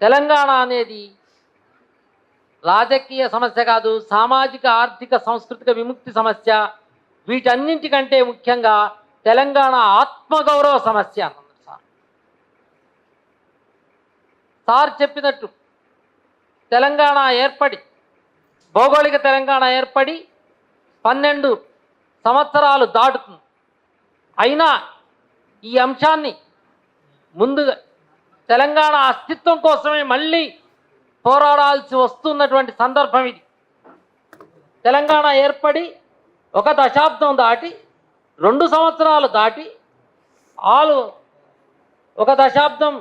తెలంగాణ అనేది రాజకీయ సమస్య కాదు, సామాజిక ఆర్థిక సాంస్కృతిక విముక్తి సమస్య. వీటన్నింటికంటే ముఖ్యంగా తెలంగాణ ఆత్మగౌరవ సమస్య అన్నారు సార్ చెప్పినట్టు తెలంగాణ ఏర్పడి, భౌగోళిక తెలంగాణ ఏర్పడి 12 సంవత్సరాలు దాటుతుంది. అయినా ఈ అంశాన్ని ముందుగా తెలంగాణ అస్తిత్వం కోసమే మళ్ళీ పోరాడాల్సి వస్తున్నటువంటి సందర్భం ఇది. తెలంగాణ ఏర్పడి 1 దశాబ్దం దాటి 2 సంవత్సరాలు దాటి 1 దశాబ్దం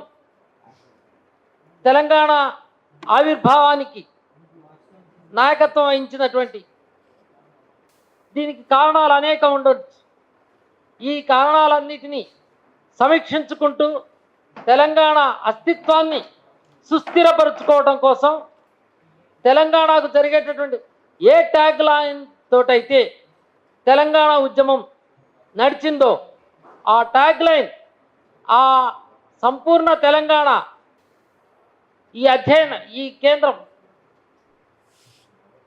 తెలంగాణ ఆవిర్భావానికి నాయకత్వం వహించినటువంటి దీనికి కారణాలు అనేకం ఉండొచ్చు. ఈ కారణాలన్నిటినీ సమీక్షించుకుంటూ తెలంగాణ అస్తిత్వాన్ని సుస్థిరపరుచుకోవడం కోసం తెలంగాణకు జరిగేటటువంటి ఏ ట్యాగ్ లైన్ తోటైతే తెలంగాణ ఉద్యమం నడిచిందో ఆ ట్యాగ్ లైన్, ఆ సంపూర్ణ తెలంగాణ ఈ కేంద్రం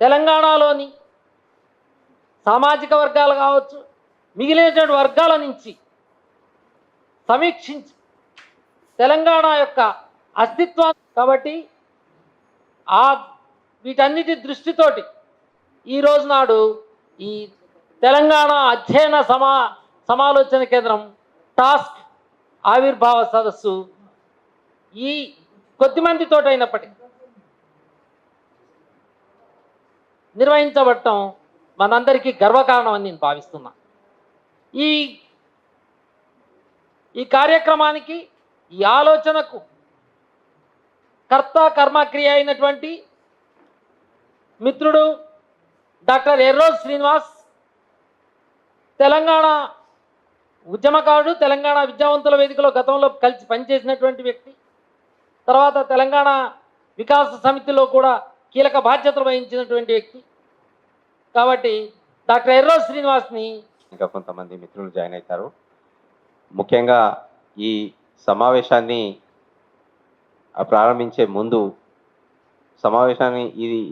తెలంగాణలోని సామాజిక వర్గాలు కావచ్చు, మిగిలినటువంటి వర్గాల నుంచి సమీక్షించి తెలంగాణ యొక్క అస్తిత్వం కాబట్టి వీటన్నిటి దృష్టితోటి ఈరోజు నాడు ఈ తెలంగాణ అధ్యయన సమాలోచన కేంద్రం టాస్క్ ఆవిర్భావ సదస్సు ఈ కొద్దిమందితోటైనప్పటికీ నిర్వహించబడటం మనందరికీ గర్వకారణం అని నేను భావిస్తున్నా. ఈ కార్యక్రమానికి, ఈ ఆలోచనకు కర్త కర్మక్రియ అయినటువంటి మిత్రుడు డాక్టర్ ఎర్రోజ్ శ్రీనివాస్, తెలంగాణ ఉద్యమకారుడు, తెలంగాణ విద్యావంతుల వేదికలో గతంలో కలిసి పనిచేసినటువంటి వ్యక్తి, తర్వాత తెలంగాణ వికాస సమితిలో కూడా కీలక బాధ్యతలు వహించినటువంటి వ్యక్తి. కాబట్టి డాక్టర్ ఎర్రోజ్ శ్రీనివాస్ని ఇంకా కొంతమంది మిత్రులు జాయిన్ అవుతారు. ముఖ్యంగా ఈ సమావేశాన్ని ప్రారంభించే ముందు సమావేశాన్ని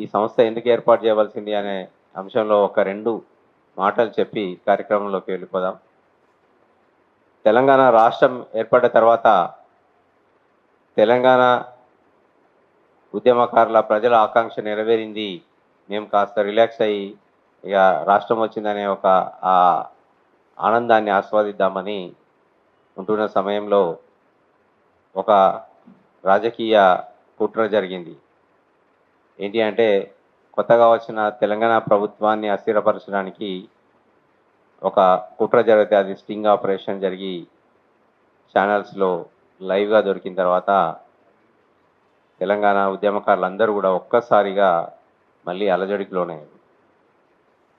ఈ సంస్థ ఎందుకు ఏర్పాటు చేయవలసింది అనే అంశంలో 1-2 మాటలు చెప్పి కార్యక్రమంలోకి వెళ్ళిపోదాం. తెలంగాణ రాష్ట్రం ఏర్పడ్డ తర్వాత తెలంగాణ ఉద్యమకారుల ప్రజల ఆకాంక్ష నెరవేరింది, మేము కాస్త రిలాక్స్ అయ్యి ఇక రాష్ట్రం వచ్చిందనే ఒక ఆనందాన్ని ఆస్వాదిద్దామని ఉంటున్న సమయంలో ఒక రాజకీయ కుట్ర జరిగింది. ఏంటి అంటే, కొత్తగా వచ్చిన తెలంగాణ ప్రభుత్వాన్ని అస్థిరపరచడానికి ఒక కుట్ర జరిగితే అది స్టింగ్ ఆపరేషన్ జరిగి ఛానల్స్లో లైవ్గా దొరికిన తర్వాత తెలంగాణ ఉద్యమకారులందరూ కూడా ఒక్కసారిగా మళ్ళీ అలజడికి లోనయ్యారు.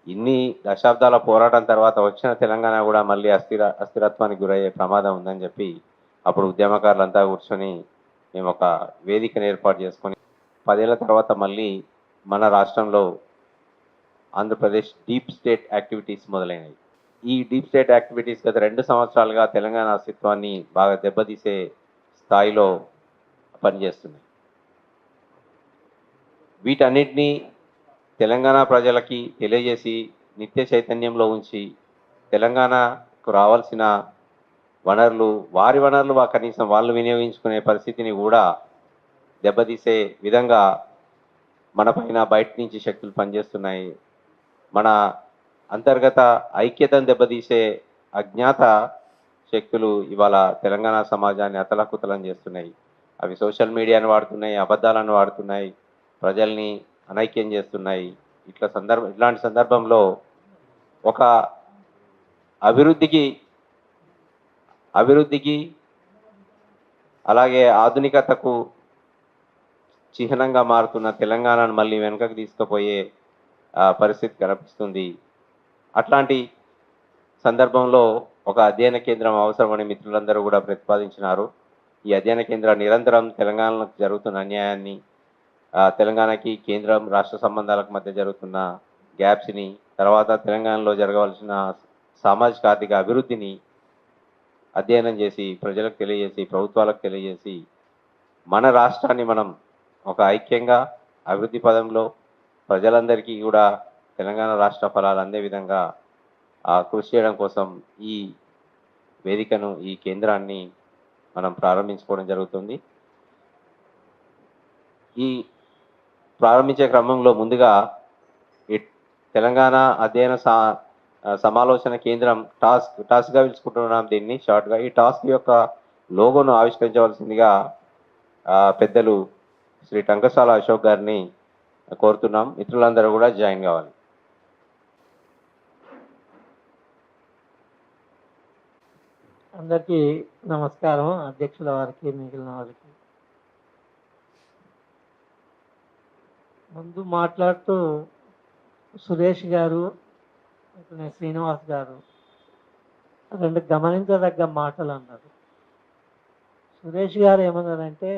ఇన్ని దశాబ్దాల పోరాటం తర్వాత వచ్చిన తెలంగాణ కూడా మళ్ళీ అస్థిరత్వానికి గురయ్యే ప్రమాదం ఉందని చెప్పి అప్పుడు ఉద్యమకారులంతా కూర్చొని మేము ఒక వేదికను ఏర్పాటు చేసుకొని 10 ఏళ్ల తర్వాత మళ్ళీ మన రాష్ట్రంలో ఆంధ్రప్రదేశ్ డీప్ స్టేట్ యాక్టివిటీస్ మొదలైనవి. ఈ డీప్ స్టేట్ యాక్టివిటీస్ గత 2 సంవత్సరాలుగా తెలంగాణ అస్తిత్వాన్ని బాగా దెబ్బతీసే స్థాయిలో పనిచేస్తున్నాయి. వీటన్నిటినీ తెలంగాణ ప్రజలకి తెలియజేసి నిత్య చైతన్యంలో ఉంచి తెలంగాణకు రావాల్సిన వనరులు, వారి వనరులు కనీసం వాళ్ళు వినియోగించుకునే పరిస్థితిని కూడా దెబ్బతీసే విధంగా మన పైన బయట నుంచి శక్తులు పనిచేస్తున్నాయి. మన అంతర్గత ఐక్యతను దెబ్బతీసే అజ్ఞాత శక్తులు ఇవాళ తెలంగాణ సమాజాన్ని అతలాకుతలం చేస్తున్నాయి. అవి సోషల్ మీడియాను వాడుతున్నాయి, అబద్ధాలను వాడుతున్నాయి, ప్రజల్ని అనైక్యం చేస్తున్నాయి. ఇట్లాంటి సందర్భంలో ఒక అభివృద్ధికి అలాగే ఆధునికతకు చిహ్నంగా మారుతున్న తెలంగాణను మళ్ళీ వెనుకకు తీసుకుపోయే పరిస్థితి కనిపిస్తుంది. అట్లాంటి సందర్భంలో ఒక అధ్యయన కేంద్రం అవసరమని మిత్రులందరూ కూడా ప్రతిపాదించినారు. ఈ అధ్యయన కేంద్రం నిరంతరం తెలంగాణకు జరుగుతున్న అన్యాయాన్ని, తెలంగాణకి కేంద్రం రాష్ట్ర సంబంధాలకు మధ్య జరుగుతున్న గ్యాప్స్ని, తర్వాత తెలంగాణలో జరగవలసిన సామాజిక ఆర్థిక అభివృద్ధిని అధ్యయనం చేసి ప్రజలకు తెలియజేసి ప్రభుత్వాలకు తెలియజేసి మన రాష్ట్రాన్ని మనం ఒక ఐక్యంగా అభివృద్ధి పదంలో ప్రజలందరికీ కూడా తెలంగాణ రాష్ట్ర ఫలాలు అందే విధంగా కృషి చేయడం కోసం ఈ వేదికను, ఈ కేంద్రాన్ని మనం ప్రారంభించుకోవడం జరుగుతుంది. ఈ ప్రారంభించే క్రమంలో ముందుగా ఈ తెలంగాణ అధ్యయన సమాలోచన కేంద్రం టాస్క్గా పిలుచుకుంటున్నాం దీన్ని షార్ట్గా. ఈ టాస్క్ యొక్క లోగోను ఆవిష్కరించవలసిందిగా పెద్దలు శ్రీ టంకసాల అశోక్ గారిని కోరుతున్నాం. మిత్రులందరూ కూడా జాయిన్ కావాలి. అందరికీ నమస్కారం. అధ్యక్షుల వారికి, మిగిలిన వారికి. ముందు మాట్లాడుతూ సురేష్ గారు, అట్లనే శ్రీనివాస్ గారు రెండు గమనించదగ్గ మాటలు అన్నారు. సురేష్ గారు ఏమన్నారంటే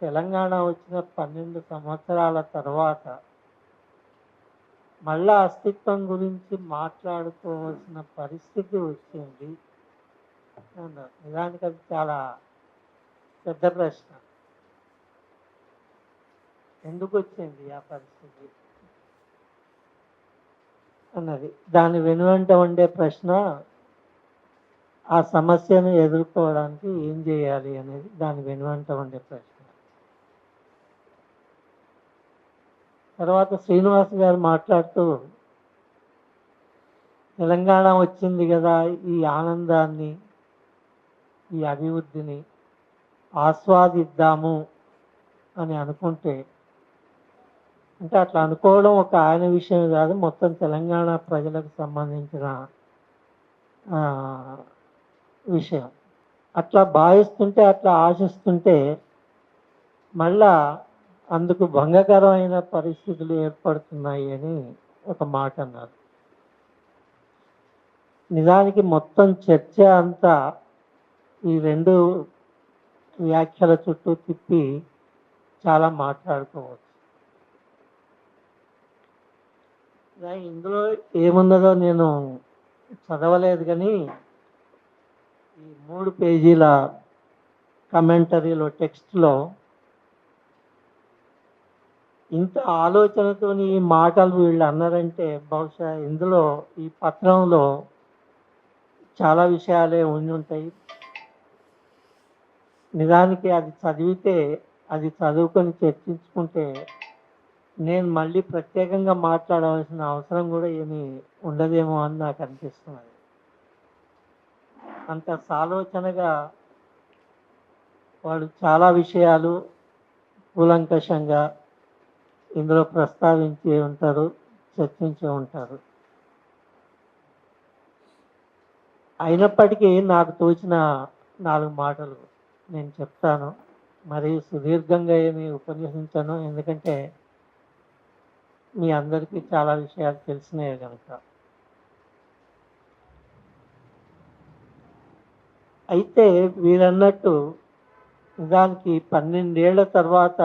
తెలంగాణ వచ్చిన 12 సంవత్సరాల తర్వాత మళ్ళా అస్తిత్వం గురించి మాట్లాడుకోవాల్సిన పరిస్థితి వచ్చింది అన్నారు. నిజానికి అది చాలా పెద్ద ప్రశ్న. ఎందుకు వచ్చింది ఆ పరిస్థితి అన్నది. దాని వెనువంట ఉండే ప్రశ్న, ఆ సమస్యను ఎదుర్కోవడానికి ఏం చేయాలి అనేది దాని వెనువంట ఉండే ప్రశ్న. తర్వాత శ్రీనివాస్ గారు మాట్లాడుతూ తెలంగాణ వచ్చింది కదా, ఈ ఆనందాన్ని, ఈ అభివృద్ధిని ఆస్వాదిద్దాము అని అనుకుంటే, అంటే అట్లా అనుకోవడం ఒక ఆయన విషయం కాదు, మొత్తం తెలంగాణ ప్రజలకు సంబంధించిన విషయం. అట్లా భావిస్తుంటే, అట్లా ఆశిస్తుంటే మళ్ళా అందుకు భంగకరమైన పరిస్థితులు ఏర్పడుతున్నాయి అని ఒక మాట అన్నారు. నిజానికి మొత్తం చర్చ అంతా ఈ రెండు వ్యాఖ్యల చుట్టూ తిప్పి చాలా మాట్లాడుకోవచ్చు. ఇందులో ఏమున్నదో నేను చదవలేదు, కానీ ఈ 3 పేజీల కమెంటరీలో టెక్స్ట్లో ఇంత ఆలోచనతో ఈ మాటలు వీళ్ళు అన్నారంటే బహుశా ఇందులో ఈ పత్రంలో చాలా విషయాలే ఉండి ఉంటాయి. నిజానికి అది చదివితే, అది చదువుకొని చర్చించుకుంటే నేను మళ్ళీ ప్రత్యేకంగా మాట్లాడవలసిన అవసరం కూడా ఏమీ ఉండదేమో అని నాకు అనిపిస్తున్నది. అంత సాలోచనగా వాళ్ళు చాలా విషయాలు కూలంకషంగా ఇందులో ప్రస్తావించి ఉంటారు, చర్చించి ఉంటారు. అయినప్పటికీ నాకు తోచిన 4 మాటలు నేను చెప్తాను. మరి సుదీర్ఘంగా ఏమి ఉపన్యసించను, ఎందుకంటే మీ అందరికీ చాలా విషయాలు తెలిసినాయి కనుక. అయితే వీరన్నట్టు నిజానికి 12 ఏళ్ల తర్వాత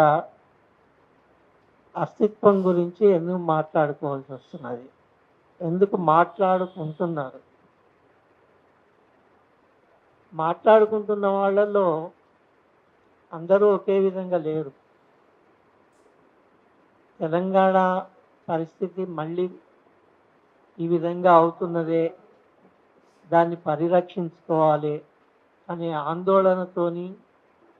అస్తిత్వం గురించి ఎందుకు మాట్లాడుకోవాల్సి వస్తున్నది, ఎందుకు మాట్లాడుకుంటున్నారు? మాట్లాడుకుంటున్న వాళ్ళలో అందరూ ఒకే విధంగా లేరు. తెలంగాణ పరిస్థితి మళ్ళీ ఈ విధంగా అవుతున్నదే, దాన్ని పరిరక్షించుకోవాలి అనే ఆందోళనతోని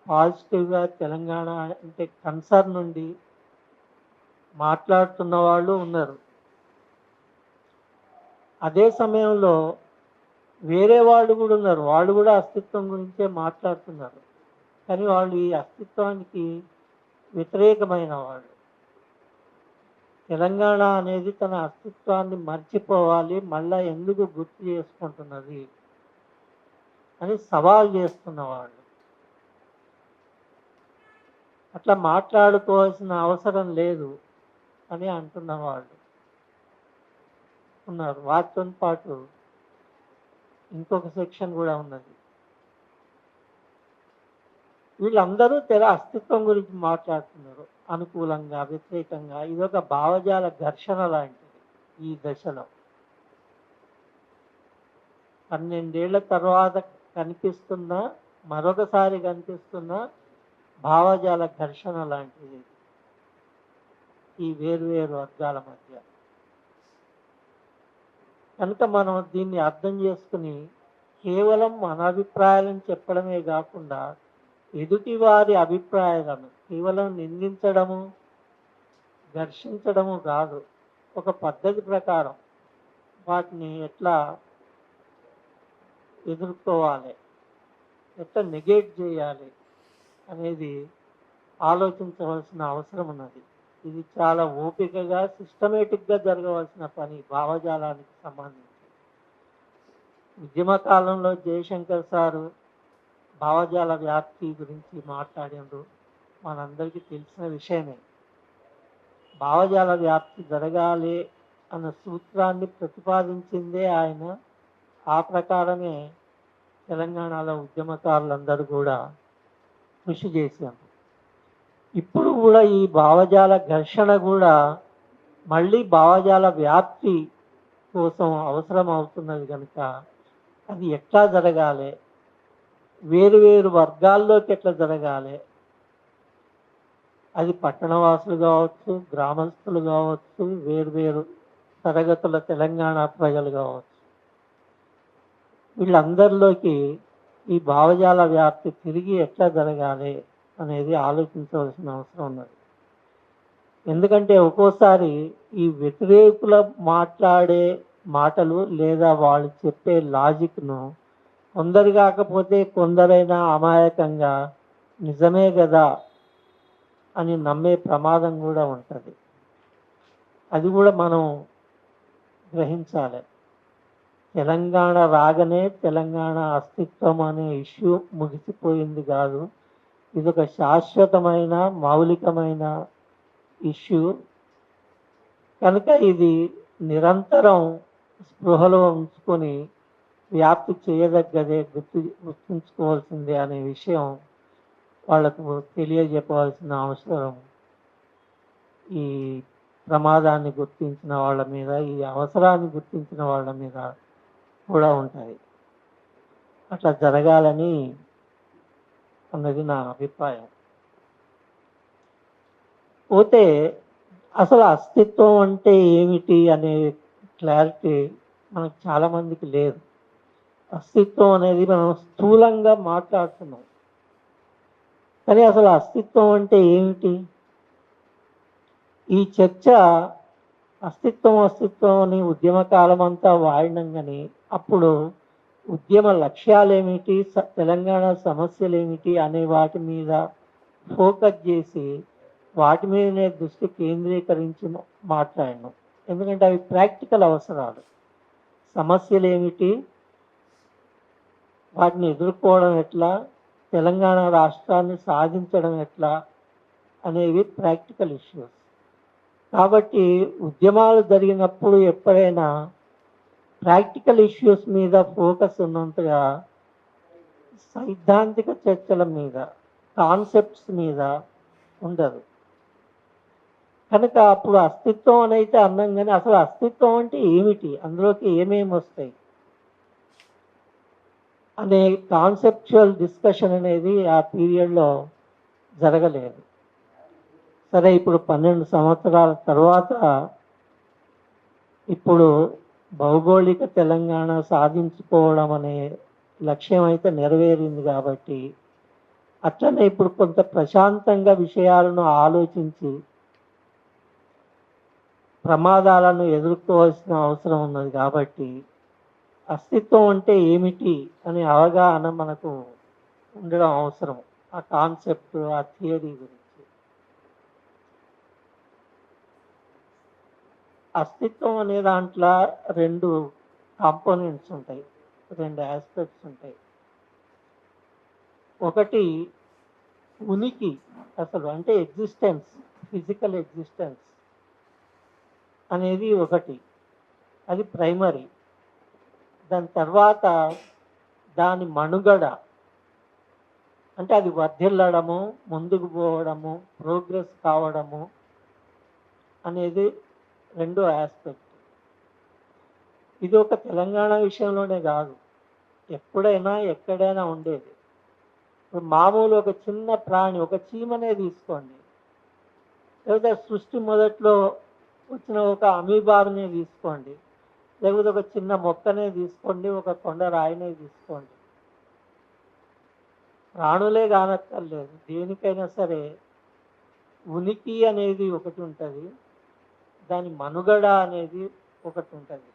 పాజిటివ్గా తెలంగాణ అంటే కన్సర్న్ నుండి మాట్లాడుతున్న వాళ్ళు ఉన్నారు. అదే సమయంలో వేరే వాళ్ళు కూడా ఉన్నారు, వాళ్ళు కూడా అస్తిత్వం గురించే మాట్లాడుతున్నారు. కానీ వాళ్ళు ఈ అస్తిత్వానికి వ్యతిరేకమైన వాళ్ళు. తెలంగాణ అనేది తన అస్తిత్వాన్ని మర్చిపోవాలి, మళ్ళా ఎందుకు గుర్తు చేసుకుంటున్నది అని సవాల్ చేస్తున్నవాళ్ళు. అట్లా మాట్లాడుకోవాల్సిన అవసరం లేదు అని అంటున్న వాళ్ళు ఉన్నారు. వాటితో పాటు ఇంకొక సెక్షన్ కూడా ఉన్నది. వీళ్ళందరూ అస్తిత్వం గురించి మాట్లాడుతున్నారు, అనుకూలంగా వ్యతిరేకంగా. ఇదొక భావజాల ఘర్షణ లాంటిది ఈ దశలో. 12 ఏళ్ల తర్వాత కనిపిస్తున్న, మరొకసారి కనిపిస్తున్న భావజాల ఘర్షణ లాంటిది ఈ వేరువేరు వర్గాల మధ్య. కనుక మనం దీన్ని అర్థం చేసుకుని కేవలం మన అభిప్రాయాలను చెప్పడమే కాకుండా ఎదుటి వారి అభిప్రాయాలను కేవలం నిందించడము, ఘర్షించడము కాదు, ఒక పద్ధతి ప్రకారం వాటిని ఎట్లా ఎదుర్కోవాలి, ఎట్లా నెగేట్ చేయాలి అనేది ఆలోచించవలసిన అవసరం ఉన్నది. ఇది చాలా ఓపికగా సిస్టమేటిక్గా జరగవలసిన పని భావజాలానికి సంబంధించి. ఉద్యమ కాలంలో జయశంకర్ సారు భావజాల వ్యాప్తి గురించి మాట్లాడిండ్రు, మనందరికీ తెలిసిన విషయమే. భావజాల వ్యాప్తి జరగాలి అన్న సూత్రాన్ని ప్రతిపాదించిందే ఆయన. ఆ ప్రకారమే తెలంగాణలో ఉద్యమకారులందరూ కూడా కృషి చేశారు. ఇప్పుడు కూడా ఈ భావజాల ఘర్షణ కూడా మళ్ళీ భావజాల వ్యాప్తి కోసం అవసరం అవుతున్నది కనుక అది ఎట్లా జరగాలి, వేరు వేరు వర్గాల్లోకి ఎట్లా జరగాలి, అది పట్టణవాసులు కావచ్చు, గ్రామస్తులు కావచ్చు, వేరు తరగతుల తెలంగాణ ప్రజలు కావచ్చు, వీళ్ళందరిలోకి ఈ భావజాల వ్యాప్తి తిరిగి ఎట్లా జరగాలి అనేది ఆలోచించవలసిన అవసరం ఉన్నది. ఎందుకంటే ఒక్కోసారి ఈ వ్యతిరేకుల మాట్లాడే మాటలు లేదా వాళ్ళు చెప్పే లాజిక్ను కొందరు కాకపోతే కొందరైనా అమాయకంగా నిజమే కదా అని నమ్మే ప్రమాదం కూడా ఉంటుంది. అది కూడా మనం గ్రహించాలి. తెలంగాణ రాగానే తెలంగాణ అస్తిత్వం అనే ఇష్యూ ముగిసిపోయింది కాదు. ఇది ఒక శాశ్వతమైన మౌలికమైన ఇష్యూ కనుక ఇది నిరంతరం స్పృహలో ఉంచుకొని వ్యాప్తి చేయదగ్గదే, గుర్తుంచుకోవాల్సిందే అనే విషయం వాళ్ళకు తెలియజెప్పవలసిన అవసరం ఈ ప్రమాదాన్ని గుర్తించిన వాళ్ళ మీద, ఈ అవసరాన్ని గుర్తించిన వాళ్ళ మీద కూడా ఉంటుంది. అట్లా జరగాలని అన్నది నా అభిప్రాయం. పోతే అసలు అస్తిత్వం అంటే ఏమిటి అనే క్లారిటీ మనకు చాలామందికి లేదు. అస్తిత్వం అనేది మనం స్థూలంగా మాట్లాడుతున్నాం, కానీ అసలు అస్తిత్వం అంటే ఏమిటి? ఈ చర్చ అస్తిత్వం అని ఉద్యమ కాలం అంతా వాడినాం, కానీ అప్పుడు ఉద్యమ లక్ష్యాలేమిటి, తెలంగాణ సమస్యలు ఏమిటి అనే వాటి మీద ఫోకస్ చేసి వాటి మీదనే దృష్టి కేంద్రీకరించి మాట్లాడినాం. ఎందుకంటే అవి ప్రాక్టికల్ అవసరాలు. సమస్యలు ఏమిటి, వాటిని ఎదుర్కోవడం ఎట్లా, తెలంగాణ రాష్ట్రాన్ని సాధించడం ఎట్లా అనేవి ప్రాక్టికల్ ఇష్యూస్. కాబట్టి ఉద్యమాలు జరిగినప్పుడు ఎప్పుడైనా ప్రాక్టికల్ ఇష్యూస్ మీద ఫోకస్ ఉన్నంతగా సైద్ధాంతిక చర్చల మీద, కాన్సెప్ట్స్ మీద ఉండదు. కనుక అప్పుడు అస్తిత్వం అని అయితే అన్నాం, కానీ అసలు అస్తిత్వం అంటే ఏమిటి, అందులోకి ఏమేమి వస్తాయి అనే కాన్సెప్చువల్ డిస్కషన్ అనేది ఆ పీరియడ్లో జరగలేదు. సరే, ఇప్పుడు 12 సంవత్సరాల తర్వాత ఇప్పుడు భౌగోళిక తెలంగాణ సాధించుకోవడం అనే లక్ష్యం అయితే నెరవేరింది. కాబట్టి అట్లనే ఇప్పుడు కొంత ప్రశాంతంగా విషయాలను ఆలోచించి ప్రమాదాలను ఎదుర్కోవాల్సిన అవసరం ఉన్నది. కాబట్టి అస్తిత్వం అంటే ఏమిటి అనే అవగాహన మనకు ఉండడం అవసరం, ఆ కాన్సెప్ట్, ఆ థియరీ గురించి. అస్తిత్వం అనే దాంట్లో 2 కాంపోనెంట్స్ ఉంటాయి, 2 ఆస్పెక్ట్స్ ఉంటాయి. ఒకటి ఉనికి, అసలు అంటే ఎగ్జిస్టెన్స్, ఫిజికల్ ఎగ్జిస్టెన్స్ అనేది ఒకటి, అది ప్రైమరీ. దాని తర్వాత దాని మనుగడ, అంటే అది వర్ధిల్లడము, ముందుకు పోవడము, ప్రోగ్రెస్ కావడము అనేది 2 ఆస్పెక్ట్. ఇది ఒక తెలంగాణ విషయంలోనే కాదు, ఎప్పుడైనా ఎక్కడైనా ఉండేది. ఇప్పుడు మామూలు ఒక చిన్న ప్రాణి, ఒక చీమనే తీసుకోండి, లేకపోతే సృష్టి మొదట్లో వచ్చిన ఒక అమీబాబునే తీసుకోండి, లేకపోతే ఒక చిన్న మొక్కనే తీసుకోండి, ఒక కొండ రాయినే తీసుకోండి. ప్రాణులే కానక్కర్లేదు, దేనికైనా సరే ఉనికి అనేది ఒకటి ఉంటుంది, దాని మనుగడ అనేది ఒకటి ఉంటుంది.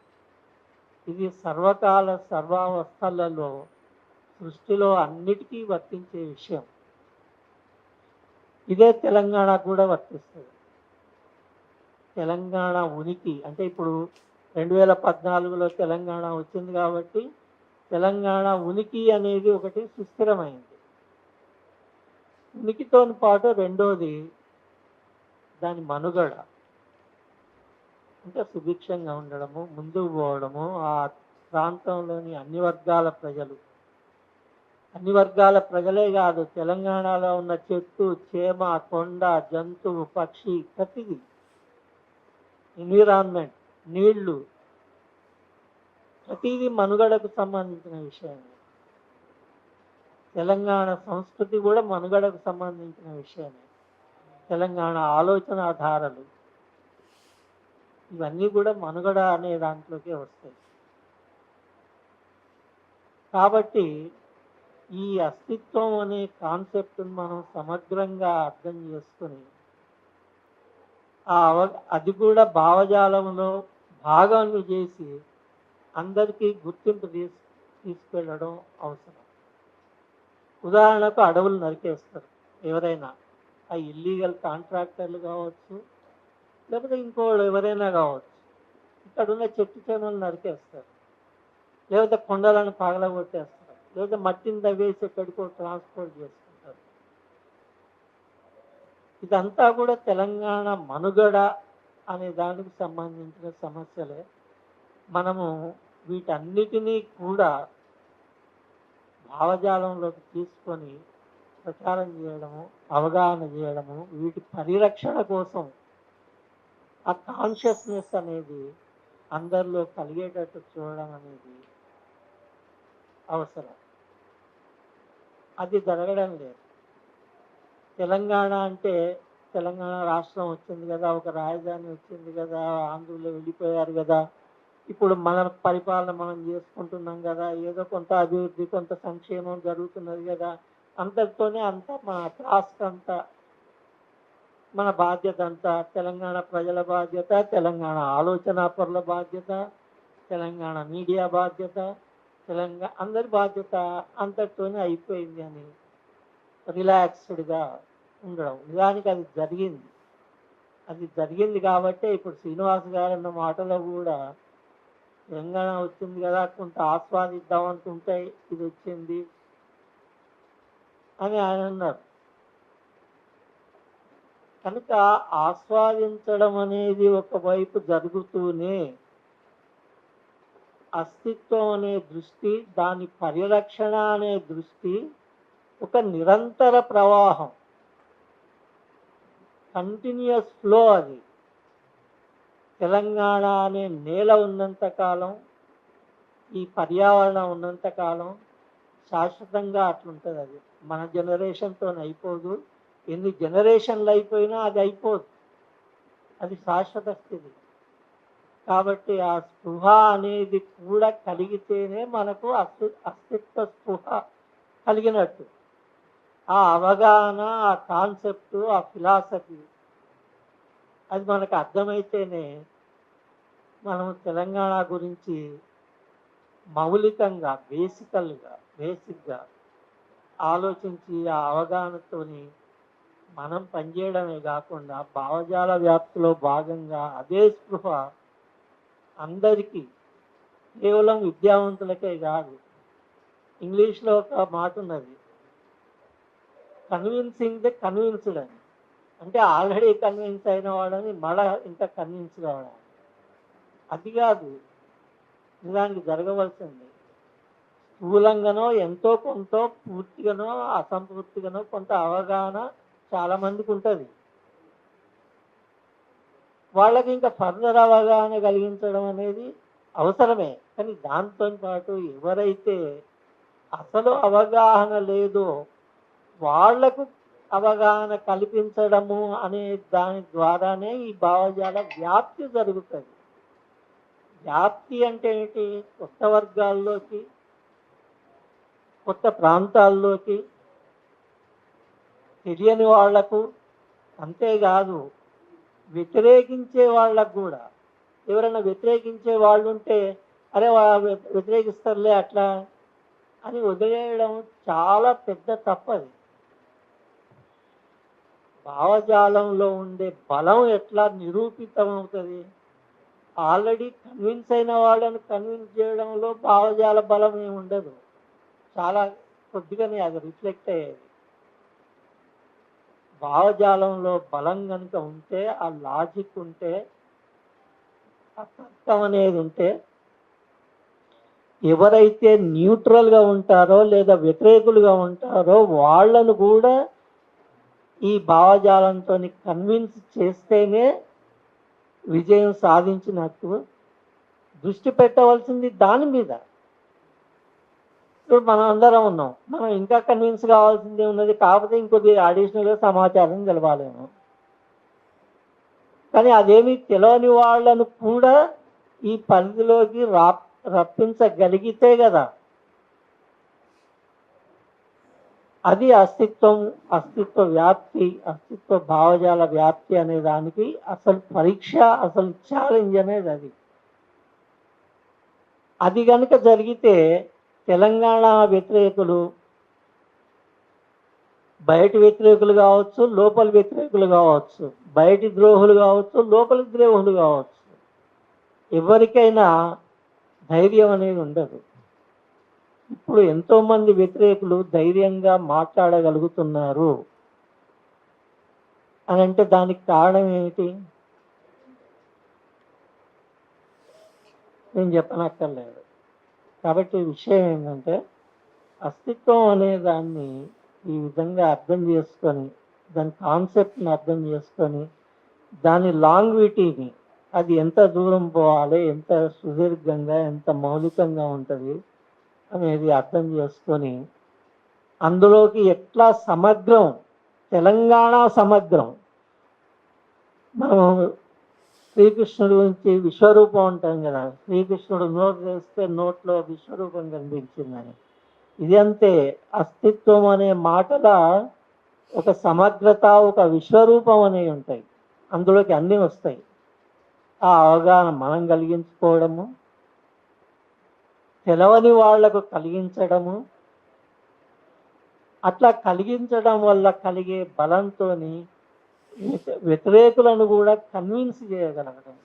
ఇది సర్వకాల సర్వావస్థలలో సృష్టిలో అన్నిటికీ వర్తించే విషయం. ఇదే తెలంగాణకు కూడా వర్తిస్తుంది. తెలంగాణ ఉనికి అంటే ఇప్పుడు 2014లో తెలంగాణ వచ్చింది కాబట్టి తెలంగాణ ఉనికి అనేది ఒకటి సుస్థిరమైంది. ఉనికితో పాటు రెండోది దాని మనుగడ, అంటే సుభిక్షంగా ఉండడము, ముందుకు పోవడము. ఆ ప్రాంతంలోని అన్ని వర్గాల ప్రజలే కాదు, తెలంగాణలో ఉన్న చెట్టు చేమ కొండ జంతువు పక్షి ప్రతిదీ, ఎన్విరాన్మెంట్, నీళ్లు, ప్రతిదీ మనుగడకు సంబంధించిన విషయమే. తెలంగాణ సంస్కృతి కూడా మనుగడకు సంబంధించిన విషయమే. తెలంగాణ ఆలోచనాధారలు ఇవన్నీ కూడా మనుగడ అనే దాంట్లోకే వస్తాయి. కాబట్టి ఈ అస్తిత్వం అనే కాన్సెప్ట్ని మనం సమగ్రంగా అర్థం చేసుకుని అది కూడా భావజాలంలో భాగాన్ని చేసి అందరికీ గుర్తింపు తీసుకెళ్ళడం అవసరం. ఉదాహరణకు అడవులు నరికేస్తారు ఎవరైనా, ఆ ఇల్లీగల్ కాంట్రాక్టర్లు కావచ్చు, లేకపోతే ఇంకోళ్ళు ఎవరైనా కావచ్చు. ఇక్కడ ఉన్న చెట్టు చేమలు నరికేస్తారు, లేకపోతే కొండలను పగలగొట్టేస్తారు, లేకపోతే మట్టిని తవ్వేసి ఎక్కడికో ట్రాన్స్పోర్ట్ చేసుకుంటారు. ఇదంతా కూడా తెలంగాణ మనుగడ అనే దానికి సంబంధించిన సమస్యలే. మనము వీటన్నిటినీ కూడా భావజాలంలోకి తీసుకొని ప్రచారం చేయడము, అవగాహన చేయడము, వీటి పరిరక్షణ కోసం ఆ కాన్షియస్నెస్ అనేది అందరిలో కలిగేటట్టు చూడడం అనేది అవసరం. అది జరగడం లేదు. తెలంగాణ అంటే తెలంగాణ రాష్ట్రం వచ్చింది కదా, ఒక రాజధాని వచ్చింది కదా, ఆంధ్రులు వెళ్ళిపోయారు కదా, ఇప్పుడు మన పరిపాలన మనం చేసుకుంటున్నాం కదా, ఏదో కొంత అభివృద్ధి కొంత సంక్షేమం జరుగుతున్నది కదా, అంతటితోనే అంతా మన టాస్క్ అంతా, మన బాధ్యత అంతా, తెలంగాణ ప్రజల బాధ్యత, తెలంగాణ ఆలోచన పరుల బాధ్యత, తెలంగాణ మీడియా బాధ్యత, తెలంగాణ అందరి బాధ్యత అంతటితోనే అయిపోయింది అని రిలాక్స్డ్గా ఉండడం. నిజానికి అది జరిగింది కాబట్టే ఇప్పుడు శ్రీనివాస్ గారు అన్న మాటలో కూడా తెలంగాణ వచ్చింది కదా, కొంత ఆస్వాదిద్దాం అనుకుంటే ఇది వచ్చింది అని ఆయన అన్నారు. కనుక ఆస్వాదించడం అనేది ఒకవైపు జరుగుతూనే అస్తిత్వం అనే దృష్టి, దాని పరిరక్షణ అనే దృష్టి ఒక నిరంతర ప్రవాహం, కంటిన్యూస్ ఫ్లో. అది తెలంగాణ అనే నేల ఉన్నంతకాలం, ఈ పర్యావరణం ఉన్నంతకాలం శాశ్వతంగా అట్లుంటుంది. అది మన జనరేషన్తో అయిపోదు, ఎన్ని జనరేషన్లు అయిపోయినా అది అయిపోదు, అది శాశ్వత స్థితి. కాబట్టి ఆ స్పృహ అనేది కూడా కలిగితేనే మనకు అస్తిత్వ స్పృహ కలిగినట్టు. ఆ అవగాహన, ఆ కాన్సెప్టు, ఆ ఫిలాసఫీ అది మనకు అర్థమైతేనే మనం తెలంగాణ గురించి మౌలికంగా బేసిక్గా ఆలోచించి ఆ అవగాహనతోని మనం పనిచేయడమే కాకుండా భావజాల వ్యాప్తిలో భాగంగా అదే స్పృహ అందరికీ, కేవలం విద్యావంతులకే కాదు. ఇంగ్లీష్లో ఒక మాట ఉన్నది, కన్విన్సింగ్ ది కన్విన్స్డ్ అని. అంటే ఆల్రెడీ కన్విన్స్ అయిన వాడని మళ్ళా ఇంకా కన్విన్స్ కావడం. అది కాదు నిజానికి జరగవలసింది. స్థూలంగానో ఎంతో కొంత, పూర్తిగానో అసంపూర్తిగానో కొంత అవగాహన చాలా మందికి ఉంటుంది. వాళ్ళకి ఇంకా ఫర్దర్ అవగాహన కలిగించడం అనేది అవసరమే. కానీ దాంతో పాటు ఎవరైతే అసలు అవగాహన లేదో వాళ్లకు అవగాహన కల్పించడము అనే దాని ద్వారానే ఈ భావజాల వ్యాప్తి జరుగుతుంది. వ్యాప్తి అంటే ఏంటి? కొత్త వర్గాల్లోకి, కొత్త ప్రాంతాల్లోకి, తెలియని వాళ్లకు, అంతేకాదు వ్యతిరేకించే వాళ్ళకు కూడా. ఎవరైనా వ్యతిరేకించే వాళ్ళు ఉంటే అరే వ్యతిరేకిస్తారులే అట్లా అని వదిలేయడం చాలా పెద్ద తప్పది. భావజాలంలో ఉండే బలం ఎట్లా నిరూపితం అవుతుంది? ఆల్రెడీ కన్విన్స్ అయిన వాళ్ళని కన్విన్స్ చేయడంలో భావజాల బలం ఏమి ఉండదు, చాలా కొద్దిగానే అది రిఫ్లెక్ట్ అయ్యేది. భావజాలంలో బలం కనుక ఉంటే, ఆ లాజిక్ ఉంటే, ఆ తర్కం అనేది ఉంటే, ఎవరైతే న్యూట్రల్గా ఉంటారో లేదా వ్యతిరేకులుగా ఉంటారో వాళ్ళను కూడా ఈ భావజాలంతో కన్విన్స్ చేస్తేనే విజయం సాధించినట్టు. దృష్టి పెట్టవలసింది దాని మీద. ఇప్పుడు మనం అందరం ఉన్నాం, మనం ఇంకా కన్విన్స్ కావాల్సిందే ఉన్నది, కాకపోతే ఇంకొద్ది అడిషనల్గా సమాచారం తెలవాలేము. కానీ అదేమి తెలియని వాళ్ళను కూడా ఈ పరిధిలోకి రప్పించగలిగితే కదా అది అస్తిత్వ వ్యాప్తి, అస్తిత్వ భావజాల వ్యాప్తి అనే దానికి అసలు పరీక్ష, అసలు ఛాలెంజ్ అనేది అది. అది కనుక జరిగితే తెలంగాణ వ్యతిరేకులు బయటి వ్యతిరేకులు కావచ్చు, లోపలి వ్యతిరేకులు కావచ్చు, బయటి ద్రోహులు కావచ్చు, లోపలి ద్రోహులు కావచ్చు, ఎవరికైనా ధైర్యం అనేది ఉండదు. ఇప్పుడు ఎంతోమంది వ్యతిరేకులు ధైర్యంగా మాట్లాడగలుగుతున్నారు అని అంటే దానికి కారణం ఏమిటి? నేను చెప్పనక్కర్లేదు. కాబట్టి విషయం ఏంటంటే, అస్తిత్వం అనే దాన్ని ఈ విధంగా అర్థం చేసుకొని, దాని కాన్సెప్ట్ని అర్థం చేసుకొని, దాని లాంగ్విటీని, అది ఎంత దూరం పోవాలి, ఎంత సుదీర్ఘంగా, ఎంత మౌలికంగా ఉంటుంది అనేది అర్థం చేసుకొని, అందులోకి ఎట్లా సమగ్రం, తెలంగాణ సమగ్రం. మనం శ్రీకృష్ణుడి గురించి విశ్వరూపం అంటాం కదా, శ్రీకృష్ణుడు నోటు వేస్తే నోట్లో విశ్వరూపం కనిపించిందని. ఇది అంతే, అస్తిత్వం అనే మాటల ఒక సమగ్రత, ఒక విశ్వరూపం అనేవి ఉంటాయి, అందులోకి అన్నీ వస్తాయి. ఆ అవగాహన మనం కలిగించుకోవడము, తెలవని వాళ్లకు కలిగించడము, అట్లా కలిగించడం వల్ల కలిగే బలంతో వ్యతిరేకులను కూడా కన్విన్స్ చేయగలగడం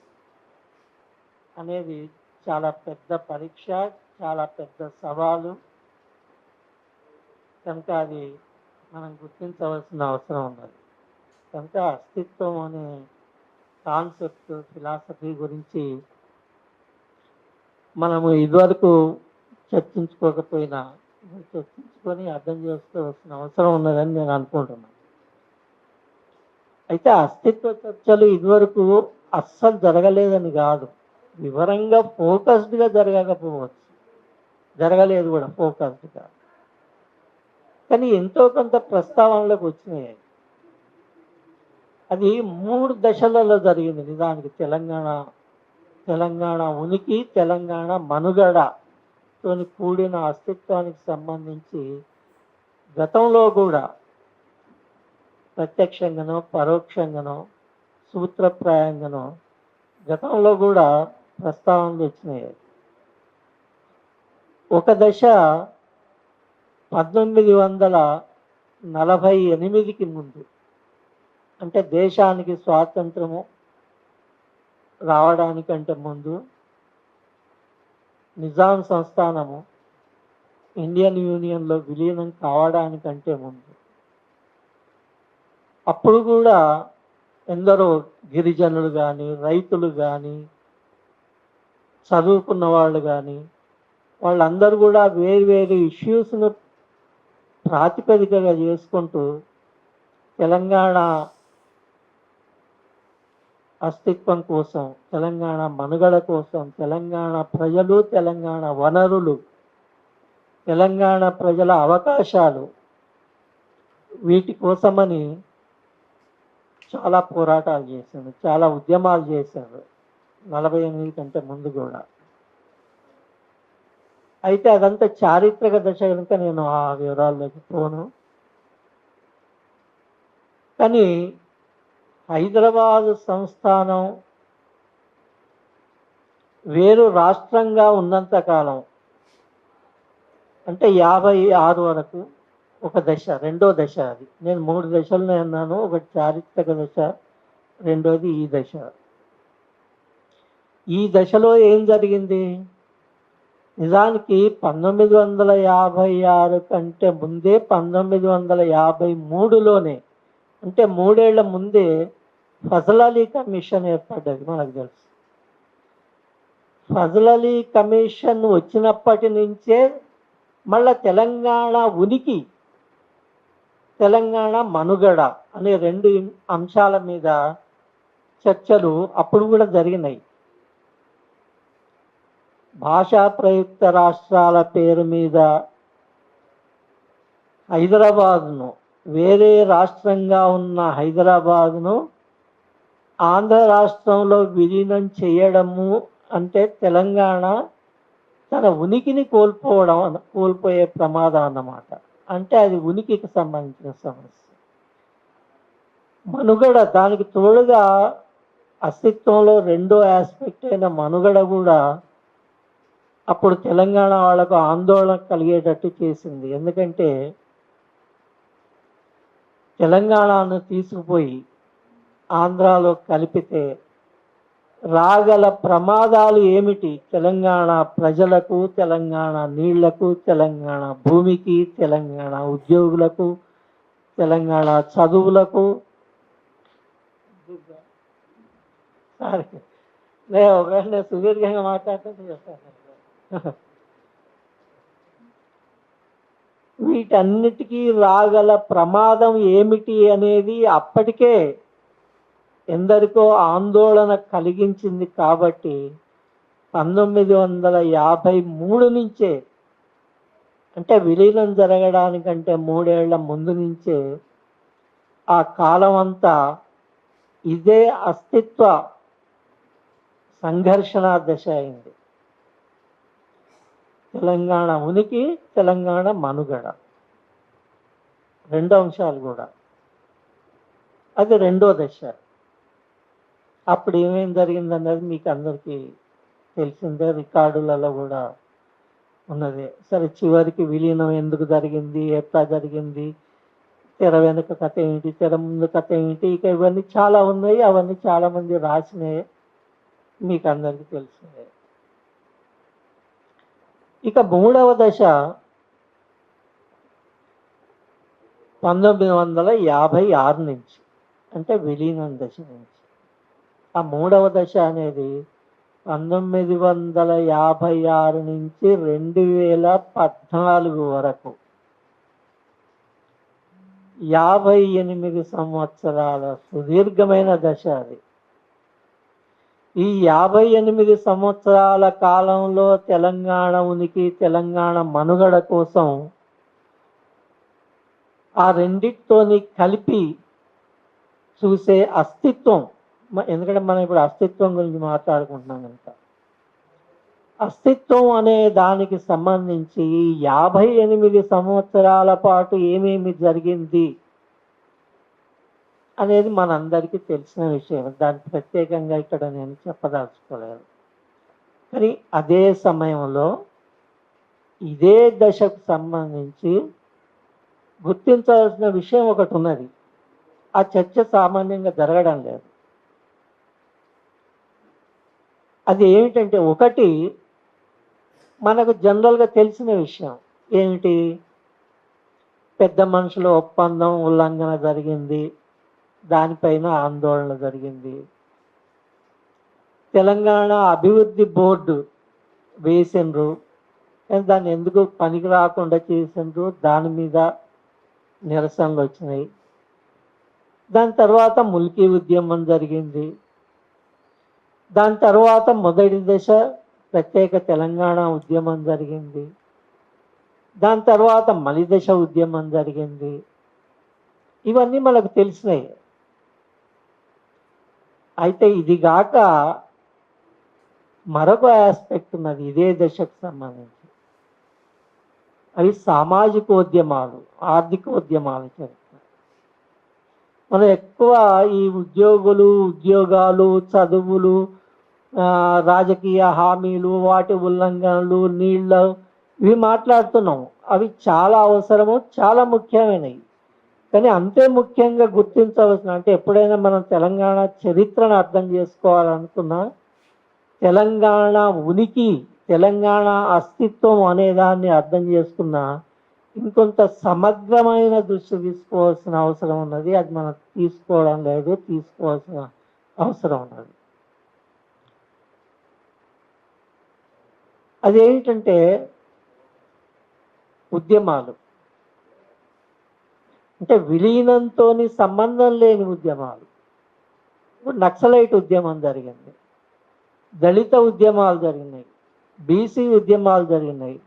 అనేది చాలా పెద్ద పరీక్ష, చాలా పెద్ద సవాలు. కనుక అది మనం గుర్తించవలసిన అవసరం ఉన్నది. కనుక అస్తిత్వం అనే కాన్సెప్ట్, ఫిలాసఫీ గురించి మనము ఇదివరకు చర్చించుకోకపోయినా చర్చించుకొని అర్థం చేసుకోవాల్సిన అవసరం ఉన్నదని నేను అనుకుంటున్నాను. అయితే అస్తిత్వ చర్చలు ఇదివరకు అస్సలు జరగలేదని కాదు, వివరంగా ఫోకస్డ్గా జరగకపోవచ్చు, జరగలేదు కూడా ఫోకస్డ్గా, కానీ ఎంతో కొంత ప్రస్తావనలోకి వచ్చినాయి. అది 3 దశలలో జరిగింది నిజానికి. తెలంగాణ ఉనికి, తెలంగాణ మనుగడతో కూడిన అస్తిత్వానికి సంబంధించి గతంలో కూడా ప్రత్యక్షంగానో పరోక్షంగానో సూత్రప్రాయంగానో గతంలో కూడా ప్రస్తావనలు వచ్చినాయి. ఒక దశ 1948కి ముందు, అంటే దేశానికి స్వాతంత్రము రావడానికంటే ముందు, నిజాం సంస్థానము ఇండియన్ యూనియన్లో విలీనం కావడానికంటే ముందు, అప్పుడు కూడా ఎందరో గిరిజనులు కానీ, రైతులు కానీ, చదువుకున్న వాళ్ళు కానీ, వాళ్ళందరూ కూడా వేరు ఇష్యూస్ను ప్రాతిపదికగా చేసుకుంటూ తెలంగాణ అస్తిత్వం కోసం, తెలంగాణ మనుగడ కోసం, తెలంగాణ ప్రజలు, తెలంగాణ వనరులు, తెలంగాణ ప్రజల అవకాశాలు వీటి కోసమని చాలా పోరాటాలు చేశారు, చాలా ఉద్యమాలు చేశారు 48 కంటే ముందు కూడా. అయితే అదంతా చారిత్రక దశ కనుక నేను ఆ వివరాల్లోకి పోను. కానీ హైదరాబాదు సంస్థానం వేరు రాష్ట్రంగా ఉన్నంత కాలం, అంటే 56 వరకు ఒక దశ, రెండో దశ. అది నేను 3 దశలను అన్నాను. ఒకటి చారిత్రక దశ, రెండోది ఈ దశ. ఈ దశలో ఏం జరిగింది? నిజానికి 1956 కంటే ముందే 1953లోనే, అంటే 3 ఏళ్ల ముందే ఫజల్ అలీ కమిషన్ ఏర్పడ్డది. మనకు తెలుసు, ఫజల్ అలీ కమిషన్ వచ్చినప్పటి నుంచే మళ్ళా తెలంగాణ ఉనికి, తెలంగాణ మనుగడ అనే 2 అంశాల మీద చర్చలు అప్పుడు కూడా జరిగినాయి. భాషా ప్రయుక్త రాష్ట్రాల పేరు మీద హైదరాబాదును, వేరే రాష్ట్రంగా ఉన్న హైదరాబాదును ఆంధ్ర రాష్ట్రంలో విలీనం చేయడము అంటే తెలంగాణ తన ఉనికిని కోల్పోయే ప్రమాదం అన్నమాట. అంటే అది ఉనికికి సంబంధించిన సమస్య. మనుగడ, దానికి తోడుగా అస్తిత్వంలో రెండో ఆస్పెక్ట్ అయిన మనుగడ కూడా అప్పుడు తెలంగాణ వాళ్ళకు ఆందోళన కలిగేటట్టు చేసింది. ఎందుకంటే తెలంగాణను తీసుకుపోయి ఆంధ్రాలో కలిపితే రాగల ప్రమాదాలు ఏమిటి? తెలంగాణ ప్రజలకు, తెలంగాణ నీళ్లకు, తెలంగాణ భూమికి, తెలంగాణ ఉద్యోగులకు, తెలంగాణ చదువులకు. సరే, ఒకవేళ సుదీర్ఘంగా మాట్లాడితే చేస్తాను. వీటన్నిటికీ రాగల ప్రమాదం ఏమిటి అనేది అప్పటికే ఎందరికో ఆందోళన కలిగించింది. కాబట్టి 1953 నుంచే, అంటే విలీనం జరగడానికంటే 3 ఏళ్ల ముందు నుంచే ఆ కాలం అంతా ఇదే అస్తిత్వ సంఘర్షణ దశ అయింది. తెలంగాణ ఉనికి, తెలంగాణ మనుగడ, 2 అంశాలు కూడా. అది రెండో దశ. అప్పుడు ఏమేం జరిగిందన్నది మీకు అందరికీ తెలిసిందే, రికార్డులలో కూడా ఉన్నది. సరే, చివరికి విలీనం ఎందుకు జరిగింది, ఎట్లా జరిగింది, తెర వెనుక కథ ఏంటి, తెర ముందు కథ ఏంటి, ఇక ఇవన్నీ చాలా ఉన్నాయి. అవన్నీ చాలామంది రాసినాయి, మీకు అందరికీ తెలిసిందే. ఇక మూడవ దశ 1956 నుంచి, అంటే విలీనం దశ నుంచి. ఆ మూడవ దశ అనేది 1956 నుంచి 2014 వరకు 58 సంవత్సరాల సుదీర్ఘమైన దశ అది. ఈ 58 సంవత్సరాల కాలంలో తెలంగాణ ఉనికి, తెలంగాణ మనుగడ కోసం ఆ రెండిటితోని కలిపి చూసే అస్తిత్వం, ఎందుకంటే మనం ఇప్పుడు అస్తిత్వం గురించి మాట్లాడుకుంటున్నాం కనుక, అస్తిత్వం అనే దానికి సంబంధించి 58 సంవత్సరాల పాటు ఏమేమి జరిగింది అనేది మనందరికీ తెలిసిన విషయం. దానికి ప్రత్యేకంగా ఇక్కడ నేను చెప్పదలుచుకోలేదు. కానీ అదే సమయంలో ఇదే దశకు సంబంధించి గుర్తించాల్సిన విషయం ఒకటి ఉన్నది. ఆ చర్చ సామాన్యంగా జరగడం లేదు. అది ఏమిటంటే, ఒకటి మనకు జనరల్గా తెలిసిన విషయం ఏమిటి, పెద్ద మనుషుల ఒప్పందం ఉల్లంఘన జరిగింది, దానిపైన ఆందోళన జరిగింది. తెలంగాణ అభివృద్ధి బోర్డు వేసిండ్రు, కానీ దాన్ని ఎందుకు పనికి రాకుండా చేసిండ్రు, దాని మీద నిరసనలు వచ్చినాయి. దాని తర్వాత ముల్కీ ఉద్యమం జరిగింది. దాని తర్వాత మొదటి దశ ప్రత్యేక తెలంగాణ ఉద్యమం జరిగింది. దాని తర్వాత మలి దశ ఉద్యమం జరిగింది. ఇవన్నీ మనకు తెలిసినాయి. అయితే ఇది కాక మరొక ఆస్పెక్ట్ ఉన్నది ఇదే దశకు సంబంధించి. అవి సామాజికోద్యమాలు, ఆర్థికోద్యమాల చరిత్ర. మనం ఎక్కువ ఈ ఉద్యోగులు, ఉద్యోగాలు, చదువులు, రాజకీయ హామీలు, వాటి ఉల్లంఘనలు, నీళ్ళు ఇవి మాట్లాడుతున్నాం. అవి చాలా అవసరము, చాలా ముఖ్యమైనవి. కానీ అంతే ముఖ్యంగా గుర్తించవలసిన, అంటే ఎప్పుడైనా మనం తెలంగాణ చరిత్రను అర్థం చేసుకోవాలనుకున్నా, తెలంగాణ ఉనికి, తెలంగాణ అస్తిత్వం అనేదాన్ని అర్థం చేసుకున్నా ఇంకొంత సమగ్రమైన దృష్టి తీసుకోవాల్సిన అవసరం ఉన్నది. అది మనం తీసుకోవడం లేదు, తీసుకోవాల్సిన అవసరం ఉన్నది. అదేంటంటే ఉద్యమాలు, అంటే విలీనంతో సంబంధం లేని ఉద్యమాలు. ఇప్పుడు నక్సలైట్ ఉద్యమం జరిగింది, దళిత ఉద్యమాలు జరిగినాయి, బీసీ ఉద్యమాలు జరిగినాయి,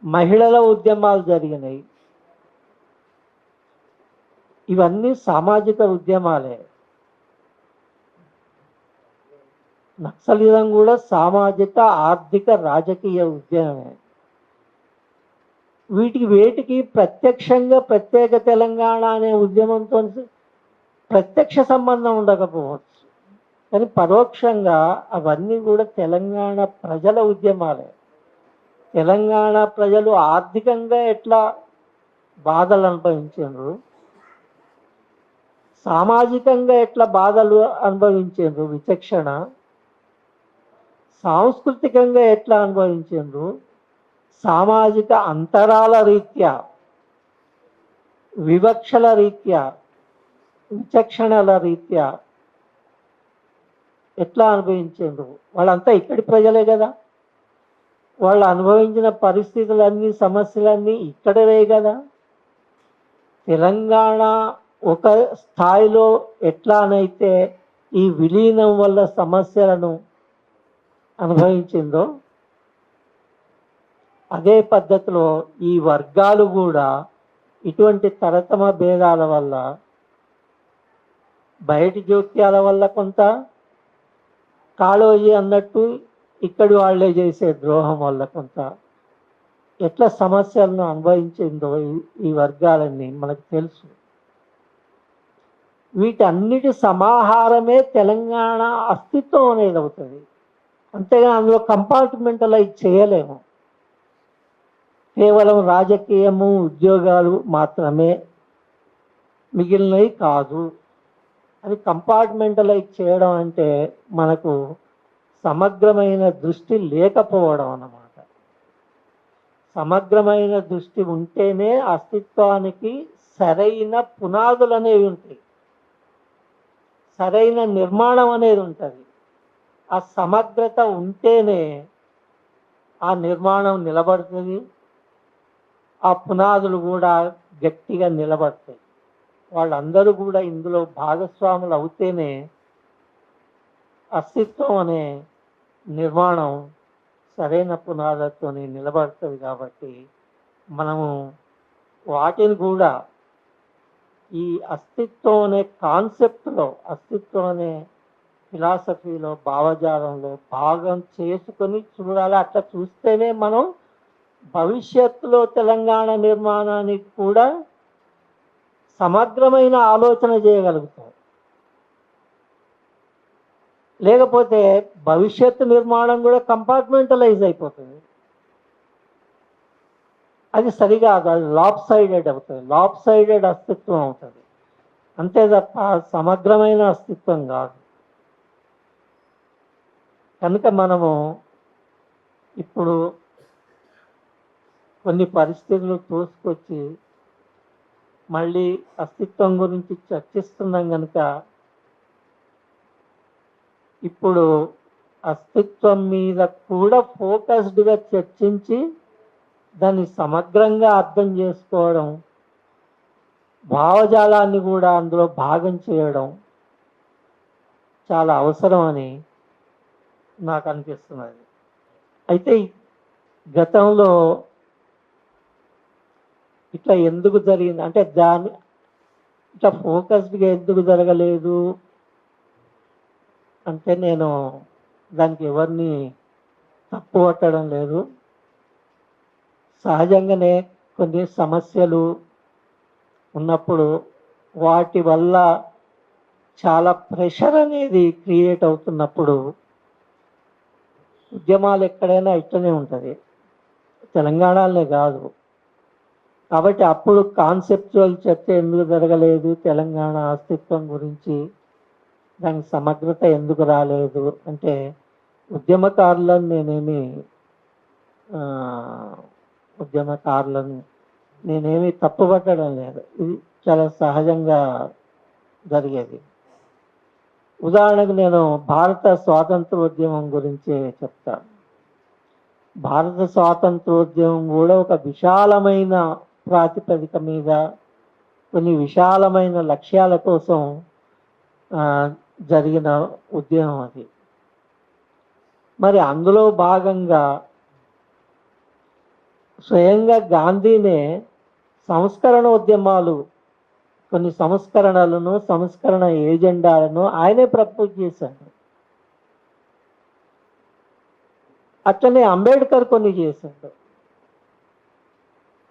మహిళల ఉద్యమాలు జరిగినాయి. ఇవన్నీ సామాజిక ఉద్యమాలే. నక్సలిజం కూడా సామాజిక, ఆర్థిక, రాజకీయ ఉద్యమమే. వేటికి ప్రత్యక్షంగా ప్రత్యేక తెలంగాణ అనే ఉద్యమంతో ప్రత్యక్ష సంబంధం ఉండకపోవచ్చు, కానీ పరోక్షంగా అవన్నీ కూడా తెలంగాణ ప్రజల ఉద్యమాలే. తెలంగాణ ప్రజలు ఆర్థికంగా ఎట్లా బాధలు అనుభవించారు, సామాజికంగా ఎట్లా బాధలు అనుభవించారు విచక్షణ, సాంస్కృతికంగా ఎట్లా అనుభవించారు, సామాజిక అంతరాల రీత్యా, వివక్షల రీత్యా, విచక్షణల రీత్యా ఎట్లా అనుభవించారు. వాళ్ళంతా ఇక్కడి ప్రజలే కదా, వాళ్ళు అనుభవించిన పరిస్థితులన్నీ, సమస్యలన్నీ ఇక్కడవే కదా. తెలంగాణ ఒక స్థాయిలో ఎట్లానైతే ఈ విలీనం వల్ల సమస్యలను అనుభవించిందో అదే పద్ధతిలో ఈ వర్గాలు కూడా ఇటువంటి తరతమ భేదాల వల్ల, బయటి జోక్యాల వల్ల, కొంత కాళోజీ అన్నట్టు ఇక్కడి వాళ్ళే చేసే ద్రోహం వల్ల కొంత ఎట్లా సమస్యలను అనుభవించిందో ఈ వర్గాలన్నీ మనకు తెలుసు. వీటన్నిటి సమాహారమే తెలంగాణ అస్తిత్వం అనేది అవుతుంది. అంతేగా అందులో కంపార్ట్మెంటలైజ్ చేయలేము. కేవలం రాజకీయము, ఉద్యోగాలు మాత్రమే మిగిలినవి కాదు. అది కంపార్ట్మెంటలైజ్ చేయడం అంటే మనకు సమగ్రమైన దృష్టి లేకపోవడం అన్నమాట. సమగ్రమైన దృష్టి ఉంటేనే అస్తిత్వానికి సరైన పునాదులు అనేవి ఉంటాయి, సరైన నిర్మాణం అనేది ఉంటుంది. ఆ సమగ్రత ఉంటేనే ఆ నిర్మాణం నిలబడుతుంది, ఆ పునాదులు కూడా గట్టిగా నిలబడతాయి. వాళ్ళందరూ కూడా ఇందులో భాగస్వాములు అవుతేనే అస్తిత్వం అనే నిర్మాణం సరైన పునాదులతో నిలబడుతుంది. కాబట్టి మనము వాటిని కూడా ఈ అస్తిత్వం అనే కాన్సెప్ట్లో, అస్తిత్వం అనే ఫిలాసఫీలో, భావజాలంలో భాగం చేసుకొని చూడాలి. అట్లా చూస్తేనే మనం భవిష్యత్తులో తెలంగాణ నిర్మాణానికి కూడా సమగ్రమైన ఆలోచన చేయగలుగుతాం. లేకపోతే భవిష్యత్తు నిర్మాణం కూడా కంపార్ట్మెంటలైజ్ అయిపోతుంది. అది సరికాదు, అది లాప్ సైడెడ్ అవుతుంది, లాప్ సైడెడ్ అస్తిత్వం అవుతుంది. అంతే తప్ప సమగ్రమైన అస్తిత్వం కాదు. కనుక మనము ఇప్పుడు కొన్ని పరిస్థితులు తోసుకొచ్చి మళ్ళీ అస్తిత్వం గురించి చర్చిస్తున్నాం. కనుక ఇప్పుడు అస్తిత్వం మీద కూడా ఫోకస్డ్గా చర్చించి దాన్ని సమగ్రంగా అర్థం చేసుకోవడం, భావజాలాన్ని కూడా అందులో భాగం చేయడం చాలా అవసరం అని నాకు అనిపిస్తున్నది. అయితే గతంలో ఇట్లా ఎందుకు జరిగింది అంటే ఇట్లా ఫోకస్డ్గా ఎందుకు జరగలేదు అంటే నేను దానికి ఎవరిని తప్పు పట్టడం లేదు. సహజంగానే కొన్ని సమస్యలు ఉన్నప్పుడు వాటి వల్ల చాలా ప్రెషర్ అనేది క్రియేట్ అవుతున్నప్పుడు ఉద్యమాలు ఎక్కడైనా ఇట్లనే ఉంటుంది, తెలంగాణలోనే కాదు. కాబట్టి అప్పుడు కాన్సెప్చువల్ చర్చ ఎందుకు జరగలేదు, తెలంగాణ అస్తిత్వం గురించి దానికి సమగ్రత ఎందుకు రాలేదు అంటే ఉద్యమకారులను నేనేమి తప్పుపట్టడం లేదు. ఇది చాలా సహజంగా జరిగేది. ఉదాహరణకు నేను భారత స్వాతంత్రోద్యమం గురించి చెప్తాను. భారత స్వాతంత్రోద్యమం కూడా ఒక విశాలమైన ప్రాతిపదిక మీద కొన్ని విశాలమైన లక్ష్యాల కోసం జరిగిన ఉద్యమం అది. మరి అందులో భాగంగా స్వయంగా గాంధీనే సంస్కరణ ఉద్యమాలు, కొన్ని సంస్కరణలను, సంస్కరణ ఏజెండాలను ఆయనే ప్రపోజ్ చేశాడు. అట్లనే అంబేద్కర్ కొన్ని చేశాడు,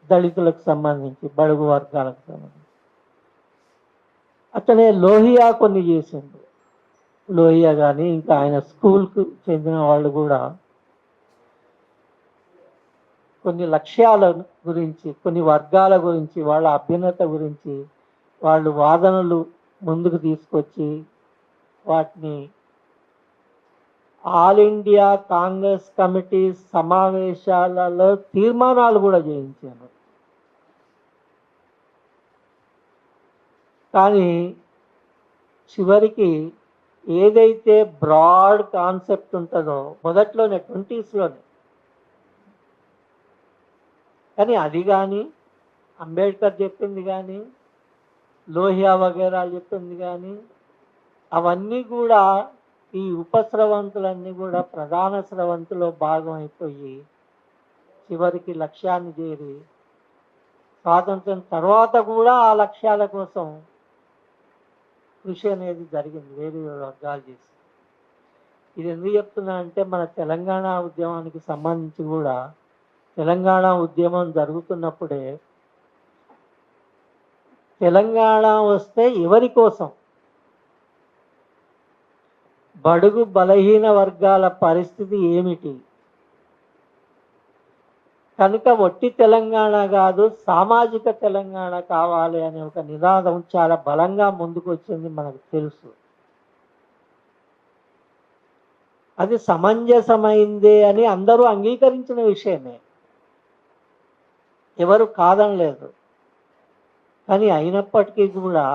దళితులకు సంబంధించి, బడుగు వర్గాలకు సంబంధించి. అట్లనే లోహియా కొన్ని చేసిండు. లోహియా కానీ ఇంకా ఆయన స్కూల్కు చెందిన వాళ్ళు కూడా కొన్ని లక్ష్యాల గురించి, కొన్ని వర్గాల గురించి, వాళ్ళ అభ్యున్నత గురించి వాళ్ళు వాదనలు ముందుకు తీసుకొచ్చి వాటిని ఆల్ ఇండియా కాంగ్రెస్ కమిటీ సమావేశాలలో తీర్మానాలు కూడా చేయించాను. కానీ చివరికి ఏదైతే బ్రాడ్ కాన్సెప్ట్ ఉంటుందో మొదట్లోనే 20s కానీ అది కానీ అంబేద్కర్ చెప్పింది కానీ లోహియా వగేరా చెప్పింది కానీ అవన్నీ కూడా ఈ ఉపస్రవంతులన్నీ కూడా ప్రధాన స్రవంతిలో భాగం అయిపోయి చివరికి లక్ష్యాన్ని చేరి స్వాతంత్రం తర్వాత కూడా ఆ లక్ష్యాల కోసం కృషి అనేది జరిగింది వేరు వర్గాలు చేసి. ఇది ఎందుకు చెప్తున్నా అంటే మన తెలంగాణ ఉద్యమానికి సంబంధించి కూడా తెలంగాణ ఉద్యమం జరుగుతున్నప్పుడే తెలంగాణ వస్తే ఎవరి కోసం, బడుగు బలహీన వర్గాల పరిస్థితి ఏమిటి, కనుక ఒట్టి తెలంగాణ కాదు సామాజిక తెలంగాణ కావాలి అనే ఒక నినాదం చాలా బలంగా ముందుకు వచ్చింది మనకు తెలుసు. అది సమంజసమైందే అని అందరూ అంగీకరించిన విషయమే, ఎవరు కాదనలేదు. కానీ అయినప్పటికీ కూడా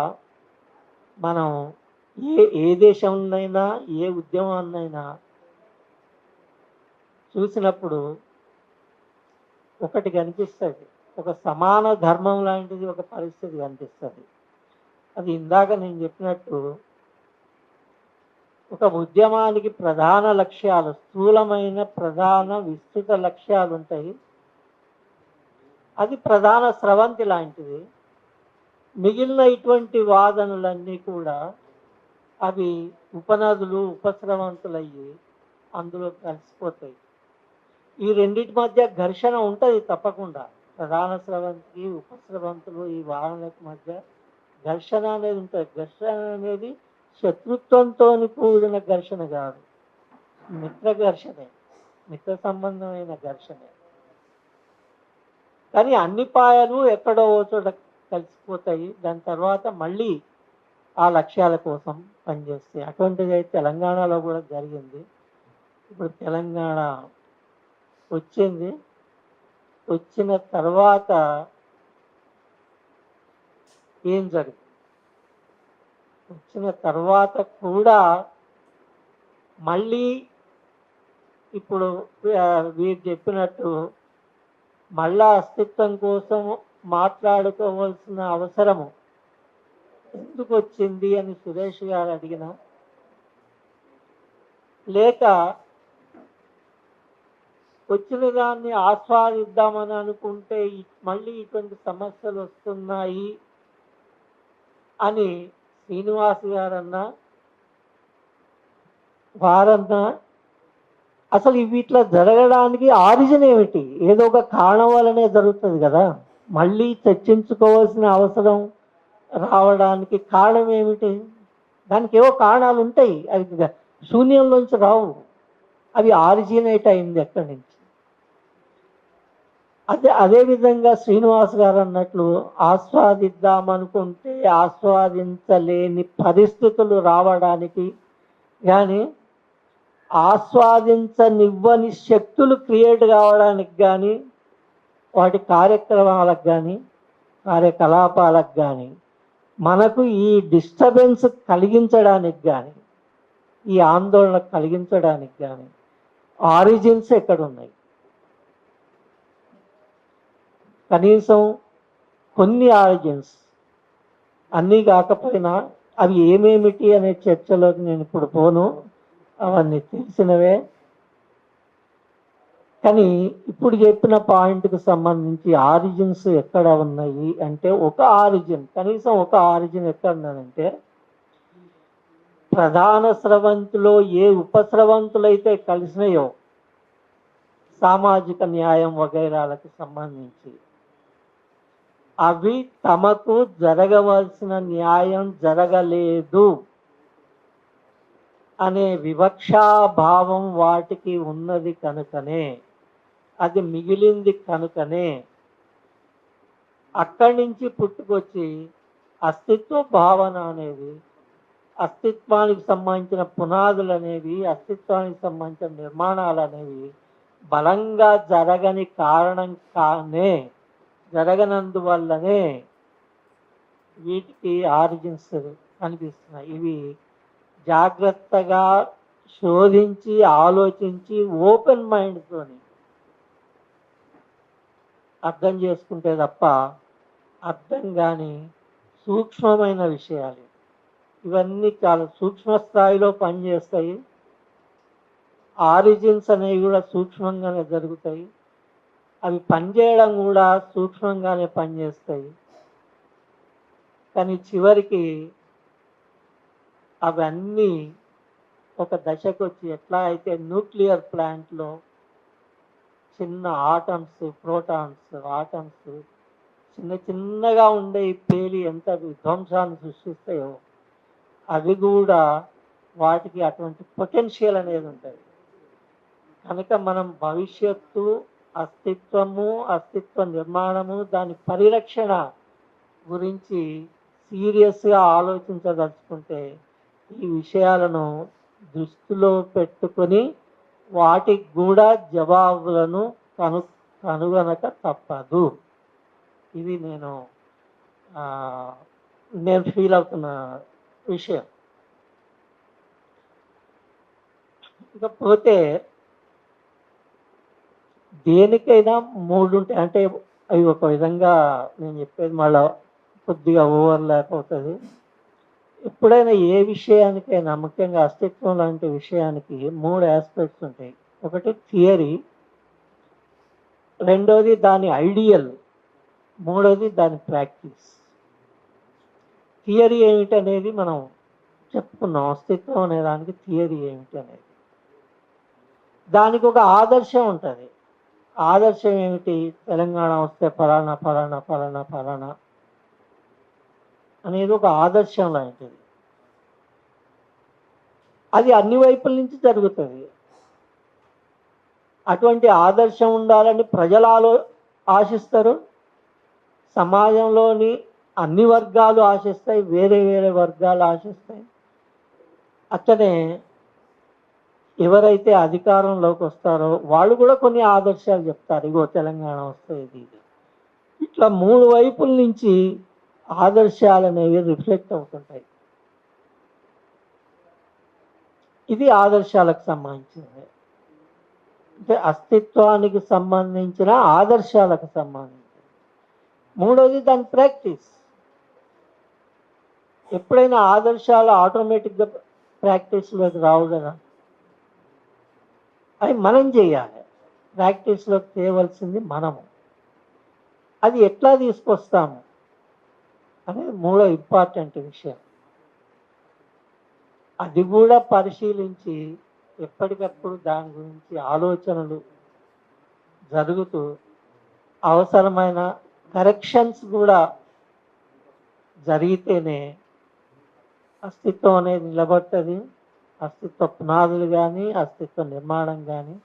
మనం ఏ దేశంలోనైనా ఏ ఉద్యమాన్నైనా చూసినప్పుడు ఒకటి కనిపిస్తుంది, ఒక సమాన ధర్మం లాంటిది ఒక పరిస్థితి కనిపిస్తుంది. అది ఇందాక నేను చెప్పినట్టు ఒక ఉద్యమానికి ప్రధాన లక్ష్యాలు, స్థూలమైన ప్రధాన విస్తృత లక్ష్యాలు ఉంటాయి. అది ప్రధాన స్రవంతి లాంటిది. మిగిలిన ఇటువంటి వాదనలన్నీ కూడా అవి ఉపనదులు, ఉపస్రవంతులయ్యి అందులో కలిసిపోతాయి. ఈ రెండింటి మధ్య ఘర్షణ ఉంటుంది తప్పకుండా. ప్రధాన స్రవంతి, ఉపస్రవంతులు, ఈ వాదనల మధ్య ఘర్షణ అనేది ఉంటుంది. ఘర్షణ అనేది శత్రుత్వంతో కూడిన ఘర్షణ కాదు, మిత్ర ఘర్షణే, మిత్ర సంబంధమైన ఘర్షణే. కానీ అన్ని పాయలు ఎక్కడో చోట కలిసిపోతాయి, దాని తర్వాత మళ్ళీ ఆ లక్ష్యాల కోసం పనిచేస్తాయి. అటువంటిది అయితే తెలంగాణలో కూడా జరిగింది. ఇప్పుడు తెలంగాణ వచ్చింది, వచ్చిన తర్వాత ఏం జరిగింది, వచ్చిన తర్వాత కూడా మళ్ళీ ఇప్పుడు వీరు చెప్పినట్టు మళ్ళా అస్తిత్వం కోసం మాట్లాడుకోవాల్సిన అవసరము ఎందుకు వచ్చింది అని సురేష్ గారు అడిగిన, లేక వచ్చిన దాన్ని ఆస్వాదిద్దామని అనుకుంటే మళ్ళీ ఇటువంటి సమస్యలు వస్తున్నాయి అని శ్రీనివాస్ గారన్నా వారన్నా అసలు ఇవి ఇట్లా జరగడానికి ఆరిజిన్ ఏమిటి? ఏదో ఒక కారణం వల్లనే జరుగుతుంది కదా. మళ్ళీ చర్చించుకోవాల్సిన అవసరం రావడానికి కారణం ఏమిటి? దానికి ఏవో కారణాలు ఉంటాయి, అవి శూన్యంలోంచి రావు. అవి ఆరిజినేట్ అయింది ఎక్కడి నుంచి. అదేవిధంగా శ్రీనివాస్ గారు అన్నట్లు ఆస్వాదిద్దామనుకుంటే ఆస్వాదించలేని పరిస్థితులు రావడానికి కానీ, ఆస్వాదించనివ్వని శక్తులు క్రియేట్ కావడానికి కానీ, వాటి కార్యక్రమాలకు కానీ కార్యకలాపాలకు కానీ, మనకు ఈ డిస్టర్బెన్స్ కలిగించడానికి కానీ, ఈ ఆందోళన కలిగించడానికి కానీ ఆరిజిన్స్ ఎక్కడున్నాయి? కనీసం కొన్ని ఆరిజిన్స్, అన్నీ కాకపోయినా అవి ఏమేమిటి అనే చర్చలోకి నేను ఇప్పుడు పోను, అవన్నీ తెలిసినవే. కానీ ఇప్పుడు చెప్పిన పాయింట్కి సంబంధించి ఆరిజిన్స్ ఎక్కడ ఉన్నాయి అంటే, ఒక ఆరిజిన్, కనీసం ఒక ఆరిజిన్ ఎక్కడ ఉన్నదంటే, ప్రధాన స్రవంతిలో ఏ ఉపస్రవంతులైతే కలిసినాయో సామాజిక న్యాయం వగైరాలకు సంబంధించి, అవి తమకు జరగవలసిన న్యాయం జరగలేదు అనే వివక్షాభావం వాటికి ఉన్నది కనుకనే, అది మిగిలింది కనుకనే అక్కడి నుంచి పుట్టుకొచ్చి అస్తిత్వ భావన అనేది, అస్తిత్వానికి సంబంధించిన పునాదులు అనేవి, అస్తిత్వానికి సంబంధించిన నిర్మాణాలు అనేవి బలంగా జరగని కారణం జరగనందువల్లనే వీటికి ఆరిజిన్స్ కనిపిస్తున్నాయి. ఇవి జాగ్రత్తగా శోధించి ఆలోచించి ఓపెన్ మైండ్తోని అర్థం చేసుకుంటే తప్ప అర్థం కాని సూక్ష్మమైన విషయాలు ఇవన్నీ చాలా సూక్ష్మ స్థాయిలో పనిచేస్తాయి. ఆరిజిన్స్ అనేవి కూడా సూక్ష్మంగానే జరుగుతాయి, అవి పనిచేయడం కూడా సూక్ష్మంగానే పనిచేస్తాయి. కానీ చివరికి అవన్నీ ఒక దశకు వచ్చి, ఎట్లా అయితే న్యూక్లియర్ ప్లాంట్లో చిన్న ఆటమ్స్, ప్రోటాన్స్, ఆటమ్స్ చిన్నగా ఉండే ఈ పేలి ఎంత విధ్వంసాన్ని సృష్టిస్తాయో, అవి కూడా వాటికి అటువంటి పొటెన్షియల్ అనేది ఉంటుంది. కనుక మనం భవిష్యత్తు, అస్తిత్వము, అస్తిత్వ నిర్మాణము, దాని పరిరక్షణ గురించి సీరియస్గా ఆలోచించదలుచుకుంటే ఈ విషయాలను దృష్టిలో పెట్టుకొని వాటికి కూడా జవాబులను కనుగొనక తప్పదు. ఇది నేను ఫీల్ అవుతున్న విషయం. ఇకపోతే దేనికైనా మూడు ఉంటాయి. అంటే అవి ఒక విధంగా నేను చెప్పేది మళ్ళీ కొద్దిగా ఓవర్లాప్ అవుతుంది. ఎప్పుడైనా ఏ విషయానికైనా, ముఖ్యంగా అస్తిత్వం లాంటి విషయానికి 3 ఆస్పెక్ట్స్ ఉంటాయి. ఒకటి థియరీ, రెండోది దాని ఐడియల్, మూడోది దాని ప్రాక్టీస్. థియరీ ఏమిటి అనేది మనం చెప్పుకున్నాం. అస్తిత్వం అనే దానికి థియరీ ఏమిటి అనేది, దానికి ఒక ఆదర్శం ఉంటుంది. ఆదర్శం ఏమిటి? తెలంగాణ వస్తే ఫలానా ఫలానా ఫలానా ఫలానా అనేది ఒక ఆదర్శం లాంటిది. అది అన్ని వైపుల నుంచి జరుగుతుంది. అటువంటి ఆదర్శం ఉండాలని ప్రజలు ఆశిస్తారు, సమాజంలోని అన్ని వర్గాలు ఆశిస్తాయి, వేరే వేరే వర్గాలు ఆశిస్తాయి. అట్లనే ఎవరైతే అధికారంలోకి వస్తారో వాళ్ళు కూడా కొన్ని ఆదర్శాలు చెప్తారు. ఇగో తెలంగాణ వస్తే ఇది. ఇట్లా 3 వైపుల నుంచి ఆదర్శాలు అనేవి రిఫ్లెక్ట్ అవుతుంటాయి. ఇది ఆదర్శాలకు సంబంధించింది. అంటే అస్తిత్వానికి సంబంధించిన ఆదర్శాలకు సంబంధించి. మూడోది దాని ప్రాక్టీస్. ఎప్పుడైనా ఆదర్శాలు ఆటోమేటిక్గా ప్రాక్టీస్లోకి రావు కదా, అవి మనం చేయాలి. ప్రాక్టీస్లోకి తేవలసింది మనము. అది ఎట్లా తీసుకొస్తాము? అనేది మూడో ఇంపార్టెంట్ విషయం. అది కూడా పరిశీలించి ఎప్పటికప్పుడు దాని గురించి ఆలోచనలు జరుగుతూ అవసరమైన కరెక్షన్స్ కూడా జరిగితేనే అస్తిత్వం అనేది నిలబడుతుంది. అస్తిత్వ పునాదులు కానీ, అస్తిత్వ నిర్మాణం కానీ,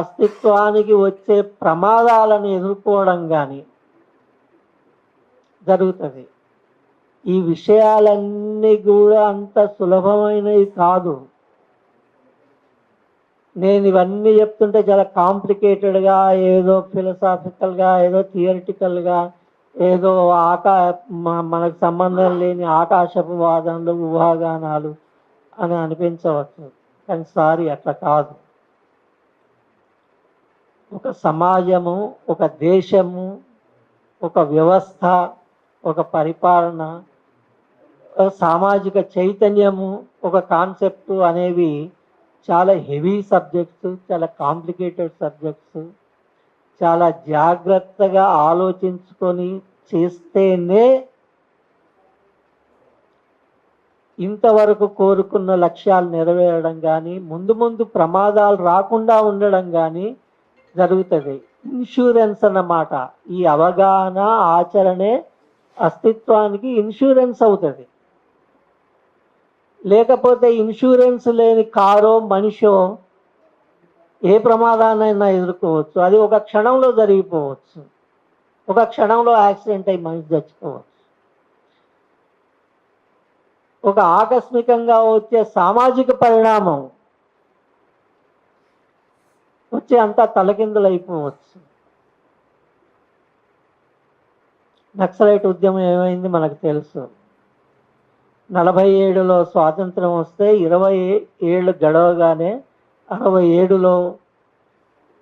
అస్తిత్వానికి వచ్చే ప్రమాదాలను ఎదుర్కోవడం కానీ జరుగుతుంది. ఈ విషయాలన్నీ కూడా అంత సులభమైనవి కాదు. నేను ఇవన్నీ చెప్తుంటే చాలా కాంప్లికేటెడ్గా, ఏదో ఫిలసాఫికల్గా, ఏదో థియరిటికల్గా, ఏదో మనకు సంబంధం లేని ఆకాశపు వాదనలు, ఊహాగానాలు అని అనిపించవచ్చు. కానీ సారీ, అట్లా కాదు. ఒక సమాజము, ఒక దేశము, ఒక వ్యవస్థ, ఒక పరిపాలన, సామాజిక చైతన్యము, ఒక కాన్సెప్ట్ అనేవి చాలా హెవీ సబ్జెక్ట్స్, చాలా కాంప్లికేటెడ్ సబ్జెక్ట్స్. చాలా జాగ్రత్తగా ఆలోచించుకొని చేస్తేనే ఇంతవరకు కోరుకున్న లక్ష్యాలు నెరవేరడం కానీ, ముందు ముందు ప్రమాదాలు రాకుండా ఉండడం కానీ జరుగుతుంది. ఇన్సూరెన్స్ అన్నమాట. ఈ అవగాహన, ఆచరణే అస్తిత్వానికి ఇన్సూరెన్స్ అవుతుంది. లేకపోతే ఇన్సూరెన్స్ లేని కారో, మనిషో ఏ ప్రమాదాన్నైనా ఎదుర్కోవచ్చు. అది ఒక క్షణంలో జరిగిపోవచ్చు. ఒక క్షణంలో యాక్సిడెంట్ అయి మనిషి చచ్చిపోవచ్చు. ఒక ఆకస్మికంగా వచ్చే సామాజిక పరిణామం వచ్చి అంతా తలకిందులైపోవచ్చు. నక్సలైట్ ఉద్యమం ఏమైంది మనకు తెలుసు. 47లో స్వాతంత్రం వస్తే 20 ఏళ్ళు గడవగానే 67లో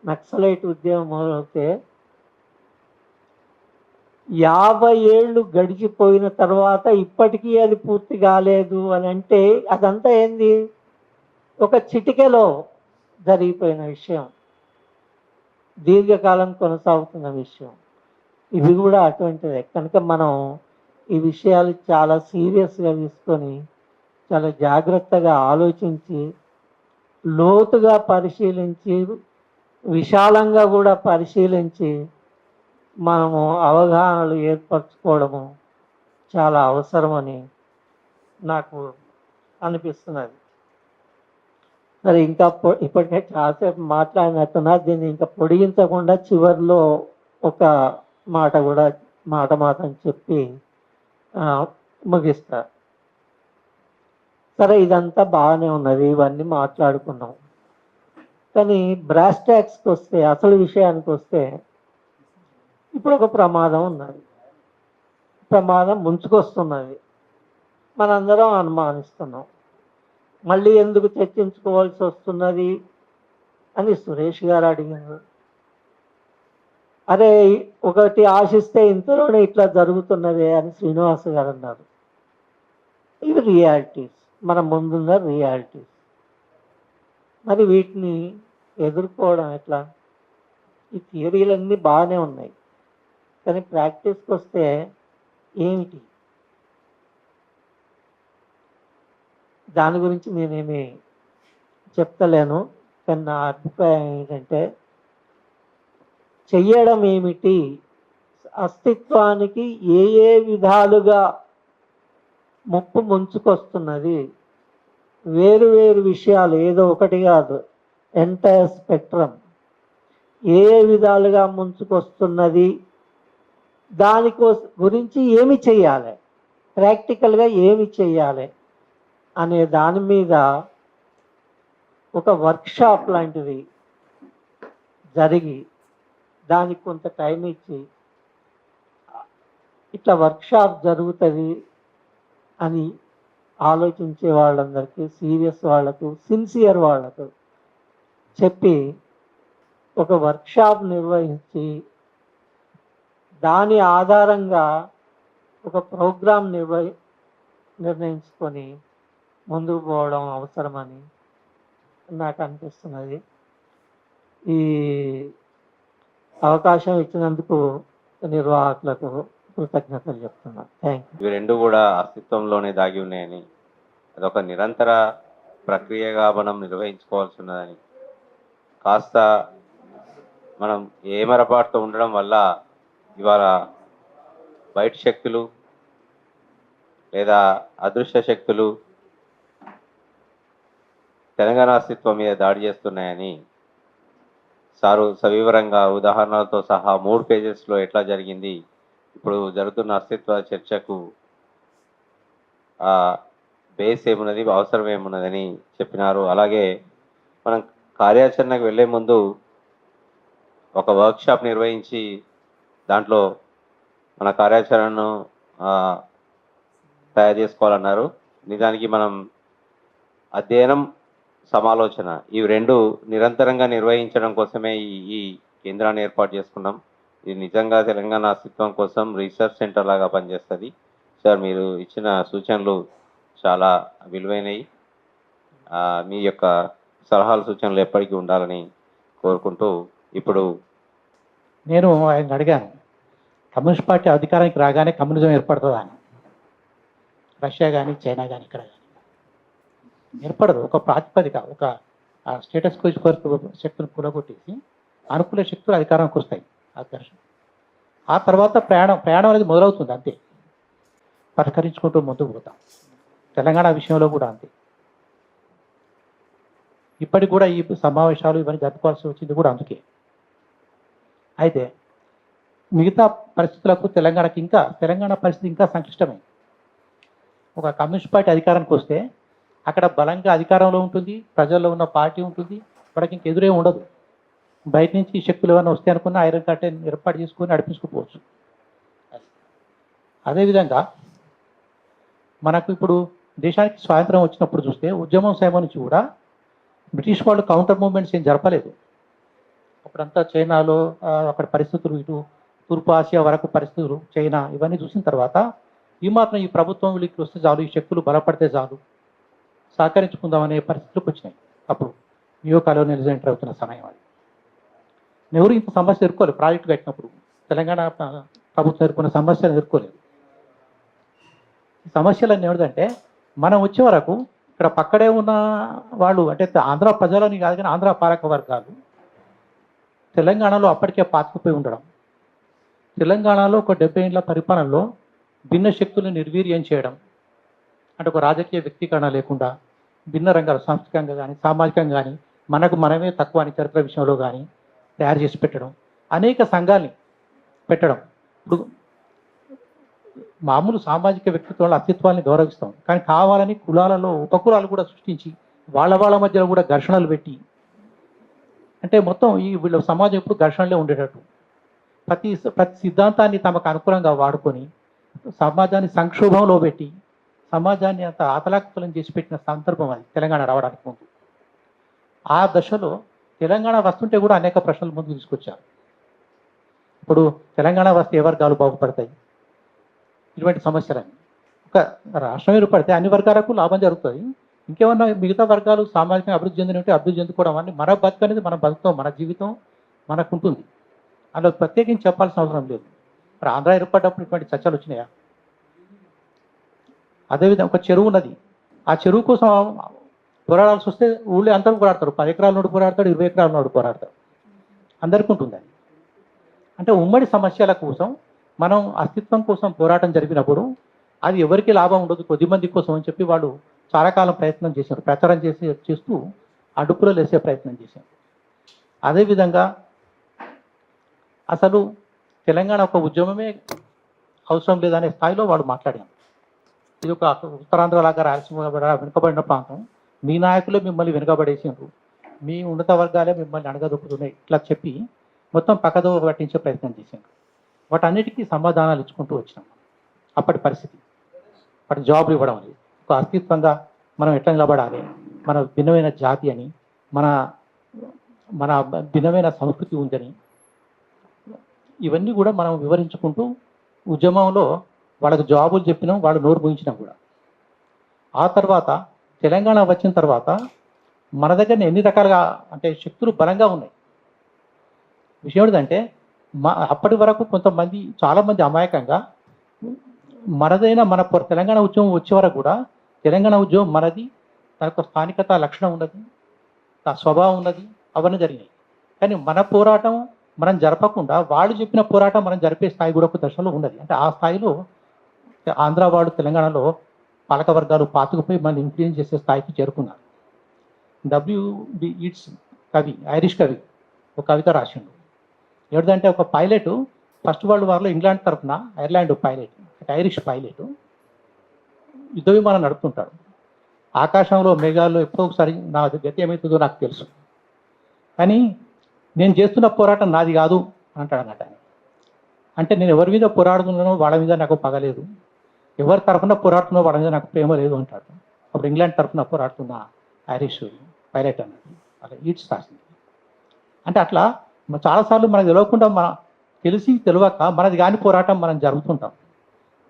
నక్సలైట్ ఉద్యమం మొదలవుతే 50 ఏళ్ళు గడిచిపోయిన తర్వాత ఇప్పటికీ అది పూర్తి కాలేదు అని అంటే అదంతా ఏంది? ఒక చిటికెలో జరిగిపోయిన విషయం, దీర్ఘకాలం కొనసాగుతున్న విషయం. ఇవి కూడా అటువంటిదే. కనుక మనం ఈ విషయాలు చాలా సీరియస్గా తీసుకొని, చాలా జాగ్రత్తగా ఆలోచించి, లోతుగా పరిశీలించి, విశాలంగా కూడా పరిశీలించి మనము అవగాహనలు ఏర్పరచుకోవడము చాలా అవసరమని నాకు అనిపిస్తున్నది. సరే, ఇంకా ఇప్పటికే చాలాసేపు మాట్లాడినట్టున్నా, దీన్ని ఇంకా పొడిగించకుండా చివరిలో ఒక మాట కూడా మాత్రం చెప్పి ముగిస్తా. సరే, ఇదంతా బాగానే ఉన్నది, ఇవన్నీ మాట్లాడుకున్నాం. కానీ బ్రాస్ ట్యాక్స్కి వస్తే, అసలు విషయానికి వస్తే, ఇప్పుడు ఒక ప్రమాదం ఉన్నది. ప్రమాదం ముంచుకొస్తున్నది. మనందరం అనుమానిస్తున్నాం. మళ్ళీ ఎందుకు చర్చించుకోవాల్సి వస్తున్నది అని సురేష్ గారు అడిగారు. అరే, ఒకటి ఆశిస్తే ఇంతలోనే ఇట్లా జరుగుతున్నదే అని శ్రీనివాస్ గారు అన్నారు. ఇవి రియాలిటీస్, మన ముందున్న రియాలిటీస్. మరి వీటిని ఎదుర్కోవడం ఎట్లా? ఈ థియరీలన్నీ బాగానే ఉన్నాయి, కానీ ప్రాక్టీస్కి వస్తే ఏమిటి? దాని గురించి నేనేమి చెప్తలేను. కానీ నా అభిప్రాయం ఏంటంటే, చెయ్యడం ఏమిటి, అస్తిత్వానికి ఏ ఏ విధాలుగా ముప్పు ముంచుకొస్తున్నది, వేరు వేరు విషయాలు, ఏదో ఒకటి కాదు, ఎంటైర్ స్పెక్ట్రమ్, ఏ ఏ విధాలుగా ముంచుకొస్తున్నది, దాని గురించి ఏమి చెయ్యాలి, ప్రాక్టికల్గా ఏమి చెయ్యాలి అనే దాని మీద ఒక వర్క్షాప్ లాంటిది జరిగి, దానికి కొంత టైం ఇచ్చి, ఇట్లా వర్క్షాప్ జరుగుతుంది అని ఆలోచించే వాళ్ళందరికీ, సీరియస్ వాళ్ళకు, సిన్సియర్ వాళ్ళకు చెప్పి ఒక వర్క్షాప్ నిర్వహించి, దాని ఆధారంగా ఒక ప్రోగ్రాం నిర్ణయించుకొని ముందుకు పోవడం అవసరమని నాకు అనిపిస్తున్నది. ఈ అవకాశం ఇచ్చినందుకు నిర్వాహకులకు కృతజ్ఞతలు చెప్తున్నాను. Thank you. ఇవి రెండు కూడా అస్తిత్వంలోనే దాగి ఉన్నాయని, అదొక నిరంతర ప్రక్రియగా మనం నిర్వహించుకోవాల్సి ఉన్నదని, కాస్త మనం ఏమరపాటుతో ఉండడం వల్ల ఇవాళ బయట శక్తులు లేదా అదృశ్య శక్తులు తెలంగాణ అస్తిత్వం మీద దాడి చేస్తున్నాయని సారు సవివరంగా ఉదాహరణలతో సహా 3 పేజెస్లో ఎట్లా జరిగింది, ఇప్పుడు జరుగుతున్న అస్తిత్వ చర్చకు బేస్ ఏమున్నది, అవసరం ఏమున్నదని చెప్పినారు. అలాగే మనం కార్యాచరణకు వెళ్ళే ముందు ఒక వర్క్షాప్ నిర్వహించి దాంట్లో మన కార్యాచరణను తయారు చేసుకోవాలన్నారు. నిజానికి మనం అధ్యయనం, సమాలోచన ఇవి రెండు నిరంతరంగా నిర్వహించడం కోసమే ఈ కేంద్రాన్ని ఏర్పాటు చేసుకున్నాం. ఇది నిజంగా తెలంగాణ అస్తిత్వం కోసం రీసెర్చ్ సెంటర్ లాగా పనిచేస్తుంది. సార్, మీరు ఇచ్చిన సూచనలు చాలా విలువైనవి. మీ యొక్క సలహాలు, సూచనలు ఎప్పటికీ ఉండాలని కోరుకుంటూ, ఇప్పుడు నేను ఆయన అడిగాను, కమ్యూనిస్ట్ పార్టీ అధికారానికి రాగానే కమ్యూనిజం ఏర్పడుతుందా అని. రష్యా కానీ, చైనా కానీ, ఇక్కడ కానీ ఏర్పడదు. ఒక ప్రాతిపదిక, ఒక స్టేటస్ కో శక్తులు కూడగొట్టేసి అనుకూల శక్తులు అధికారానికి వస్తాయి. ఆ తర్వాత ప్రయాణం అనేది మొదలవుతుంది. అంతే, పరిష్కరించుకుంటూ ముందుకు పోతాం. తెలంగాణ విషయంలో కూడా అంతే. ఇప్పటికి కూడా ఈ సమావేశాలు ఇవన్నీ జరుపుకోవాల్సి వచ్చింది కూడా అందుకే. అయితే మిగతా పరిస్థితులకు తెలంగాణ పరిస్థితి ఇంకా సంక్లిష్టమైంది. ఒక కమ్యూనిస్ట్ పార్టీ అధికారానికి వస్తే అక్కడ బలంగా అధికారంలో ఉంటుంది, ప్రజల్లో ఉన్న పార్టీ ఉంటుంది, వాడికి ఇంక ఎదురే ఉండదు. బయట నుంచి శక్తులు ఏమైనా వస్తే అనుకున్న ఐరన్ కర్టెన్ ఏర్పాటు చేసుకొని నడిపించుకోవచ్చు. అదేవిధంగా మనకు ఇప్పుడు దేశానికి స్వాతంత్రం వచ్చినప్పుడు చూస్తే ఉద్యమం సమయం నుంచి కూడా బ్రిటిష్ వాళ్ళు కౌంటర్ మూవ్మెంట్స్ ఏం జరపలేదు. అప్పుడంతా చైనాలో అక్కడ పరిస్థితులు, ఇటు తూర్పు ఆసియా వరకు పరిస్థితులు, చైనా ఇవన్నీ చూసిన తర్వాత ఈ మాత్రం ఈ ప్రభుత్వం వీళ్ళకి వస్తే చాలు, ఈ శక్తులు బలపడితే చాలు, సహకరించుకుందామనే పరిస్థితులకు వచ్చినాయి. అప్పుడు న్యూ కాలోనియలిజం ఎంటర్ అవుతున్న సమయం అది. నెహ్రూ ఇంత సమస్య ఎదుర్కోలేదు. ప్రాజెక్టు కట్టినప్పుడు తెలంగాణ ప్రభుత్వం ఎదుర్కొన్న సమస్యలు ఎదుర్కోలేదు. ఈ సమస్యలన్నీ ఏమిటంటే, మనం వచ్చే వరకు ఇక్కడ పక్కడే ఉన్న వాళ్ళు, అంటే ఆంధ్ర ప్రజలని కాదు కానీ ఆంధ్ర పాలక వర్గాలు తెలంగాణలో అప్పటికే పాతుకుపోయి ఉండడం, తెలంగాణలో ఒక 70 ఏళ్ల పరిపాలనలో భిన్న శక్తులను నిర్వీర్యం చేయడం, అంటే ఒక రాజకీయ వ్యక్తీకరణ లేకుండా భిన్న రంగాలు, సాంస్కృతికంగా కానీ సామాజికంగా కానీ మనకు మనమే తక్కువ అని చరిత్ర విషయంలో కానీ తయారు చేసి పెట్టడం, అనేక సంఘాలని పెట్టడం. ఇప్పుడు మామూలు సామాజిక వ్యక్తిత్వాల అస్తిత్వాన్ని గౌరవిస్తాం, కానీ కావాలని కులాలలో ఉపకులాలు కూడా సృష్టించి వాళ్ళ మధ్యలో కూడా ఘర్షణలు పెట్టి, అంటే మొత్తం ఈ వీళ్ళ సమాజం ఎప్పుడు ఘర్షణలే ఉండేటట్టు ప్రతి సిద్ధాంతాన్ని తమకు అనుకూలంగా వాడుకొని సమాజాన్ని సంక్షోభంలో పెట్టి సమాజాన్ని అంత ఆతలాకుతలం చేసి పెట్టిన సందర్భం అది తెలంగాణ రావడానికి ముందు. ఆ దశలో తెలంగాణ వస్తుంటే కూడా అనేక ప్రశ్నలు ముందుకు తీసుకొచ్చారు. ఇప్పుడు తెలంగాణ వస్తే ఏ వర్గాలు బాగుపడతాయి, ఇటువంటి సమస్యలన్నీ. ఒక రాష్ట్రం ఏర్పడితే అన్ని వర్గాలకు లాభం జరుగుతుంది. ఇంకేమన్నా మిగతా వర్గాలు సామాజికంగా అభివృద్ధి చెందినట్టు అభివృద్ధి చెందుకోవడం అని, మన బతుకు అనేది మనం బతుకుతాం, మన జీవితం మనకు ఉంటుంది. అందులో ప్రత్యేకించి చెప్పాల్సిన అవసరం లేదు. మరి ఆంధ్ర ఏర్పడ్డప్పుడు ఇటువంటి చర్చలు వచ్చినాయా? అదేవిధంగా ఒక చెరువు ఉన్నది, ఆ చెరువు కోసం పోరాడాల్సి వస్తే ఊళ్ళో అందరూ పోరాడతారు. 10 ఎకరాల నోడు పోరాడతాడు, 20 ఎకరాల నోడు పోరాడతాడు, అందరికీ ఉంటుంది అది. అంటే ఉమ్మడి సమస్యల కోసం మనం అస్తిత్వం కోసం పోరాటం జరిపినప్పుడు అది ఎవరికి లాభం ఉండదు, కొద్దిమంది కోసం అని చెప్పి వాళ్ళు చాలా కాలం ప్రయత్నం చేశారు, ప్రచారం చేస్తూ అడుపులో లేసే ప్రయత్నం చేశారు. అదేవిధంగా అసలు తెలంగాణ ఒక ఉద్యమమే అవసరం లేదనే స్థాయిలో వాళ్ళు మాట్లాడారు. ఇది ఒక ఉత్తరాంధ్ర లాగా రాయలసీమ వెనుకబడిన ప్రాంతం, మీ నాయకులే మిమ్మల్ని వెనుకబడేసిండ్రు, మీ ఉన్నత వర్గాలే మిమ్మల్ని అణగదొక్కుతున్నాయి, ఇట్లా చెప్పి మొత్తం పక్కదోవ పట్టించే ప్రయత్నం చేశారు. వాటన్నిటికీ సమాధానాలు ఇచ్చుకుంటూ వచ్చినాం. అప్పటి పరిస్థితి, అప్పటి జాబులు ఇవ్వడం అనేది, ఒక అస్తిత్వంగా మనం ఎట్లా నిలబడాలి, మన భిన్నమైన జాతి అని, మన భిన్నమైన సంస్కృతి ఉందని, ఇవన్నీ కూడా మనం వివరించుకుంటూ ఉద్యమంలో వాళ్ళకు జాబులు చెప్పినాం, వాళ్ళు నోరు ముగించినాం కూడా. ఆ తర్వాత తెలంగాణ వచ్చిన తర్వాత మన దగ్గర ఎన్ని రకాలుగా అంటే శక్తులు బలంగా ఉన్నాయి. విషయం ఏంటంటే అప్పటి వరకు చాలామంది అమాయకంగా మనదైన తెలంగాణ ఉద్యమం వచ్చే వరకు కూడా తెలంగాణ ఉద్యమం మనది, దానికి ఒక స్థానికత లక్షణం ఉన్నది, ఆ స్వభావం ఉన్నది, అవన్నీ జరిగినాయి. కానీ మన పోరాటం మనం జరపకుండా వాళ్ళు చెప్పిన పోరాటం మనం జరిపే స్థాయి కూడా ఒక దశలో ఉన్నది. అంటే ఆ స్థాయిలో ఆంధ్ర వాళ్ళు తెలంగాణలో పాలక వర్గాలు పాతుకుపోయి మనం ఇన్ఫ్లుయెన్స్ చేసే స్థాయికి చేరుకున్నారు. W.B. ఈట్స్ కవి, ఐరిష్ కవి, ఒక కవిత రాసిండు. ఎవరిదంటే ఒక పైలట్ ఫస్ట్ వరల్డ్ వార్లో ఇంగ్లాండ్ తరఫున ఐర్లాండ్ పైలట్, ఐరిష్ పైలట్ యుద్ధ విమానం నడుపుతుంటాడు. ఆకాశంలో మేఘాల్లో ఎప్పుడో ఒకసారి నా గతి ఏమవుతుందో నాకు తెలుసు, కానీ నేను చేస్తున్న పోరాటం నాది కాదు అంటాడు అన్నట్టు. అంటే నేను ఎవరి మీద పోరాడుతున్నానో వాళ్ళ మీద నాకు పగలేదు, ఎవరి తరఫున పోరాడుతున్నో వాళ్ళ మీద నాకు ప్రేమ లేదు అంటాడు. అప్పుడు ఇంగ్లాండ్ తరఫున పోరాడుతున్న ఐరిష్ పైలట్ అన్నది అలా ఈట్స్ రాసింది. అంటే అట్లా చాలాసార్లు మనకు తెలియకుండా తెలిసి తెలియక మనది కాని పోరాటం మనం జరుగుతుంటాం.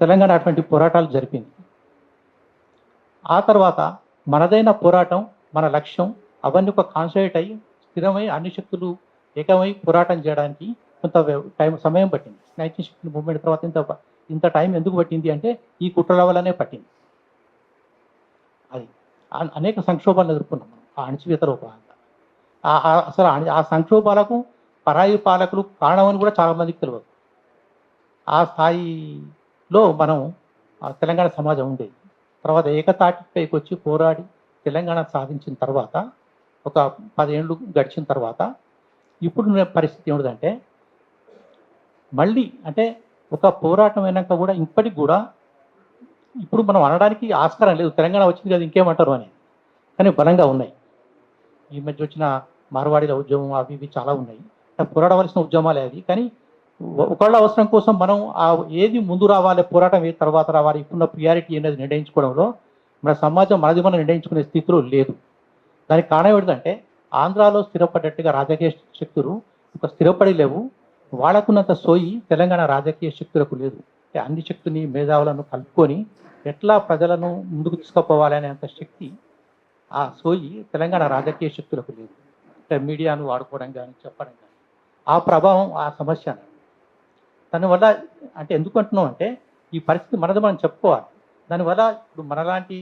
తెలంగాణ అటువంటి పోరాటాలు జరిపింది. ఆ తర్వాత మనదైన పోరాటం, మన లక్ష్యం అవన్నీ ఒక కాన్సన్ట్రేట్ అయ్యి స్థిరమై అన్ని శక్తులు ఏకమై పోరాటం చేయడానికి కొంత సమయం పట్టింది. 1960 మూవ్మెంట్ తర్వాత ఇంత టైం ఎందుకు పట్టింది అంటే ఈ కుట్రల వల్లనే పట్టింది. అది అనేక సంక్షోభాలను ఎదుర్కొన్నాం మనం ఆ అణచివేతలో భాగంగా. అసలు ఆ సంక్షోభాలకు పరాయి పాలకులు కారణమని కూడా చాలామందికి తెలియదు. ఆ స్థాయిలో మనం తెలంగాణ సమాజం ఉండేది. తర్వాత ఏకతాటిపైకి వచ్చి పోరాడి తెలంగాణ సాధించిన తర్వాత ఒక 10 ఏళ్ళు గడిచిన తర్వాత ఇప్పుడు పరిస్థితి ఏమిటంటే మళ్ళీ అంటే ఒక పోరాటం అయినాక కూడా ఇప్పటికి కూడా ఇప్పుడు మనం అనడానికి ఆస్కారం లేదు, తెలంగాణ వచ్చింది కదా ఇంకేమంటారు అని. కానీ బలంగా ఉన్నాయి. ఈ మధ్య వచ్చిన మార్వాడీల ఉద్యమం అవి ఇవి చాలా ఉన్నాయి, పోరాడవలసిన ఉద్యమాలే అవి. కానీ ఒకళ్ళ అవసరం కోసం మనం ఏది ముందు రావాలి, పోరాటం ఏది తర్వాత రావాలి, ఇప్పుడున్న ప్రియారిటీ అనేది నిర్ణయించుకోవడంలో మన సమాజం మనది మనం నిర్ణయించుకునే స్థితిలో లేదు. దానికి కారణం ఏంటంటే ఆంధ్రాలో స్థిరపడ్డట్టుగా రాజకీయ శక్తులు ఒక స్థిరపడి లేవు. వాళ్ళకున్నంత సోయి తెలంగాణ రాజకీయ శక్తులకు లేదు. అన్ని శక్తిని మేధావులను కలుపుకొని ఎట్లా ప్రజలను ముందుకు తీసుకుపోవాలి అనేంత శక్తి, ఆ సోయి తెలంగాణ రాజకీయ శక్తులకు లేదు. అంటే మీడియాను వాడుకోవడం కానీ చెప్పడం కానీ ఆ ప్రభావం ఆ సమస్య. దానివల్ల అంటే ఎందుకు అంటున్నాం అంటే ఈ పరిస్థితి మనది మనం చెప్పుకోవాలి. దానివల్ల ఇప్పుడు మనలాంటి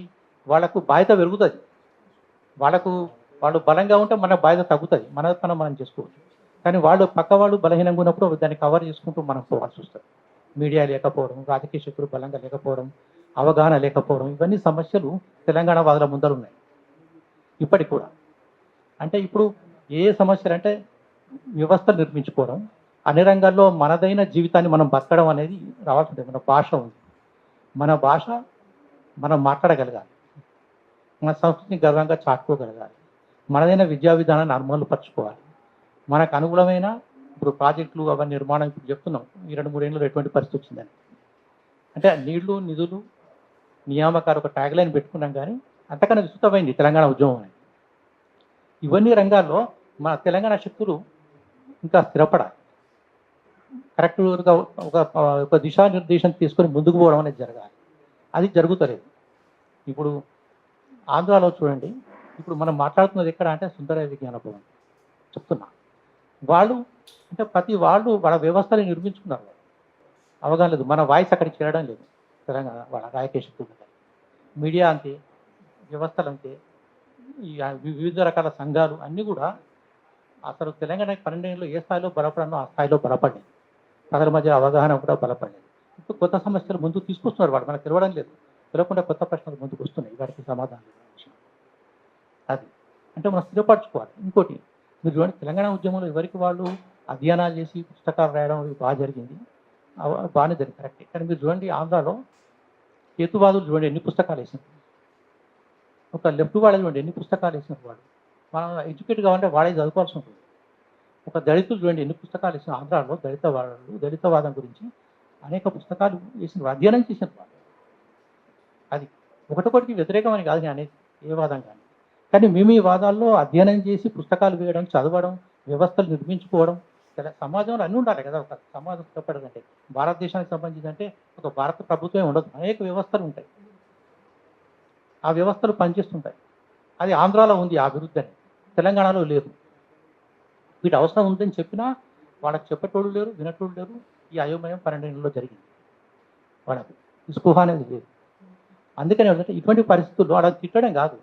వాళ్ళకు బాధ్యత పెరుగుతుంది. వాళ్ళు బలంగా ఉంటే మన బాధ్యత తగ్గుతుంది, మన పని మనం చేసుకోవచ్చు. కానీ పక్క వాళ్ళు బలహీనంగా ఉన్నప్పుడు దాన్ని కవర్ చేసుకుంటూ మనం పోవాల్సి వస్తుంది. మీడియా లేకపోవడం, రాజకీయ శక్తులు బలంగా లేకపోవడం, అవగాహన లేకపోవడం, ఇవన్నీ సమస్యలు తెలంగాణ వాదుల ముందర ఉన్నాయి ఇప్పటికి కూడా. అంటే ఇప్పుడు ఏ సమస్యలు అంటే వ్యవస్థలు నిర్మించుకోవడం, అన్ని రంగాల్లో మనదైన జీవితాన్ని మనం బతకడం అనేది రావాల్సి ఉంటుంది. మన భాష ఉంది, మన భాష మనం మాట్లాడగలగాలి, మన సంస్కృతిని గర్వంగా చాటుకోగలగాలి, మనదైన విద్యా విధానాన్ని అమలుపరచుకోవాలి. మనకు అనుగుణమైన ఇప్పుడు ప్రాజెక్టులు అవన్నీ నిర్మాణం ఇప్పుడు చెప్తున్నాం, ఈ 2-3 ఏళ్ళలో ఎటువంటి పరిస్థితి వచ్చిందని. అంటే నీళ్లు నిధులు నియామకాలు ఒక ట్యాగ్ లైన్ పెట్టుకున్నాం, కానీ అంతకన్నా విస్తృతమైంది తెలంగాణ ఉద్యమం అనేది. ఇవన్నీ రంగాల్లో మన తెలంగాణ శక్తులు ఇంకా స్థిరపడాలి, కరెక్ట్గా ఒక దిశానిర్దేశం తీసుకొని ముందుకు పోవడం అనేది జరగాలి. అది జరుగుతలేదు. ఇప్పుడు ఆంధ్రాలో చూడండి, ఇప్పుడు మనం మాట్లాడుతున్నది ఎక్కడ అంటే సుందరయ్య విజ్ఞాన భవన్ చెప్తున్నా. వాళ్ళు అంటే ప్రతి వాళ్ళు వాళ్ళ వ్యవస్థలు నిర్మించుకున్నారు, అవగాహన లేదు, మన వాయిస్ అక్కడికి చేరడం లేదు. తెలంగాణ వాళ్ళ రాజకీయ శక్తులు మీడియా అంతే, వ్యవస్థలు అంతే, ఈ వివిధ రకాల సంఘాలు అన్నీ కూడా అసలు తెలంగాణకి 12 ఏళ్ళు ఏ స్థాయిలో బలపడనో ఆ స్థాయిలో బలపడలేదు. ప్రజల మధ్య అవగాహన కూడా బలపడలేదు. ఇప్పుడు కొత్త సమస్యలు ముందుకు తీసుకొస్తున్నారు, వాళ్ళు మనకు తెలవడం లేదు, తెలియకుండా కొత్త ప్రశ్నలు ముందుకు వస్తున్నాయి, వాటికి సమాధానం లేదు. అది అంటే మనం స్థిరపరచుకోవాలి. ఇంకోటి మీరు చూడండి, తెలంగాణ ఉద్యమంలో ఎవరికి వాళ్ళు అధ్యయనాలు చేసి పుస్తకాలు రాయడం బాగా జరిగింది, బాగానే జరిగింది, కరెక్టే. కానీ మీరు చూడండి, ఆంధ్రాలో హేతువాదులు చూడండి ఎన్ని పుస్తకాలు వేసినారు, ఒక లెఫ్ట్ వాళ్ళు చూడండి ఎన్ని పుస్తకాలు వేసినారు. వాళ్ళు మనం ఎడ్యుకేట్ కావాలంటే వాడే చదువుకోవాల్సి ఉంటుంది. ఒక దళితులు చూడండి ఎన్ని పుస్తకాలు వేసిన ఆంధ్రాలో, దళితవాదం గురించి అనేక పుస్తకాలు వేసిన అధ్యయనం చేసిన వాళ్ళు. అది ఒకటొకటికి వ్యతిరేకమని కాదు అనేది ఏ వాదం కానీ. కానీ మేము ఈ వాదాల్లో అధ్యయనం చేసి పుస్తకాలు వేయడం, చదవడం, వ్యవస్థలు నిర్మించుకోవడం, సమాజంలో అన్నీ ఉండాలి కదా. ఒక సమాజం స్థిరపడదంటే భారతదేశానికి సంబంధించి అంటే ఒక భారత ప్రభుత్వమే ఉండదు, అనేక వ్యవస్థలు ఉంటాయి, ఆ వ్యవస్థలు పనిచేస్తుంటాయి. అది ఆంధ్రాలో ఉంది ఆ అభివృద్ధి అని, తెలంగాణలో లేదు. వీటి అవసరం ఉందని చెప్పినా వాళ్ళకి చెప్పేటోళ్ళు లేరు, వినటోళ్ళు లేరు. ఈ అయోమయం 12 ఏళ్ళలో జరిగింది. వాళ్ళకు స్పృహ అనేది లేదు. అందుకని ఏంటంటే ఇటువంటి పరిస్థితుల్లో అలా తిట్టడం కాదు,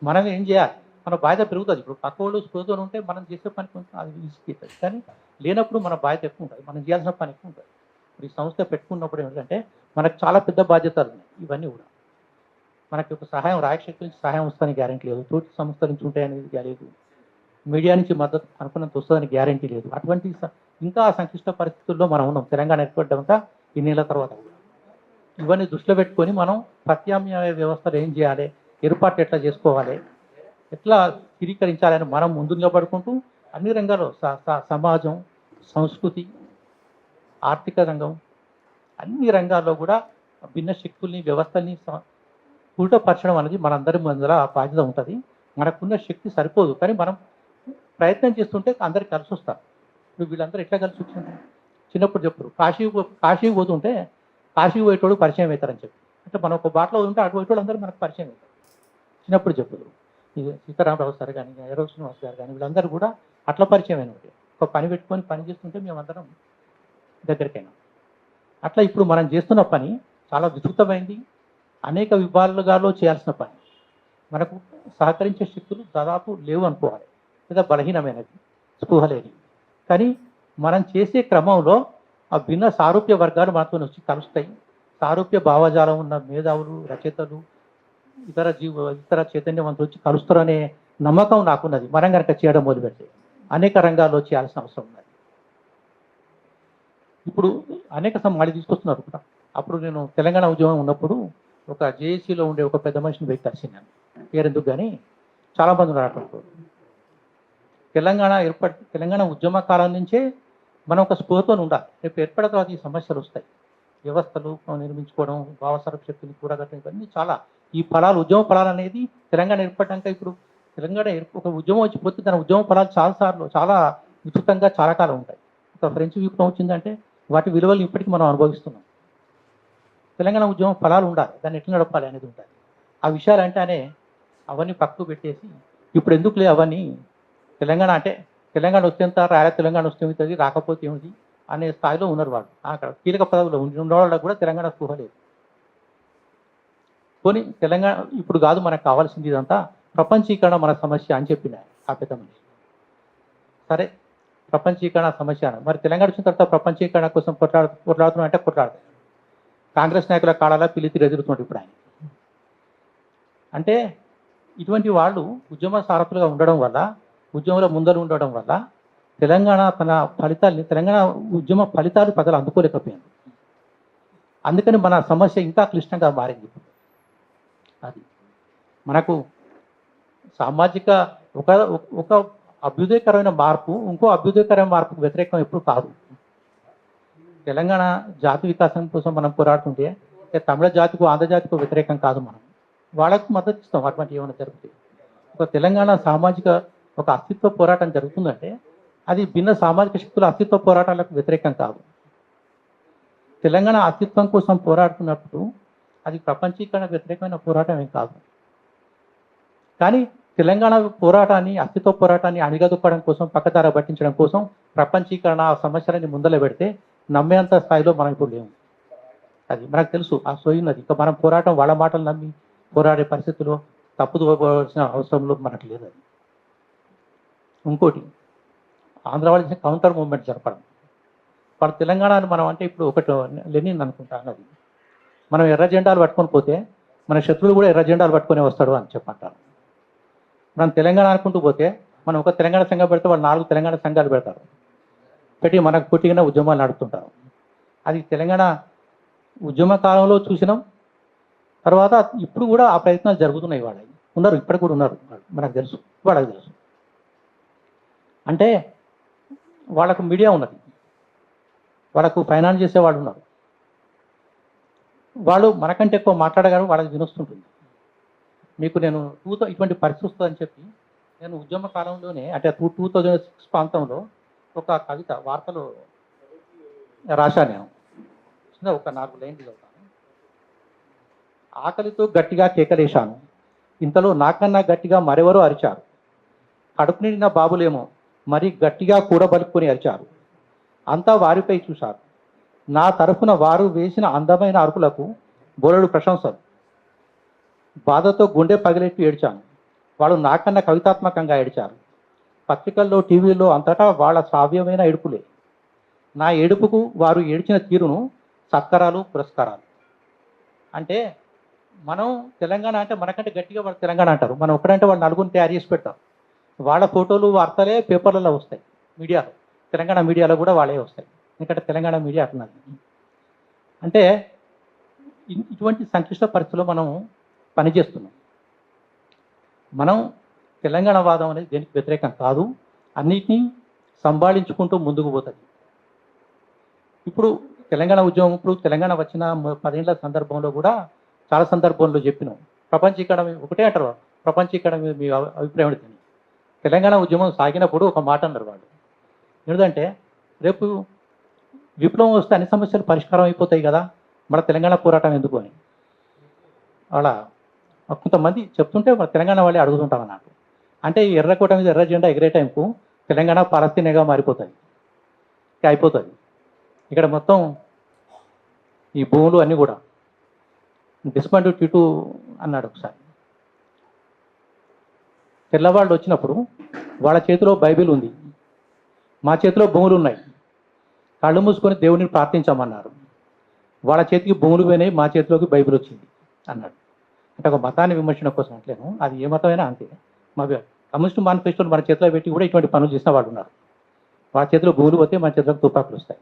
మనం ఏం చేయాలి, మన బాధ్యత పెరుగుతుంది. ఇప్పుడు పక్క వాళ్ళు స్పృహతో ఉంటే మనం చేసే పని కొంచెం అది విసిగిస్తుంది, కానీ లేనప్పుడు మన బాధ్యత ఎక్కువ ఉంటుంది, మనం చేయాల్సిన పని ఎక్కువ ఉంటుంది. ఇప్పుడు ఈ సంస్థ పెట్టుకున్నప్పుడు ఏంటంటే మనకు చాలా పెద్ద బాధ్యతలు ఉన్నాయి. ఇవన్నీ కూడా మనకి ఒక సహాయం రాయశక్తి నుంచి సహాయం వస్తుందని గ్యారెంటీ లేదు, తోటి సంస్థ నుంచి ఉంటాయనేది లేదు, మీడియా నుంచి మద్దతు అనుకున్నంత వస్తుందని గ్యారెంటీ లేదు. అటువంటి ఇంకా సంక్లిష్ట పరిస్థితుల్లో మనం ఉన్నాం తెలంగాణ ఏర్పడ్డాక ఇన్నేళ్ల తర్వాత కూడా. ఇవన్నీ దృష్టిలో పెట్టుకొని మనం ప్రత్యామ్నాయ వ్యవస్థలు ఏం చేయాలి, ఏర్పాట్లు ఎట్లా చేసుకోవాలి, ఎట్లా స్థిరీకరించాలని మనం ముందు నిలబడుకుంటూ అన్ని రంగాల్లో సమాజం, సంస్కృతి, ఆర్థిక రంగం, అన్ని రంగాల్లో కూడా భిన్న శక్తుల్ని వ్యవస్థల్ని కూటపరచడం అనేది మనందరి ముందర ఆ బాధ్యత ఉంటుంది. మనకున్న శక్తి సరిపోదు, కానీ మనం ప్రయత్నం చేస్తుంటే అందరికి కలిసి వస్తారు. ఇప్పుడు వీళ్ళందరూ ఎట్లా కలిసి వచ్చింది, చిన్నప్పుడు చెప్పరు కాశీకి పోతుంటే కాశీకి పోయేటోడు పరిచయం అవుతారని చెప్పి, అంటే మనం ఒక బాటలో ఉంటే అటు పోయేటోడు అందరూ మనకు పరిచయం అవుతారు. చిన్నప్పుడు చెప్పరు. ఇది సీతారామరావు సార్ కానీ ఎర్ర శ్రీనివాస్ గారు కానీ వీళ్ళందరూ కూడా అట్లా పరిచయం అయిన ఒక పని పెట్టుకొని పని చేస్తుంటే మేమందరం దగ్గరికైనా. అట్లా ఇప్పుడు మనం చేస్తున్న పని చాలా విస్తృతమైంది, అనేక విభాగాల్లో చేయాల్సిన పని. మనకు సహకరించే శక్తులు దాదాపు లేవు అనుకోవాలి, లేదా బలహీనమైనది, స్పృహ లేని. కానీ మనం చేసే క్రమంలో ఆ భిన్న సారూప్య వర్గాలు మనతో వచ్చి కలుస్తాయి. సారూప్య భావజాలం ఉన్న మేధావులు, రచయితలు, ఇతర చైతన్యవంతులు వచ్చి కలుస్తారనే నమ్మకం నాకున్నది. మనం కనుక చేయడం మొదలుపెడితే అనేక రంగాల్లో చేయాల్సిన అవసరం ఉన్నది. ఇప్పుడు అనేక మళ్ళీ తీసుకొస్తున్నారు కూడా. అప్పుడు నేను తెలంగాణ ఉద్యమం ఉన్నప్పుడు ఒక జేఏసీలో ఉండే ఒక పెద్ద మనిషిని పోయి కలిసినాను, పేరెందుకు కానీ చాలామంది ఉన్నారు అక్కడ. తెలంగాణ ఉద్యమ కాలం నుంచే మనం ఒక స్పృహతో ఉండాలి. రేపు ఏర్పడిన తర్వాత ఈ సమస్యలు వస్తాయి, వ్యవస్థలు నిర్మించుకోవడం, భావసరపు శక్తిని కూడగట్టడం, ఇవన్నీ చాలా ఈ ఫలాలు, ఉద్యమ ఫలాలు అనేది తెలంగాణ ఏర్పడ్డాక ఇప్పుడు తెలంగాణ ఒక ఉద్యమం వచ్చిపోతే దాని ఉద్యమ ఫలాలు చాలా విస్తృతంగా చాలా కాలం ఉంటాయి. ఒక ఫ్రెంచ్ విప్లవం వచ్చిందంటే వాటి విలువలు ఇప్పటికీ మనం అనుభవిస్తున్నాం. తెలంగాణ ఉద్యమం ఫలాలు ఉండాలి, దాన్ని ఎట్లా నడపాలి అనేది ఉంటుంది. ఆ విషయాలు అంటేనే అవన్నీ పక్కకు పెట్టేసి ఇప్పుడు ఎందుకులే అవన్నీ, తెలంగాణ అంటే తెలంగాణ వస్తేంత రాయ తెలంగాణ వస్తే ఏమవుతుంది, రాకపోతే ఏమిటి అనే స్థాయిలో ఉన్నారు వాళ్ళు. అక్కడ కీలక పదవులు ఉన్న వాళ్ళకు కూడా తెలంగాణ స్పృహ లేదు. పోనీ తెలంగాణ ఇప్పుడు కాదు మనకు కావాల్సింది, ఇదంతా ప్రపంచీకరణ మన సమస్య అని చెప్పిన ఆ పెద్ద మనిషి. సరే, ప్రపంచీకరణ సమస్య మరి తెలంగాణ వచ్చిన తర్వాత ప్రపంచీకరణ కోసం కొట్లాడుతున్నా అంటే కొట్లాడుతారు. కాంగ్రెస్ నాయకుల కాలాలా పిలిచి ఎదురుతున్నాడు ఇప్పుడు ఆయన. అంటే ఇటువంటి వాళ్ళు ఉద్యమ సారథులుగా ఉండడం వల్ల, ఉద్యమంలో ముందరు ఉండడం వల్ల తెలంగాణ తెలంగాణ ఉద్యమ ఫలితాలు ప్రజలు అందుకోలేకపోయారు. అందుకని మన సమస్య ఇంకా క్లిష్టంగా మారింది. అది మనకు సామాజిక ఒక అభ్యుదయకరమైన మార్పు ఇంకో అభ్యుదయకరమైన మార్పుకు వ్యతిరేకం ఎప్పుడు కాదు. తెలంగాణ జాతి వికాసం కోసం మనం పోరాడుతుంటే తమిళ జాతికు, ఆంధ్ర జాతికు వ్యతిరేకం కాదు. మనం వాళ్ళకు మద్దతు ఇస్తాం అటువంటి ఏమైనా జరుగుతుంది. ఒక తెలంగాణ సామాజిక ఒక అస్తిత్వ పోరాటం జరుగుతుందంటే అది భిన్న సామాజిక శక్తుల అస్తిత్వ పోరాటాలకు వ్యతిరేకం కాదు. తెలంగాణ అస్తిత్వం కోసం పోరాడుతున్నప్పుడు అది ప్రపంచీకరణ వ్యతిరేకమైన పోరాటం ఏం కాదు. కానీ తెలంగాణ పోరాటాన్ని, అస్తిత్వ పోరాటాన్ని అణిగదొక్కడం కోసం, పక్కదార పట్టించడం కోసం ప్రపంచీకరణ ఆ సమస్యలని ముందల పెడితే నమ్మేంత స్థాయిలో మనం ఇప్పుడు లేము. అది మనకు తెలుసు, ఆ సోయున్నది. ఇంకా మనం పోరాటం వాళ్ళ మాటలు నమ్మి పోరాడే పరిస్థితుల్లో తప్పుదోవలసిన అవసరంలో మనకు లేదు. అది ఇంకోటి, ఆంధ్ర వాళ్ళు కౌంటర్ మూవ్మెంట్ జరపడం. వాళ్ళ తెలంగాణను మనం అంటే ఇప్పుడు ఒకటి లెనిన్ అనుకుంటాను, అది మనం ఎర్ర జెండాలు పట్టుకొని పోతే మన శత్రువులు కూడా ఎర్ర జెండాలు పట్టుకొని వస్తాడు అని చెప్పంటారు. మనం తెలంగాణ అనుకుంటూ పోతే మనం ఒక తెలంగాణ సంఘం పెడితే వాళ్ళు 4 తెలంగాణ సంఘాలు పెడతారు, పెట్టి మనకు పుట్టిన ఉద్యమాలు నడుపుతుంటారు. అది తెలంగాణ ఉద్యమ కాలంలో చూసినాం. తర్వాత ఇప్పుడు కూడా ఆ ప్రయత్నాలు జరుగుతున్నాయి. వాళ్ళు ఉన్నారు, ఇప్పటికి కూడా ఉన్నారు, మనకు తెలుసు, వాళ్ళకి తెలుసు. అంటే వాళ్ళకు మీడియా ఉన్నది, వాళ్ళకు ఫైనాన్స్ చేసేవాళ్ళు ఉన్నారు, వాళ్ళు మనకంటే ఎక్కువ మాట్లాడగారు, వాళ్ళకి వినొస్తుంటుంది. మీకు నేను ఇటువంటి పరిస్థితి వస్తుందని చెప్పి నేను ఉద్యమ కాలంలోనే అంటే 2006 ప్రాంతంలో ఒక కవిత వార్తలో రాశాను. నేను ఒక 4 లైన్లు చదువుతాను. ఆకలితో గట్టిగా కేకలేశాను, ఇంతలో నాకన్నా గట్టిగా మరెవరో అరిచారు. కడుపు నిండిన బాబులేమో మరి గట్టిగా కూడబలుపుకొని అరిచారు. అంతా వారిపై చూశారు, నా తరఫున వారు వేసిన అందమైన అరుపులకు బోలెడు ప్రశంసలు. బాధతో గుండె పగిలెట్టి ఏడ్చాను. వాళ్ళు నాకన్నా కవితాత్మకంగా ఏడ్చారు. పత్రికల్లో, టీవీల్లో అంతటా వాళ్ళ శ్రావ్యమైన ఏడుపులే. నా ఏడుపుకు వారు ఏడ్చిన తీరును సత్కారాలు, పురస్కారాలు. అంటే మనం తెలంగాణ అంటే మనకంటే గట్టిగా వాళ్ళు తెలంగాణ అంటారు. మనం ఒకడంటే వాళ్ళు నలుగురిని తయారు చేసి పెడతారు. వాళ్ళ ఫోటోలు, వార్తలే పేపర్లలో వస్తాయి, మీడియాలో. తెలంగాణ మీడియాలో కూడా వాళ్ళే వస్తాయి, ఎందుకంటే తెలంగాణ మీడియా అంటున్నది. అంటే ఇటువంటి సంక్లిష్ట పరిస్థితుల్లో మనం పనిచేస్తున్నాం. మనం తెలంగాణ వాదం అనేది దేనికి వ్యతిరేకం కాదు, అన్నిటినీ సంభాళించుకుంటూ ముందుకు పోతుంది. ఇప్పుడు తెలంగాణ ఉద్యమం, ఇప్పుడు తెలంగాణ వచ్చిన 10 ఏళ్ల సందర్భంలో కూడా చాలా సందర్భంలో చెప్పినాం. ప్రపంచీకరణ ఒకటే అంటారు, ప్రపంచీకరణ మీ అభిప్రాయం ఏంటి? తెలంగాణ ఉద్యమం సాగినప్పుడు ఒక మాట అన్నారు వాళ్ళు, ఎందుకంటే రేపు విప్లవం వస్తే అన్ని సమస్యలు పరిష్కారం అయిపోతాయి కదా, మన తెలంగాణ పోరాటం ఎందుకు అని అలా కొంతమంది చెప్తుంటే మన తెలంగాణ వాళ్ళే అడుగుతుంటాం అన్నట్టు. అంటే ఈ ఎర్రకోట మీద ఎర్ర జెండా ఎగిరే టైంకు తెలంగాణ పాలస్తీనాగా మారిపోతుంది, అయిపోతుంది. ఇక్కడ మొత్తం ఈ భూములు అన్నీ కూడా డిస్పాండ్ టిటు అన్నాడు ఒకసారి. తెల్లవాళ్ళు వచ్చినప్పుడు వాళ్ళ చేతిలో బైబిల్ ఉంది, మా చేతిలో భూములు ఉన్నాయి, కళ్ళు మూసుకొని దేవుడిని ప్రార్థించామన్నారు. వాళ్ళ చేతికి భూములు పోయినాయి, మా చేతిలోకి బైబిల్ వచ్చింది అన్నాడు. అంటే ఒక మతాన్ని విమర్శన కోసం అంటలేను, అది ఏ మతమైనా అంతే. మా కమ్యూనిస్ట్ మేనిఫెస్టోని మన చేతిలో పెట్టి కూడా ఇటువంటి పనులు చేసిన వాళ్ళు ఉన్నారు. వాళ్ళ చేతిలో భూములు పోతే మన చేతిలోకి తుపాకులు వస్తాయి.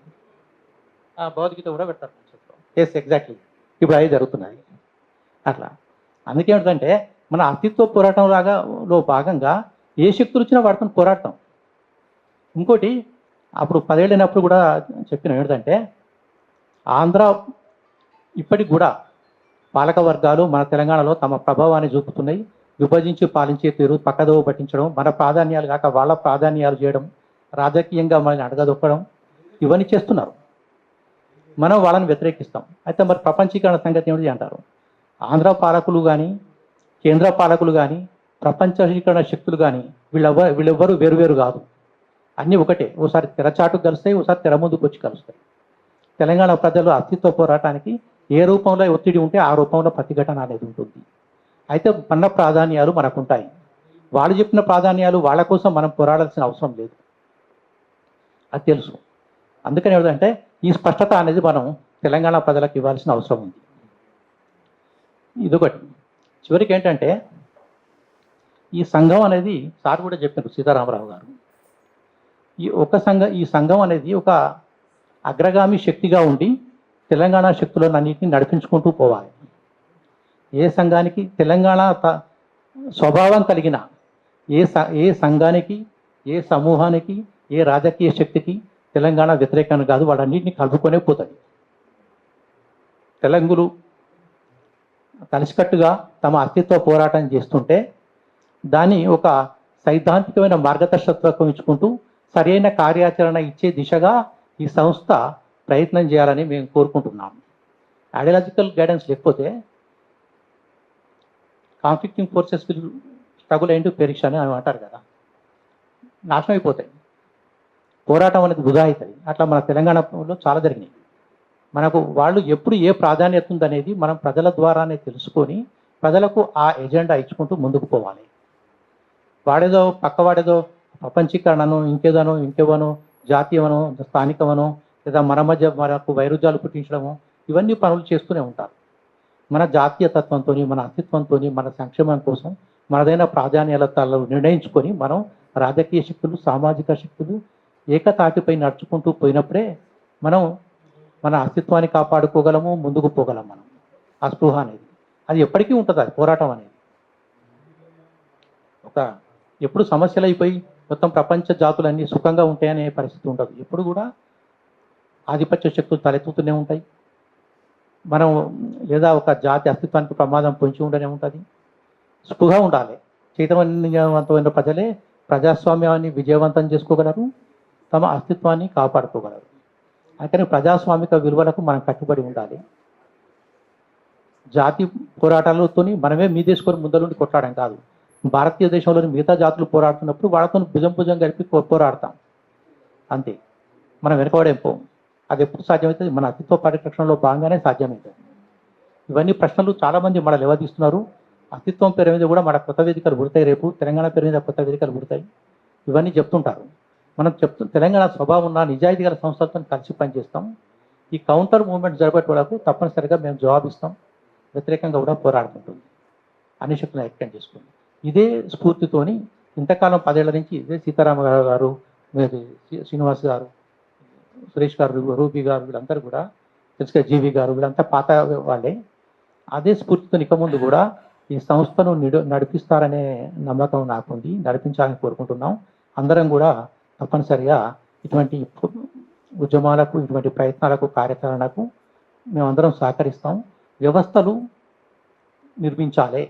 భగవద్గీత కూడా పెడతారు మన చేతిలో. Yes, exactly. ఇప్పుడు అది జరుగుతున్నది అట్లా. అందుకేమిటంటే మన అస్తిత్వ పోరాటం లో భాగంగా ఏ శక్తులు వచ్చినా వాటితో పోరాడతాం. ఇంకోటి అప్పుడు 10 ఏళ్ళైనప్పుడు కూడా చెప్పిన ఏంటంటే, ఆంధ్ర ఇప్పటికి కూడా పాలక వర్గాలు మన తెలంగాణలో తమ ప్రభావాన్ని చూపుతున్నాయి. విభజించి పాలించే తీరు, పక్కదోవ పట్టించడం, మన ప్రాధాన్యాలు కాక వాళ్ళ ప్రాధాన్యాలు చేయడం, రాజకీయంగా మనల్ని అడగదొక్కడం, ఇవన్నీ చేస్తున్నారు. మనం వాళ్ళని వ్యతిరేకిస్తాం. అయితే మరి ప్రపంచీకరణ సంగతి ఏమిటి అంటారు? ఆంధ్ర పాలకులు కానీ, కేంద్ర పాలకులు కానీ, ప్రపంచీకరణ శక్తులు కానీ వీళ్ళెవ్వరూ వేరువేరు కాదు, అన్నీ ఒకటే. ఓసారి తెరచాటుకు కలుస్తాయి, ఓసారి తెర ముందుకు వచ్చి కలుస్తాయి. తెలంగాణ ప్రజలు అస్తిత్వ పోరాటానికి ఏ రూపంలో ఒత్తిడి ఉంటే ఆ రూపంలో ప్రతిఘటన అనేది ఉంటుంది. అయితే మన ప్రాధాన్యాలు మనకుంటాయి. వాళ్ళు చెప్పిన ప్రాధాన్యాలు వాళ్ళ కోసం మనం పోరాడాల్సిన అవసరం లేదు, అది తెలుసు. అందుకని ఏమిటంటే ఈ స్పష్టత అనేది మనం తెలంగాణ ప్రజలకు ఇవ్వాల్సిన అవసరం ఉంది. ఇదొకటి. చివరికి ఏంటంటే ఈ సంఘం అనేది సార్ కూడా చెప్పారు, సీతారామరావు గారు, ఈ సంఘం అనేది ఒక అగ్రగామి శక్తిగా ఉండి తెలంగాణ శక్తులను అన్నింటినీ నడిపించుకుంటూ పోవాలి. ఏ సంఘానికి తెలంగాణ స్వభావం కలిగిన ఏ సంఘానికి, ఏ సమూహానికి, ఏ రాజకీయ శక్తికి తెలంగాణ వ్యతిరేకం కాదు, వాడన్నింటినీ కలుపుకొనే పోతుంది. తెలంగులు కలిసికట్టుగా తమ అస్తిత్వ పోరాటం చేస్తుంటే దాన్ని ఒక సైద్ధాంతికమైన మార్గదర్శకత్వం ఇచ్చుకుంటూ సరైన కార్యాచరణ ఇచ్చే దిశగా ఈ సంస్థ ప్రయత్నం చేయాలని మేము కోరుకుంటున్నాం. ఐడియాలజికల్ గైడెన్స్ లేకపోతే conflicting forces will struggle into perish అని అంటారు కదా, నాశనం అయిపోతాయి. పోరాటం అనేది వృధా అవుతుంది. అట్లా మన తెలంగాణలో చాలా జరిగినాయి. మనకు వాళ్ళు ఎప్పుడు ఏ ప్రాధాన్యత ఉందనేది మనం ప్రజల ద్వారానే తెలుసుకొని ప్రజలకు ఆ ఎజెండా ఇచ్చుకుంటూ ముందుకు పోవాలి. వాడేదో పక్కవాడేదో ప్రపంచీకరణను ఇంకేవనో జాతీయమనో స్థానికమనో లేదా మన మధ్య మనకు వైరుధ్యాలు పుట్టించడము, ఇవన్నీ పనులు చేస్తూనే ఉంటారు. మన జాతీయ తత్వంతో, మన అస్తిత్వంతో, మన సంక్షేమం కోసం మనదైన ప్రాధాన్యతలు నిర్ణయించుకొని మనం రాజకీయ శక్తులు, సామాజిక శక్తులు ఏకతాటిపై నడుచుకుంటూ పోయినప్పుడే మనం మన అస్తిత్వాన్ని కాపాడుకోగలము, ముందుకు పోగలం. మనం ఆ స్పృహ అనేది అది ఎప్పటికీ ఉంటుంది. అది పోరాటం అనేది ఎప్పుడు సమస్యలు అయిపోయి మొత్తం ప్రపంచ జాతులన్నీ సుఖంగా ఉంటాయనే పరిస్థితి ఉండదు. ఎప్పుడు కూడా ఆధిపత్య శక్తులు తలెత్తుతూనే ఉంటాయి. మనం లేదా ఒక జాతి అస్తిత్వానికి ప్రమాదం పొంచి ఉండనే ఉంటుంది. స్పృహ ఉండాలి. చైతన్యవంతమైన ప్రజలే ప్రజాస్వామ్యాన్ని విజయవంతం చేసుకోగలరు, తమ అస్తిత్వాన్ని కాపాడుకోగలరు. అందుకని ప్రజాస్వామిక విలువలకు మనం కట్టుబడి ఉండాలి. జాతి పోరాటాలతో మనమే మీదేసుకొని ముందరుండి కొట్లాడడం కాదు. భారతీయ దేశంలోని మిగతా జాతులు పోరాడుతున్నప్పుడు వాళ్ళతో భుజం కలిపి పోరాడతాం, అంతే. మనం వెనకబడేం పోం. అది ఎప్పుడు సాధ్యమవుతుంది? మన అస్తిత్వ పరిరక్షణలో భాగంగానే సాధ్యమవుతుంది. ఇవన్నీ ప్రశ్నలు చాలామంది మన లేవదీస్తున్నారు. అస్తిత్వం పేరు మీద కూడా మన కొత్త వేదికలు పుడతాయి, రేపు తెలంగాణ పేరు మీద కొత్త వేదికలు పుడతాయి, ఇవన్నీ చెప్తుంటారు. మనం తెలంగాణ స్వభావం ఉన్న నిజాయితీ గల సంస్థలతో కలిసి పనిచేస్తాం. ఈ కౌంటర్ మూవ్మెంట్ జరిపేటోళ్లకు తప్పనిసరిగా మేము జవాబిస్తాం, వ్యతిరేకంగా కూడా పోరాడుతుంటుంది అన్ని శక్తులను ఐక్యం చేసుకుంది. ఇదే స్ఫూర్తితోని ఇంతకాలం 10 ఏళ్ల నుంచి ఇదే సీతారామ గారు, శ్రీనివాస్ గారు, సురేష్ గారు, రూబీ గారు, వీళ్ళందరూ కూడా తెలుసుగా, జీవి గారు, వీళ్ళంతా పాత వాళ్ళే. అదే స్ఫూర్తితో ఇక ముందు కూడా ఈ సంస్థను నడిపిస్తారనే నమ్మకం నాకుంది, నడిపించాలని కోరుకుంటున్నాం. అందరం కూడా తప్పనిసరిగా ఇటువంటి ఉద్యమాలకు, ఇటువంటి ప్రయత్నాలకు, కార్యాచరణకు మేమందరం సహకరిస్తాం. వ్యవస్థలు నిర్మించాలి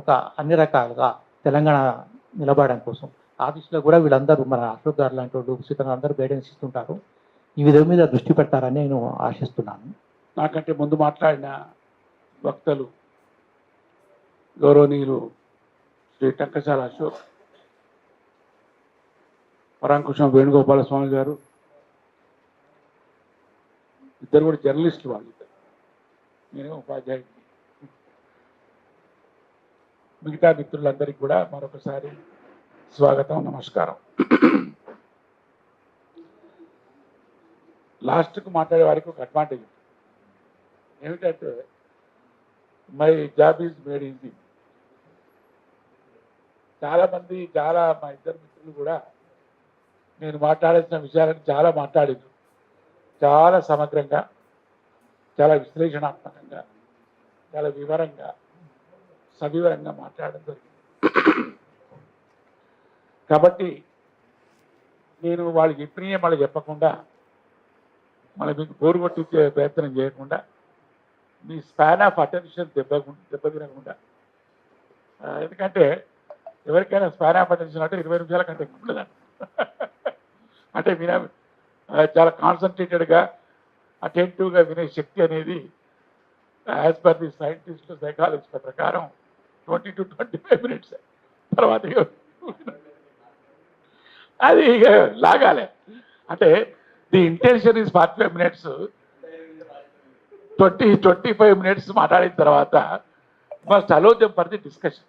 ఒక అన్ని రకాలుగా తెలంగాణ నిలబడడం కోసం. ఆ దిశలో కూడా వీళ్ళందరూ మన అశోక్ గారు లాంటి వాళ్ళు, సీతారాం అందరూ గైడెన్స్ ఇస్తుంటారు. ఈ విధం మీద దృష్టి పెడతారని నేను ఆశిస్తున్నాను. నాకంటే ముందు మాట్లాడిన వక్తలు గౌరవనీయులు శ్రీ టంకశాల అశోక్, పరాంకుశం వేణుగోపాల స్వామి గారు, ఇద్దరు కూడా జర్నలిస్టులు. వాళ్ళు నేను ఉపాధ్యాయుడిని. మిగతా మిత్రులందరికీ కూడా మరొకసారి స్వాగతం, నమస్కారం. లాస్ట్కు మాట్లాడే వారికి ఒక అడ్వాంటేజ్ ఏమిటంటే my job is made easy. చాలామంది, మా ఇద్దరు మిత్రులు కూడా నేను మాట్లాడాల్సిన విషయాలను చాలా మాట్లాడారు. చాలా సమగ్రంగా, చాలా విశ్లేషణాత్మకంగా, చాలా వివరంగా, సవివరంగా మాట్లాడడం జరిగింది. కాబట్టి నేను వాళ్ళు చెప్పినయే మళ్ళీ చెప్పకుండా, మళ్ళీ మీకు బోరు కొట్టించే ప్రయత్నం చేయకుండా, మీ స్పాన్ ఆఫ్ అటెన్షన్ దెబ్బతినకుండా, ఎందుకంటే ఎవరికైనా స్పాన్ ఆఫ్ అటెన్షన్ అంటే 20 నిమిషాల కంటే ఎక్కువ ఉండదు. అంటే చాలా కాన్సన్ట్రేటెడ్గా, అటెంటివ్గా వినే శక్తి అనేది as per the scientist, psychologist ప్రకారం 20 to 25 మినిట్స్. తర్వాత అది ఇక లాగాలి. అంటే the intention is 45 minutes. 25 minutes మాట్లాడిన తర్వాత must allow them for the discussion.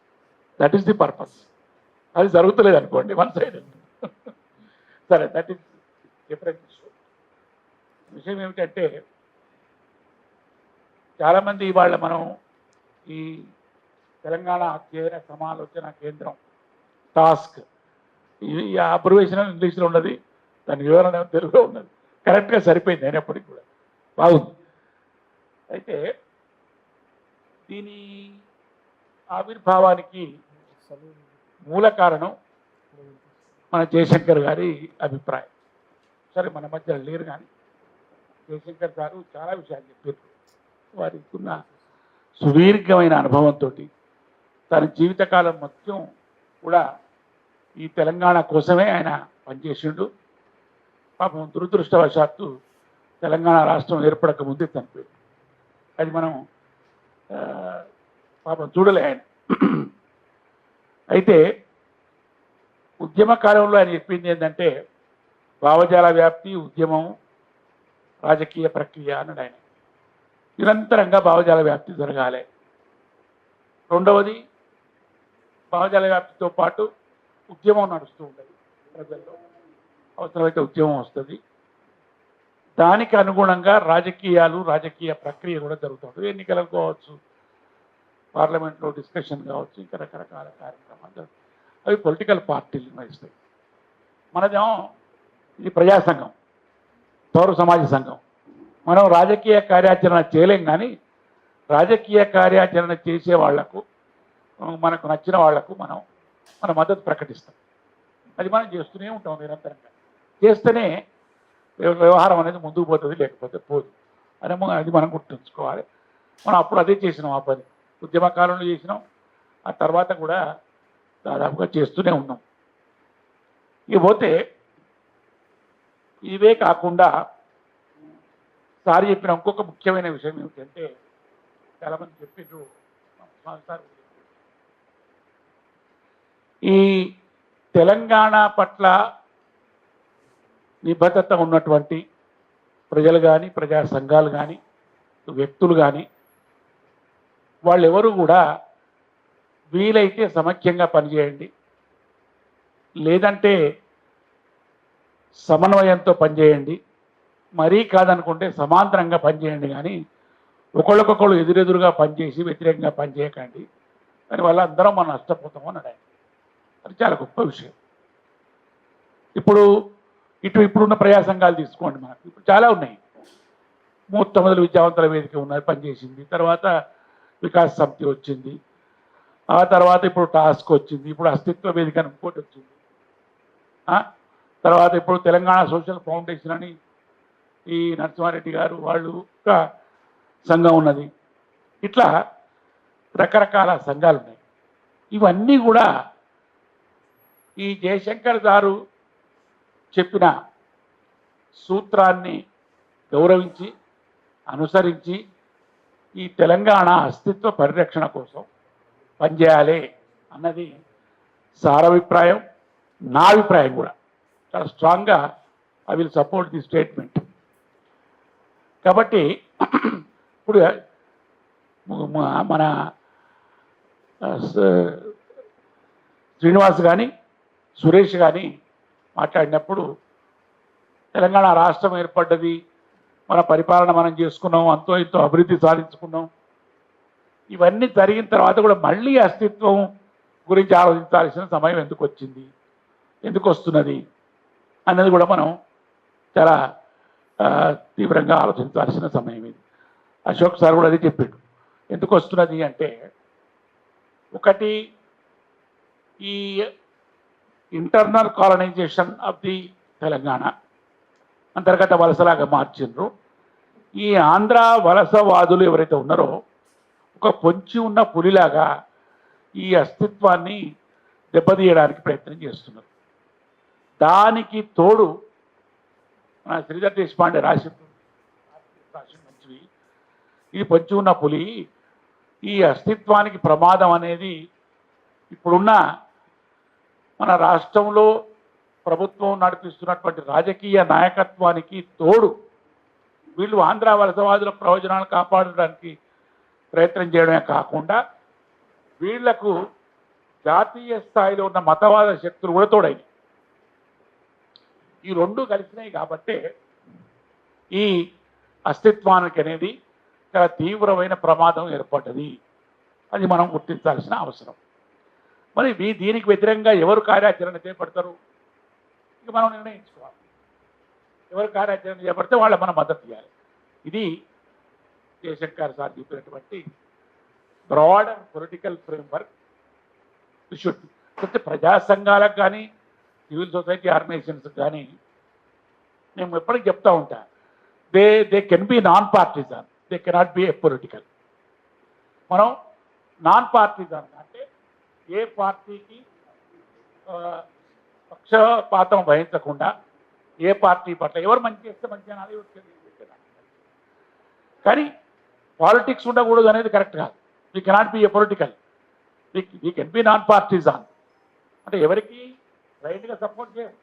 That is the purpose. అది జరుగుతలేదు అనుకోండి, వన్ సైడ్. సరే, దట్ ఈస్ డిఫరెంట్ ఇష్యూ. విషయం ఏమిటంటే చాలామంది ఇవాళ మనం ఈ తెలంగాణ అధ్యయన సమాలోచన కేంద్రం టాస్క్, ఈ అబ్రివేషన్ ఇంగ్లీష్లో ఉన్నది, దాని వివరణ తెలుగులో ఉన్నది. కరెక్ట్గా సరిపోయింది అయినప్పటికీ కూడా బాగుంది. అయితే దీని ఆవిర్భావానికి మూల కారణం మన జయశంకర్ గారి అభిప్రాయం. సరే, మన మధ్య లేరు కానీ జయశంకర్ గారు చాలా విషయాలు చెప్పారు. వారికి ఉన్న సుదీర్ఘమైన అనుభవంతో తన జీవితకాలం మొత్తం కూడా ఈ తెలంగాణ కోసమే ఆయన పనిచేసిండు. పాపం దురదృష్టవశాత్తు తెలంగాణ రాష్ట్రం ఏర్పడక ముందే చనిపోయాడు. అది మనం పాపం చూడలే ఆయన. అయితే ఉద్యమ కాలంలో ఆయన చెప్పింది ఏంటంటే భావజాల వ్యాప్తి, ఉద్యమం, రాజకీయ ప్రక్రియ అన్నాడు ఆయన. నిరంతరంగా భావజాల వ్యాప్తి జరగాలి. రెండవది, భావజాల వ్యాప్తితో పాటు ఉద్యమం నడుస్తూ ఉంటుంది ప్రజల్లో. అవసరమైతే ఉద్యమం వస్తుంది. దానికి అనుగుణంగా రాజకీయాలు, రాజకీయ ప్రక్రియ కూడా జరుగుతుంది. ఎన్నికలు కావచ్చు, పార్లమెంట్లో డిస్కషన్ కావచ్చు, ఇంకా రకరకాల కార్యక్రమాలు అవి పొలిటికల్ పార్టీలు నిర్వహిస్తాయి. మనదేమో ఇది ప్రజా సంఘం, పౌర సమాజ సంఘం. మనం రాజకీయ కార్యాచరణ చేయలేం, కానీ రాజకీయ కార్యాచరణ చేసే వాళ్లకు, మనకు నచ్చిన వాళ్లకు మన మద్దతు ప్రకటిస్తాం. అది మనం చేస్తూనే ఉంటాం నిరంతరంగా. చేస్తేనే వ్యవహారం అనేది ముందుకు పోతుంది, లేకపోతే పోదు. అది మనం గుర్తుంచుకోవాలి. మనం అప్పుడు అదే చేసినాం. ఆ పని ఉద్యమ కాలంలో చేసినాం, ఆ తర్వాత కూడా దాదాపుగా చేస్తూనే ఉన్నాం. ఇకపోతే ఇవే కాకుండా సార్ చెప్పిన ఇంకొక ముఖ్యమైన విషయం ఏమిటంటే, చాలామంది చెప్పిండ్రు, సార్ ఈ తెలంగాణ పట్ల నిబద్ధత ఉన్నటువంటి ప్రజలు కానీ, ప్రజా సంఘాలు కానీ, వ్యక్తులు కానీ వాళ్ళెవరు కూడా వీలైతే సమైక్యంగా పనిచేయండి, లేదంటే సమన్వయంతో పనిచేయండి, మరీ కాదనుకుంటే సమాంతరంగా పనిచేయండి, కానీ ఒకళ్ళకొకళ్ళు ఎదురెదురుగా పనిచేసి వ్యతిరేకంగా పనిచేయకండి, దానివల్ల అందరం మనం నష్టపోతాం అన్నాడు ఆయన. అది చాలా గొప్ప విషయం. ఇప్పుడున్న ప్రజా సంఘాలు తీసుకోండి, మనకు ఇప్పుడు చాలా ఉన్నాయి. మొట్టమొదటి విద్యావంతుల వేదిక ఉన్నది, పనిచేసింది. తర్వాత వికాస్ సమితి వచ్చింది, ఆ తర్వాత ఇప్పుడు టాస్క్ వచ్చింది, ఇప్పుడు అస్తిత్వ వేదిక అని ఇంకోటి వచ్చింది, తర్వాత ఇప్పుడు తెలంగాణ సోషల్ ఫౌండేషన్ అని ఈ నరసింహారెడ్డి గారు వాళ్ళు ఒక సంఘం ఉన్నది. ఇట్లా రకరకాల సంఘాలు ఉన్నాయి. ఇవన్నీ కూడా ఈ జయశంకర్ గారు చెప్పిన సూత్రాన్ని గౌరవించి అనుసరించి ఈ తెలంగాణ అస్తిత్వ పరిరక్షణ కోసం పనిచేయాలి అన్నది సారభిప్రాయం, నా అభిప్రాయం కూడా. చాలా స్ట్రాంగ్గా I will support the statement. కాబట్టి ఇప్పుడు మన శ్రీనివాస్ కానీ సురేష్ కానీ మాట్లాడినప్పుడు తెలంగాణ రాష్ట్రం ఏర్పడ్డది, మన పరిపాలన మనం చేసుకున్నాం, అంతో ఇంతో అభివృద్ధి సాధించుకున్నాం, ఇవన్నీ జరిగిన తర్వాత కూడా మళ్ళీ అస్తిత్వం గురించి ఆలోచించాల్సిన సమయం ఎందుకు వచ్చింది, ఎందుకు వస్తున్నది అన్నది కూడా మనం చాలా తీవ్రంగా ఆలోచించాల్సిన సమయం ఇది. అశోక్ సార్ కూడా అది చెప్పాడు. ఎందుకు వస్తున్నది అంటే, ఒకటి ఈ internal colonisation of the Telangana, అంతర్గత వలసలాగా మార్చిండ్రు. ఈ ఆంధ్ర వలసవాదులు ఎవరైతే ఉన్నారో ఒక పొంచి ఉన్న పులిలాగా ఈ అస్తిత్వాన్ని దెబ్బతీయడానికి ప్రయత్నం చేస్తున్నారు. దానికి తోడు మన శ్రీధర్ దేశపాండే రాసిన మంచివి, ఇది పొంచి ఉన్న పులి, ఈ అస్తిత్వానికి ప్రమాదం అనేది ఇప్పుడున్న మన రాష్ట్రంలో ప్రభుత్వం నడిపిస్తున్నటువంటి రాజకీయ నాయకత్వానికి తోడు వీళ్ళు ఆంధ్ర వలసవాదుల ప్రయోజనాలు కాపాడడానికి ప్రయత్నం చేయడమే కాకుండా వీళ్లకు జాతీయ స్థాయిలో ఉన్న మతవాద శక్తులు కూడా తోడైనవి. ఈ రెండు కలిసినాయి కాబట్టే ఈ అస్తిత్వానికి అనేది చాలా తీవ్రమైన ప్రమాదం ఏర్పడ్డది. అది మనం గుర్తించాల్సిన అవసరం. మరి దీనికి వ్యతిరేకంగా ఎవరు కార్యాచరణ చేపడతారు, ఇక మనం నిర్ణయించుకోవాలి. ఎవరు కార్యాచరణ చేపడితే వాళ్ళ మనం మద్దతు ఇవ్వాలి. ఇది జయశంకర్ సార్ చెప్పినటువంటి బ్రాడర్ పొలిటికల్ ఫ్రేమ్వర్క్. అంటే ప్రజా సంఘాలకు కానీ సివిల్ సొసైటీ ఆర్గనైజేషన్స్ కానీ నేను ఎప్పటికీ చెప్తా ఉంటా, they can be non partisan, they cannot be A political. మనం నాన్ పార్టిజన్ అంటే ఏ పార్టీకి పక్షపాతం వహించకుండా ఏ పార్టీ పట్ల ఎవరు మంచి చేస్తే మంచి అనాలి, ఎవరు కానీ పాలిటిక్స్ ఉండకూడదు అనేది కరెక్ట్ కాదు. We cannot be A political, we can be non partisan. అంటే ఎవరికి రైట్గా సపోర్ట్ చేయాలి,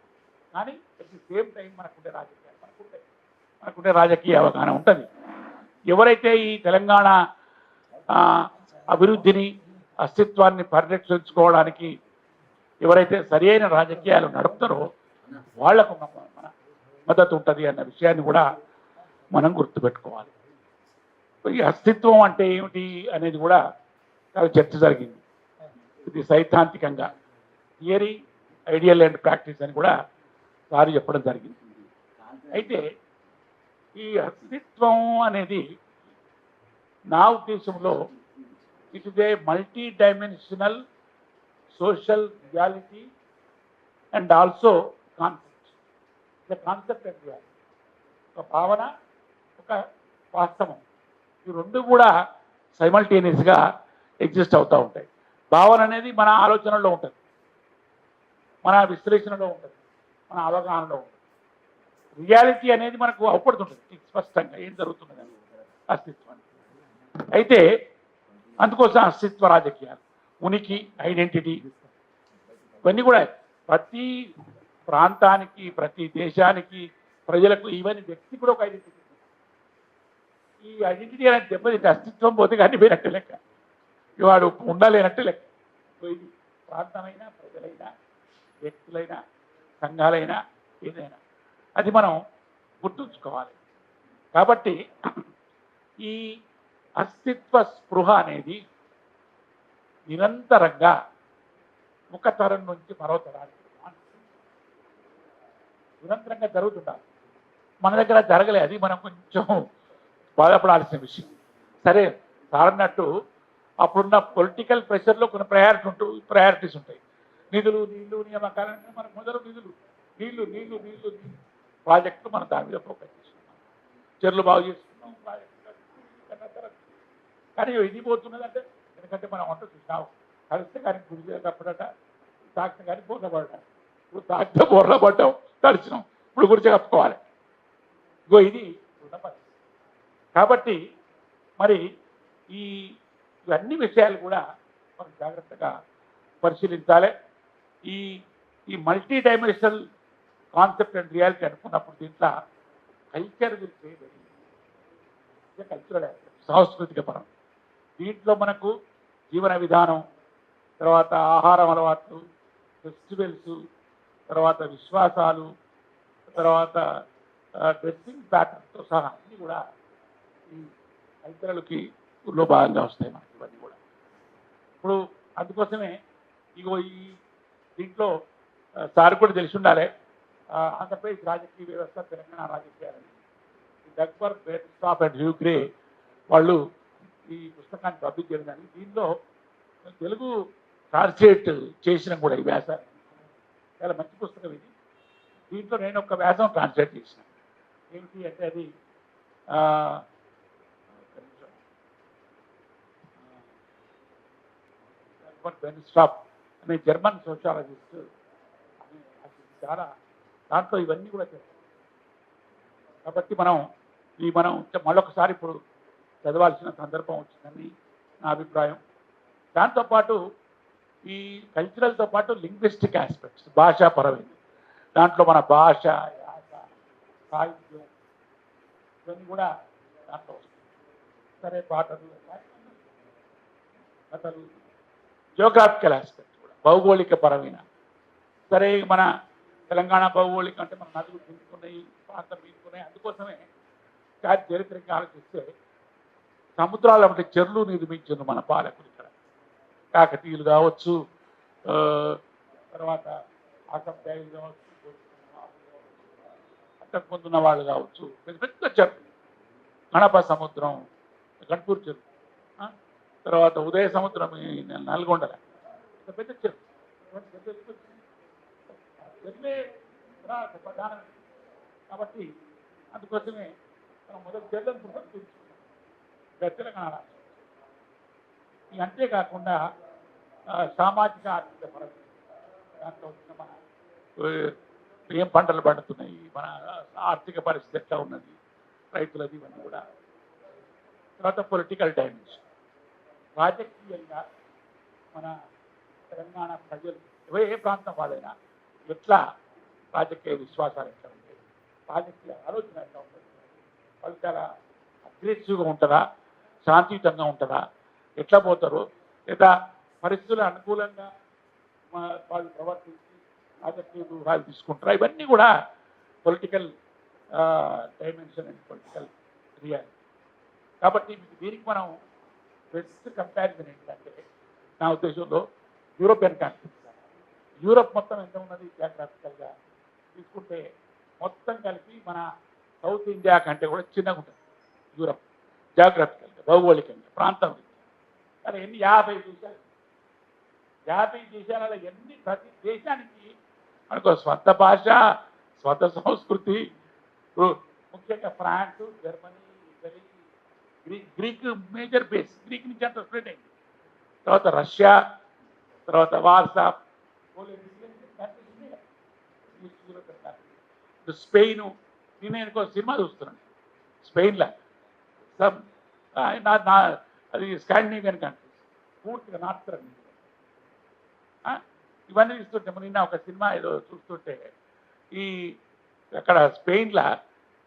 కానీ అట్ ది సేమ్ టైం మనకుండే రాజకీయాలు మనకుండే రాజకీయ అవగాహన ఉంటుంది. ఎవరైతే ఈ తెలంగాణ అభివృద్ధిని అస్తిత్వాన్ని పరిరక్షించుకోవడానికి ఎవరైతే సరి అయిన రాజకీయాలు నడుపుతారో వాళ్లకు మన మద్దతు ఉంటుంది అన్న విషయాన్ని కూడా మనం గుర్తుపెట్టుకోవాలి. ఈ అస్తిత్వం అంటే ఏమిటి అనేది కూడా చాలా చర్చ జరిగింది. ఇది సైద్ధాంతికంగా థియరీ, ఐడియల్ అండ్ ప్రాక్టీస్ అని కూడా సారి చెప్పడం జరిగింది. అయితే ఈ అస్తిత్వం అనేది నా ఉద్దేశంలో it is a multi dimensional social reality and also concept. The concept and reality, ఒక భావన, ఒక వాస్తవం, ఈ రెండు కూడా సైమల్టేనియస్గా ఎగ్జిస్ట్ అవుతూ ఉంటాయి. భావన అనేది మన ఆలోచనలో ఉంటుంది, మన విశ్లేషణలో ఉంటుంది, మన అవగాహనలో ఉంటుంది. రియాలిటీ అనేది మనకు అవపడుతుంటుంది స్పష్టంగా ఏం జరుగుతున్నదని అస్తిత్వాన్ని. అయితే అందుకోసం అస్తిత్వ రాజకీయాలు, ఉనికి, ఐడెంటిటీ, ఇవన్నీ కూడా ప్రతి ప్రాంతానికి, ప్రతి దేశానికి, ప్రజలకు ఈవెన్ వ్యక్తి కూడా ఒక ఐడెంటిటీ. ఈ ఐడెంటిటీ అనేది దెబ్బతింటే అస్తిత్వం పోతే కానీ పోయినట్టే లెక్క, వాడు ఉండలేనట్టే లెక్క. సో ఇది ప్రాంతమైనా, ప్రజలైనా, వ్యక్తులైనా, సంఘాలైనా, ఏదైనా అది మనం గుర్తుంచుకోవాలి. కాబట్టి ఈ అస్తిత్వ స్పృహ అనేది నిరంతరంగా ఒక తరం నుంచి మరో తరానికి నిరంతరంగా జరుగుతుండాలి. మన దగ్గర జరగలే, అది మనం కొంచెం బాధపడాల్సిన విషయం. సరే సారన్నట్టు అప్పుడున్న పొలిటికల్ ప్రెషర్లో కొన్ని ప్రయారిటీస్ ఉంటాయి. నిధులు, నీళ్లు, నియామకాలంటే మనకు మొదలు నీళ్లు ప్రాజెక్టులు మనం దాని మీద ఫోకస్ చేస్తున్నాం. చెర్లు బాగు చేస్తున్నాం, ప్రాజెక్టులు. కానీ ఇది పోతున్నదంటే ఎందుకంటే మనం వంట చూసినాం, కలిస్తే కానీ గుడి తప్పడట, తాకితే కానీ బోర్ల పడ్డాం. ఇప్పుడు తాకితే బోర్ల పడ్డాం, తడిచినాం, ఇప్పుడు గుడిచే కప్పుకోవాలి. ఇది ఉన్న పరిస్థితి. కాబట్టి మరి ఇవన్నీ విషయాలు కూడా మనం జాగ్రత్తగా పరిశీలించాలి. ఈ multi dimensional concept and reality అనుకున్నప్పుడు దీంట్లో కల్చర్ కల్చరల్ సాంస్కృతిక పరం, దీంట్లో మనకు జీవన విధానం, తర్వాత ఆహారం అలవాట్లు, ఫెస్టివల్స్, తర్వాత విశ్వాసాలు, తర్వాత డ్రెస్సింగ్ ప్యాటర్న్తో సహా అన్నీ కూడా ఈ కల్చరల్కి లో భాగంగా వస్తాయి మనకి ఇవన్నీ కూడా. ఇప్పుడు అందుకోసమే ఇగో దీంట్లో సార్ కూడా తెలిసి ఉండాలి, ఆంధ్రప్రదేశ్ రాజకీయ వ్యవస్థ, తెలంగాణ రాజకీయాలని డక్బర్, బెర్న్స్టాప్ అండ్ హ్యూ గ్రే వాళ్ళు ఈ పుస్తకాన్ని పబ్లిష్ చేయడం జరిగింది. దీనిలో తెలుగు ట్రాన్స్లేట్ చేసిన కూడా ఈ వ్యాసాన్ని, చాలా మంచి పుస్తకం ఇది. దీంట్లో నేను ఒక వ్యాసం ట్రాన్స్లేట్ చేసిన. ఏమిటి అంటే అది బెర్న్స్టాప్ అనే జర్మన్ సోషాలజిస్ట్ చాలా దాంట్లో ఇవన్నీ కూడా చేస్తాం. కాబట్టి మనం మళ్ళొకసారి ఇప్పుడు చదవాల్సిన సందర్భం వచ్చిందని నా అభిప్రాయం. దాంతోపాటు ఈ కల్చరల్తో పాటు లింగ్విస్టిక్ ఆస్పెక్ట్స్, భాషాపరమైనది, దాంట్లో మన భాష, యాస, సాహిత్యం ఇవన్నీ కూడా దాంట్లో వస్తాయి. సరే పాటలు, కథలు, జియోగ్రాఫికల్ ఆస్పెక్ట్ కూడా, భౌగోళిక పరమైన. సరే మన తెలంగాణ భౌగోళిక అంటే మన నదులు తీసుకున్నాయి, ప్రాంతం తీసుకున్నాయి. అందుకోసమే చారిత్రకంగా ఆలోచిస్తే సముద్రాల వంటి చెర్లు నిర్మించారు మన పాలకులు. ఇక్కడ కాకతీయులు కావచ్చు, తర్వాత ఆసంప్రాయులు కావచ్చు, అంతకు ముందున్న వాళ్ళు కావచ్చు, పెద్ద పెద్ద చెరువు, కడప సముద్రం, గణపూర్ చెరువు, తర్వాత ఉదయ సముద్రం నల్గొండల పెద్ద చెరువు. ప్రధానమైన కాబట్టి అందుకోసమే మనం మొదటి చెర్లను తీసుకుంటాం తెలంగాణ రాష్ట్రం. అంతేకాకుండా సామాజిక ఆర్థిక పరంగా దాంట్లో వచ్చిన మన ఏం పంటలు పండుతున్నాయి, మన ఆర్థిక పరిస్థితి ఎట్లా ఉన్నది, రైతులది, ఇవన్నీ కూడా. తర్వాత పొలిటికల్ డైమెన్షన్, రాజకీయంగా మన తెలంగాణ ప్రజలు ఏ ప్రాంతం వాళ్ళైనా ఎట్లా రాజకీయ విశ్వాసాలు ఎట్లా ఉంటాయి, రాజకీయ ఆలోచన ఎట్లా ఉంటుంది, వాళ్ళు చాలా అగ్రెసివ్గా ఉంటారా, శాంతియుతంగా ఉంటారా, ఎట్లా పోతారు, లేదా పరిస్థితులు అనుకూలంగా వాళ్ళు ప్రవర్తించి రాజకీయ వ్యూహాలు తీసుకుంటారా, ఇవన్నీ కూడా political dimension and political reality. కాబట్టి దీనికి మనం బెస్ట్ కంపారిజన్ ఏంటంటే నా ఉద్దేశంలో యూరోపియన్ కంట్రీస్. యూరోప్ మొత్తం ఎంత ఉన్నది జాగ్రఫికల్గా తీసుకుంటే మొత్తం కలిపి మన సౌత్ ఇండియా కంటే కూడా చిన్నగా ఉంటుంది యూరోప్, జాగ్రఫికల్గా, భౌగోళికంగా, ప్రాంతం. కానీ ఎన్ని 50 దేశాలు, 50 దేశాలలో ఎన్ని, ప్రతి దేశానికి మనకు స్వంత భాష, స్వంత సంస్కృతి. ముఖ్యంగా France, Germany, Italy, Greek major base, Greek నుంచి అంత స్ప్రెడ్ అయింది. తర్వాత రష్యా, తర్వాత వార్సా, స్పెయిన్. నేను సినిమా చూస్తున్నాను స్పెయిన్లో, అది స్కాండినేవియన్ కంట్రీస్, పూర్తిగా నార్తరన్. ఇవన్నీ చూస్తుంటే నిన్న ఒక సినిమా ఏదో చూస్తుంటే ఈ అక్కడ స్పెయిన్లో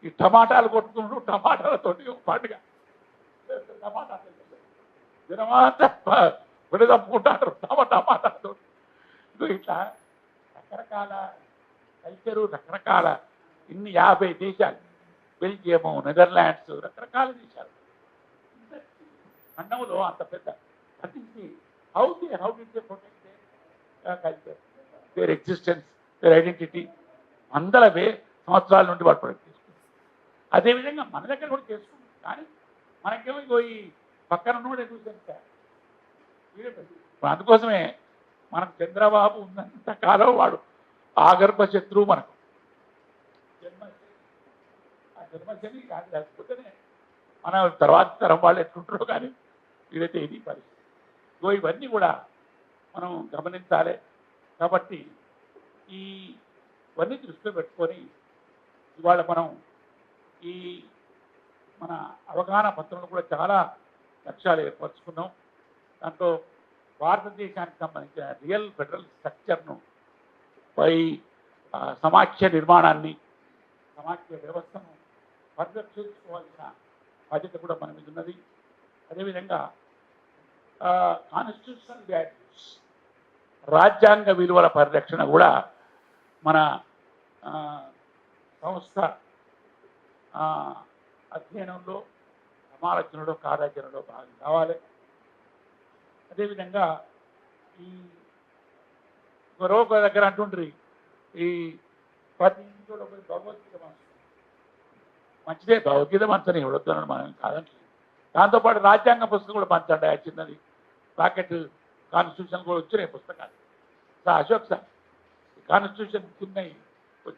ఈ టమాటాలు కొట్టుకుంటూ టమాటాలతోటి ఒక పండుగ టమాటా జనమంతా విడి తప్పుకుంటారు టమాటాలతో. ఇట్లా రకరకాల కల్చరు, రకరకాల 50 దేశాలు, బెల్జియము, నెదర్లాండ్స్, రకరకాల దేశాలు ఖండంలో అంత పెద్ద ప్రతిదీ how did they protect their culture, their existence, their identity వందల సంవత్సరాల నుండి వాడు ప్రొటెక్ట్ చేసుకుంటారు. అదేవిధంగా మన దగ్గర కూడా చేసుకుంటాం. కానీ మనకేమో ఇగో ఈ పక్కన కూడా ఎందుకు తెలుసా? అందుకోసమే మనకు చంద్రబాబు ఉన్నంత కాలం వాడు ఆగర్భ శత్రువు మనకు. జన్మశని కాదు, లేకపోతేనే మన తర్వాత తరం వాళ్ళు ఎట్లుంటారో కానీ వీడైతే ఇది పరిస్థితి. ఇవన్నీ కూడా మనం గమనించాలి. కాబట్టి ఇవన్నీ దృష్టిలో పెట్టుకొని ఇవాళ మనం మన అవగాహన పత్రంలో కూడా చాలా లక్ష్యాలు ఏర్పరచుకున్నాం. దాంట్లో భారతదేశానికి సంబంధించిన రియల్ ఫెడరల్ స్ట్రక్చర్ను సమాఖ్య నిర్మాణాన్ని, సమాఖ్య వ్యవస్థను పరిరక్షించుకోవాల్సిన బాధ్యత కూడా మన మీద ఉన్నది. అదేవిధంగా కాన్స్టిట్యూషనల్ వాల్యూస్, రాజ్యాంగ విలువల పరిరక్షణ కూడా మన సంస్థ అధ్యయనంలో, సమాలోచనలో, కార్యాచరణలో భాగం కావాలి. అదేవిధంగా మరొక దగ్గర అంటుండ్రి ఈ ప్రతి ఇంట్లో భగవద్గీత మంచిదే, భగవద్గీత మంచని ఎవడొద్దున్నాడు, మనం కాదంటే. దాంతోపాటు రాజ్యాంగ పుస్తకం కూడా పంచండి. ఆ చిన్నది ప్యాకెట్ కాన్స్టిట్యూషన్ కూడా వచ్చినాయి పుస్తకాలు. సార్ అశోక్ సార్, కాన్స్టిట్యూషన్ చిన్నవి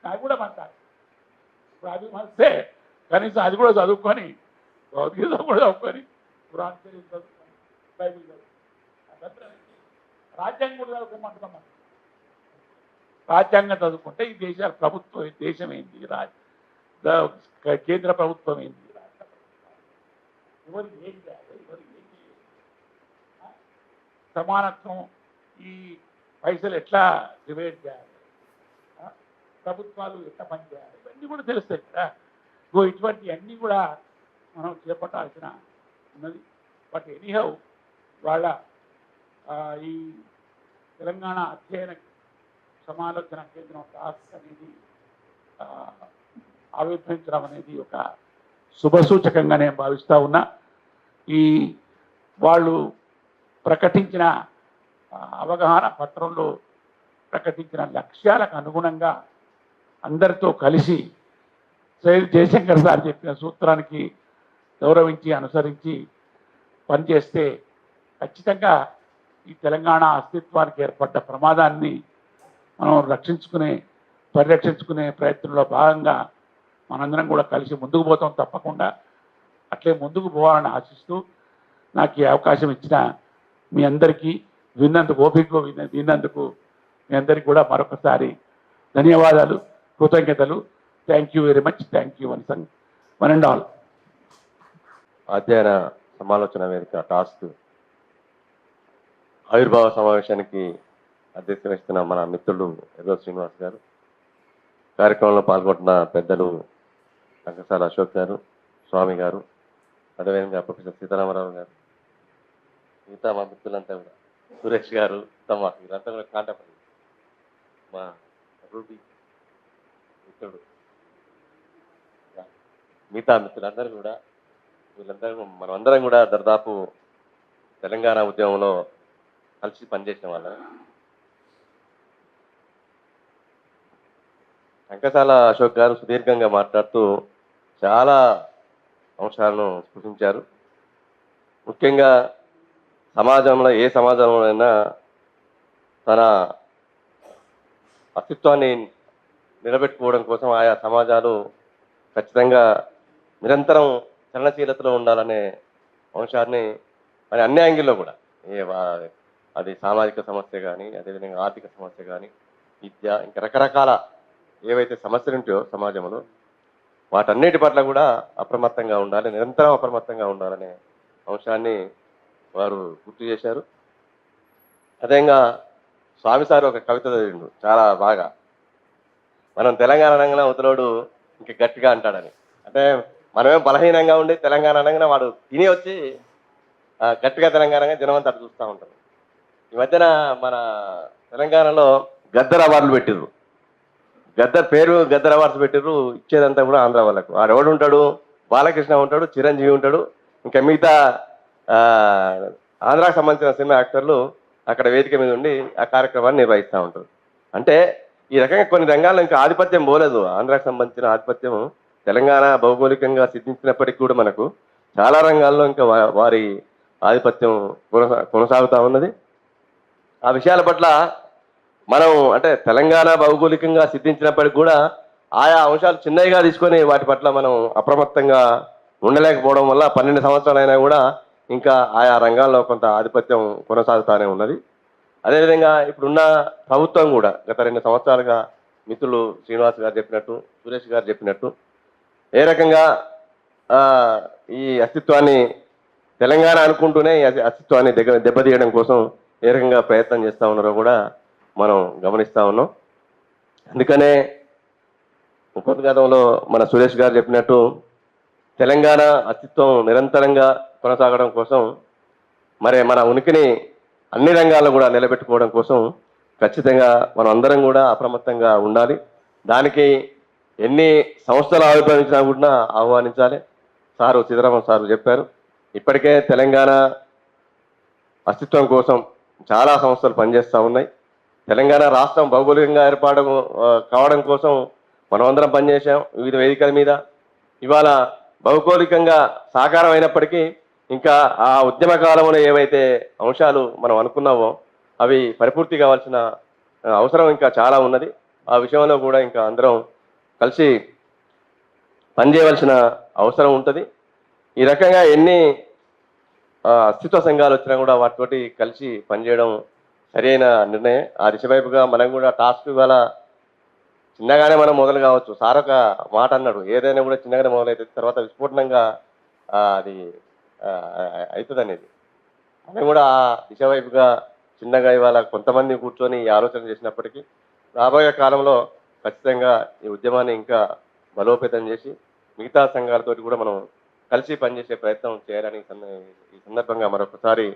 నాకు కూడా పంచాలి. ఇప్పుడు అది మస్తే కనీసం అది కూడా చదువుకొని, భగవద్గీత కూడా చదువుకొని, పురాణ చరిత్ర చదువుకొని, బైబిల్ చదువుకొని, రాజ్యాంగం కూడా చదువుకోమంటున్నాం. మనం రాజ్యాంగం చదువుకుంటే ఈ దేశాల ప్రభుత్వం, దేశం ఏంటి, కేంద్ర ప్రభుత్వం ఏంటి, ఎవరికి ఏం చేయాలి, ఎవరికి ఏం చేయాలి, సమానత్వం, ఈ పైసలు ఎట్లా డివైడ్ చేయాలి, ప్రభుత్వాలు ఎట్లా పనిచేయాలి, ఇవన్నీ కూడా తెలుస్తాయి కదా. ఇటువంటి అన్నీ కూడా మనం చేపట్టాల్సిన ఉన్నది. బట్ ఎనీహౌ వాళ్ళ ఈ తెలంగాణ అధ్యయన సమాలోచన కేంద్రం టాస్క్ అనేది ఆవిర్భవించడం అనేది ఒక శుభసూచకంగా నేను భావిస్తూ ఉన్నా. వాళ్ళు ప్రకటించిన అవగాహన పత్రంలో ప్రకటించిన లక్ష్యాలకు అనుగుణంగా అందరితో కలిసి జయశంకర్ సార్ చెప్పిన సూత్రానికి గౌరవించి, అనుసరించి పనిచేస్తే ఖచ్చితంగా ఈ తెలంగాణ అస్తిత్వానికి ఏర్పడ్డ ప్రమాదాన్ని మనం పరిరక్షించుకునే ప్రయత్నంలో భాగంగా మనందరం కూడా కలిసి ముందుకు పోతాం తప్పకుండా. అట్లే ముందుకు పోవాలని ఆశిస్తూ నాకు ఈ అవకాశం ఇచ్చిన మీ అందరికీ, విన్నందుకు, ఓపికగా విన్నందుకు మీ అందరికీ కూడా మరొకసారి ధన్యవాదాలు, కృతజ్ఞతలు. Thank you very much. Thank you one and all. అధ్యయన సమాలోచన వేదిక టాస్క్ ఆవిర్భావ సమావేశానికి అధ్యక్షత వహిస్తున్న మన మిత్రులు ఎర్ర శ్రీనివాస్ గారు, కార్యక్రమంలో పాల్గొంటున్న పెద్దలు రంగసాల అశోక్ గారు, స్వామి గారు, అదేవిధంగా ప్రొఫెసర్ సీతారామరావు గారు, మిగతా మా మిత్రులంతా కూడా, సురేష్ గారు, తమ వీళ్ళంతా కూడా కాంటపడి, మా రూబీ మిత్రుడు, మిగతా మిత్రులందరూ కూడా, వీళ్ళందరూ మనమందరం కూడా దాదాపు తెలంగాణ ఉద్యమంలో కలిసి పనిచేసిన వాళ్ళం. రంగసాల అశోక్ గారు సుదీర్ఘంగా మాట్లాడుతూ చాలా అంశాలను స్పృశించారు. ముఖ్యంగా సమాజంలో, ఏ సమాజంలో అయినా తన అస్తిత్వాన్ని నిలబెట్టుకోవడం కోసం ఆయా సమాజాలు ఖచ్చితంగా నిరంతరం చలనశీలతలో ఉండాలనే అంశాన్ని మరి అన్ని యాంగిల్లో కూడా, అది సామాజిక సమస్య కానీ, అదేవిధంగా ఆర్థిక సమస్య కానీ, విద్య, ఇంకా రకరకాల ఏవైతే సమస్యలు ఉంటాయో సమాజంలో వాటన్నిటి పట్ల కూడా అప్రమత్తంగా ఉండాలి, నిరంతరం అప్రమత్తంగా ఉండాలనే అంశాన్ని వారు గుర్తు చేశారు. అదేవిధంగా స్వామి సార్ ఒక కవిత చదివిండు చాలా బాగా. మనం తెలంగాణ అనగానే అవతలోడు ఇంక గట్టిగా అంటాడని. అంటే మనమేం బలహీనంగా ఉండి తెలంగాణ అనగానే వాడు తిని వచ్చి గట్టిగా తెలంగాణగా జనమంతా అటు చూస్తూ ఉంటారు. ఈ మధ్యన మన తెలంగాణలో గద్దర్ అవార్డులు పెట్టిర్రు. గద్దర్ అవార్డ్స్ పెట్టిర్రు. ఇచ్చేదంతా కూడా ఆంధ్ర వాళ్ళకు. ఆడెవడు ఉంటాడు, బాలకృష్ణ ఉంటాడు, చిరంజీవి ఉంటాడు, ఇంకా మిగతా ఆ, ఆంధ్రాకు సంబంధించిన సినిమా యాక్టర్లు అక్కడ వేదిక మీద ఉండి ఆ కార్యక్రమాన్ని నిర్వహిస్తూ ఉంటారు. అంటే ఈ రకంగా కొన్ని రంగాల్లో ఇంకా ఆధిపత్యం పోలేదు. ఆంధ్రాకు సంబంధించిన ఆధిపత్యం తెలంగాణ భౌగోళికంగా సిద్ధించినప్పటికీ కూడా మనకు చాలా రంగాల్లో ఇంకా వారి ఆధిపత్యం కొనసాగుతూ ఉన్నది. ఆ విషయాల పట్ల మనం అంటే తెలంగాణ భౌగోళికంగా సిద్ధించినప్పటికీ కూడా ఆయా అంశాలు చిన్నవిగా తీసుకొని వాటి పట్ల మనం అప్రమత్తంగా ఉండలేకపోవడం వల్ల 12 సంవత్సరాలైనా కూడా ఇంకా ఆయా రంగాల్లో కొంత ఆధిపత్యం కొనసాగుతూనే ఉన్నది. అదేవిధంగా ఇప్పుడున్న ప్రభుత్వం కూడా గత 2 సంవత్సరాలుగా మిత్రులు శ్రీనివాస్ గారు చెప్పినట్టు, సురేష్ గారు చెప్పినట్టు ఏ రకంగా ఈ అస్తిత్వాన్ని తెలంగాణ అనుకుంటూనే ఈ అస్తిత్వాన్ని దెబ్బతీయడం కోసం ఏ రకంగా ప్రయత్నం చేస్తూ ఉన్నారో కూడా మనం గమనిస్తూ ఉన్నాం. అందుకనే ఉపద్ఘాతంలో మన సురేష్ గారు చెప్పినట్టు తెలంగాణ అస్తిత్వం నిరంతరంగా కొనసాగడం కోసం మరి మన ఉనికిని అన్ని రంగాల్లో కూడా నిలబెట్టుకోవడం కోసం ఖచ్చితంగా మనం అందరం కూడా అప్రమత్తంగా ఉండాలి. దానికి ఎన్ని సంస్థలు ఆవిర్భవించినా కూడా ఆహ్వానించాలి. సీతారామన్ సారు చెప్పారు, ఇప్పటికే తెలంగాణ అస్తిత్వం కోసం చాలా సంస్థలు పనిచేస్తూ ఉన్నాయి. తెలంగాణ రాష్ట్రం భౌగోళికంగా కావడం కోసం మనమందరం పనిచేసాం వివిధ వేదికల మీద. ఇవాళ భౌగోళికంగా సాకారం అయినప్పటికీ ఇంకా ఆ ఉద్యమ కాలంలో ఏవైతే అంశాలు మనం అనుకున్నామో అవి పరిపూర్తి కావాల్సిన అవసరం ఇంకా చాలా ఉన్నది. ఆ విషయంలో కూడా ఇంకా అందరం కలిసి పనిచేయవలసిన అవసరం ఉంటుంది. ఈ రకంగా ఎన్ని అస్తిత్వ సంఘాలు వచ్చినా కూడా వాటితోటి కలిసి పనిచేయడం సరైన నిర్ణయం. ఆ దిశ వైపుగా మనం కూడా టాస్క్ ఇవాళ చిన్నగానే మనం మొదలు కావచ్చు. సార్ ఒక మాట అన్నాడు, ఏదైనా కూడా చిన్నగానే మొదలైతే తర్వాత విస్ఫోటనంగా అది అవుతుంది అనేది. మనం కూడా ఆ దిశ వైపుగా చిన్నగా ఇవాళ కొంతమంది కూర్చొని ఈ ఆలోచన చేసినప్పటికీ రాబోయే కాలంలో ఖచ్చితంగా ఈ ఉద్యమాన్ని ఇంకా బలోపేతం చేసి మిగతా సంఘాలతోటి కూడా మనం కలిసి పనిచేసే ప్రయత్నం చేయాలని ఈ సందర్భంగా మరొకసారి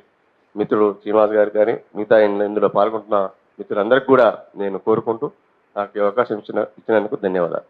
మిత్రుడు శ్రీనివాస్ గారు కానీ మిగతా ఇందులో పాల్గొంటున్న మిత్రులందరికీ కూడా నేను కోరుకుంటూ నాకు ఈ అవకాశం ఇచ్చినందుకు ధన్యవాదాలు.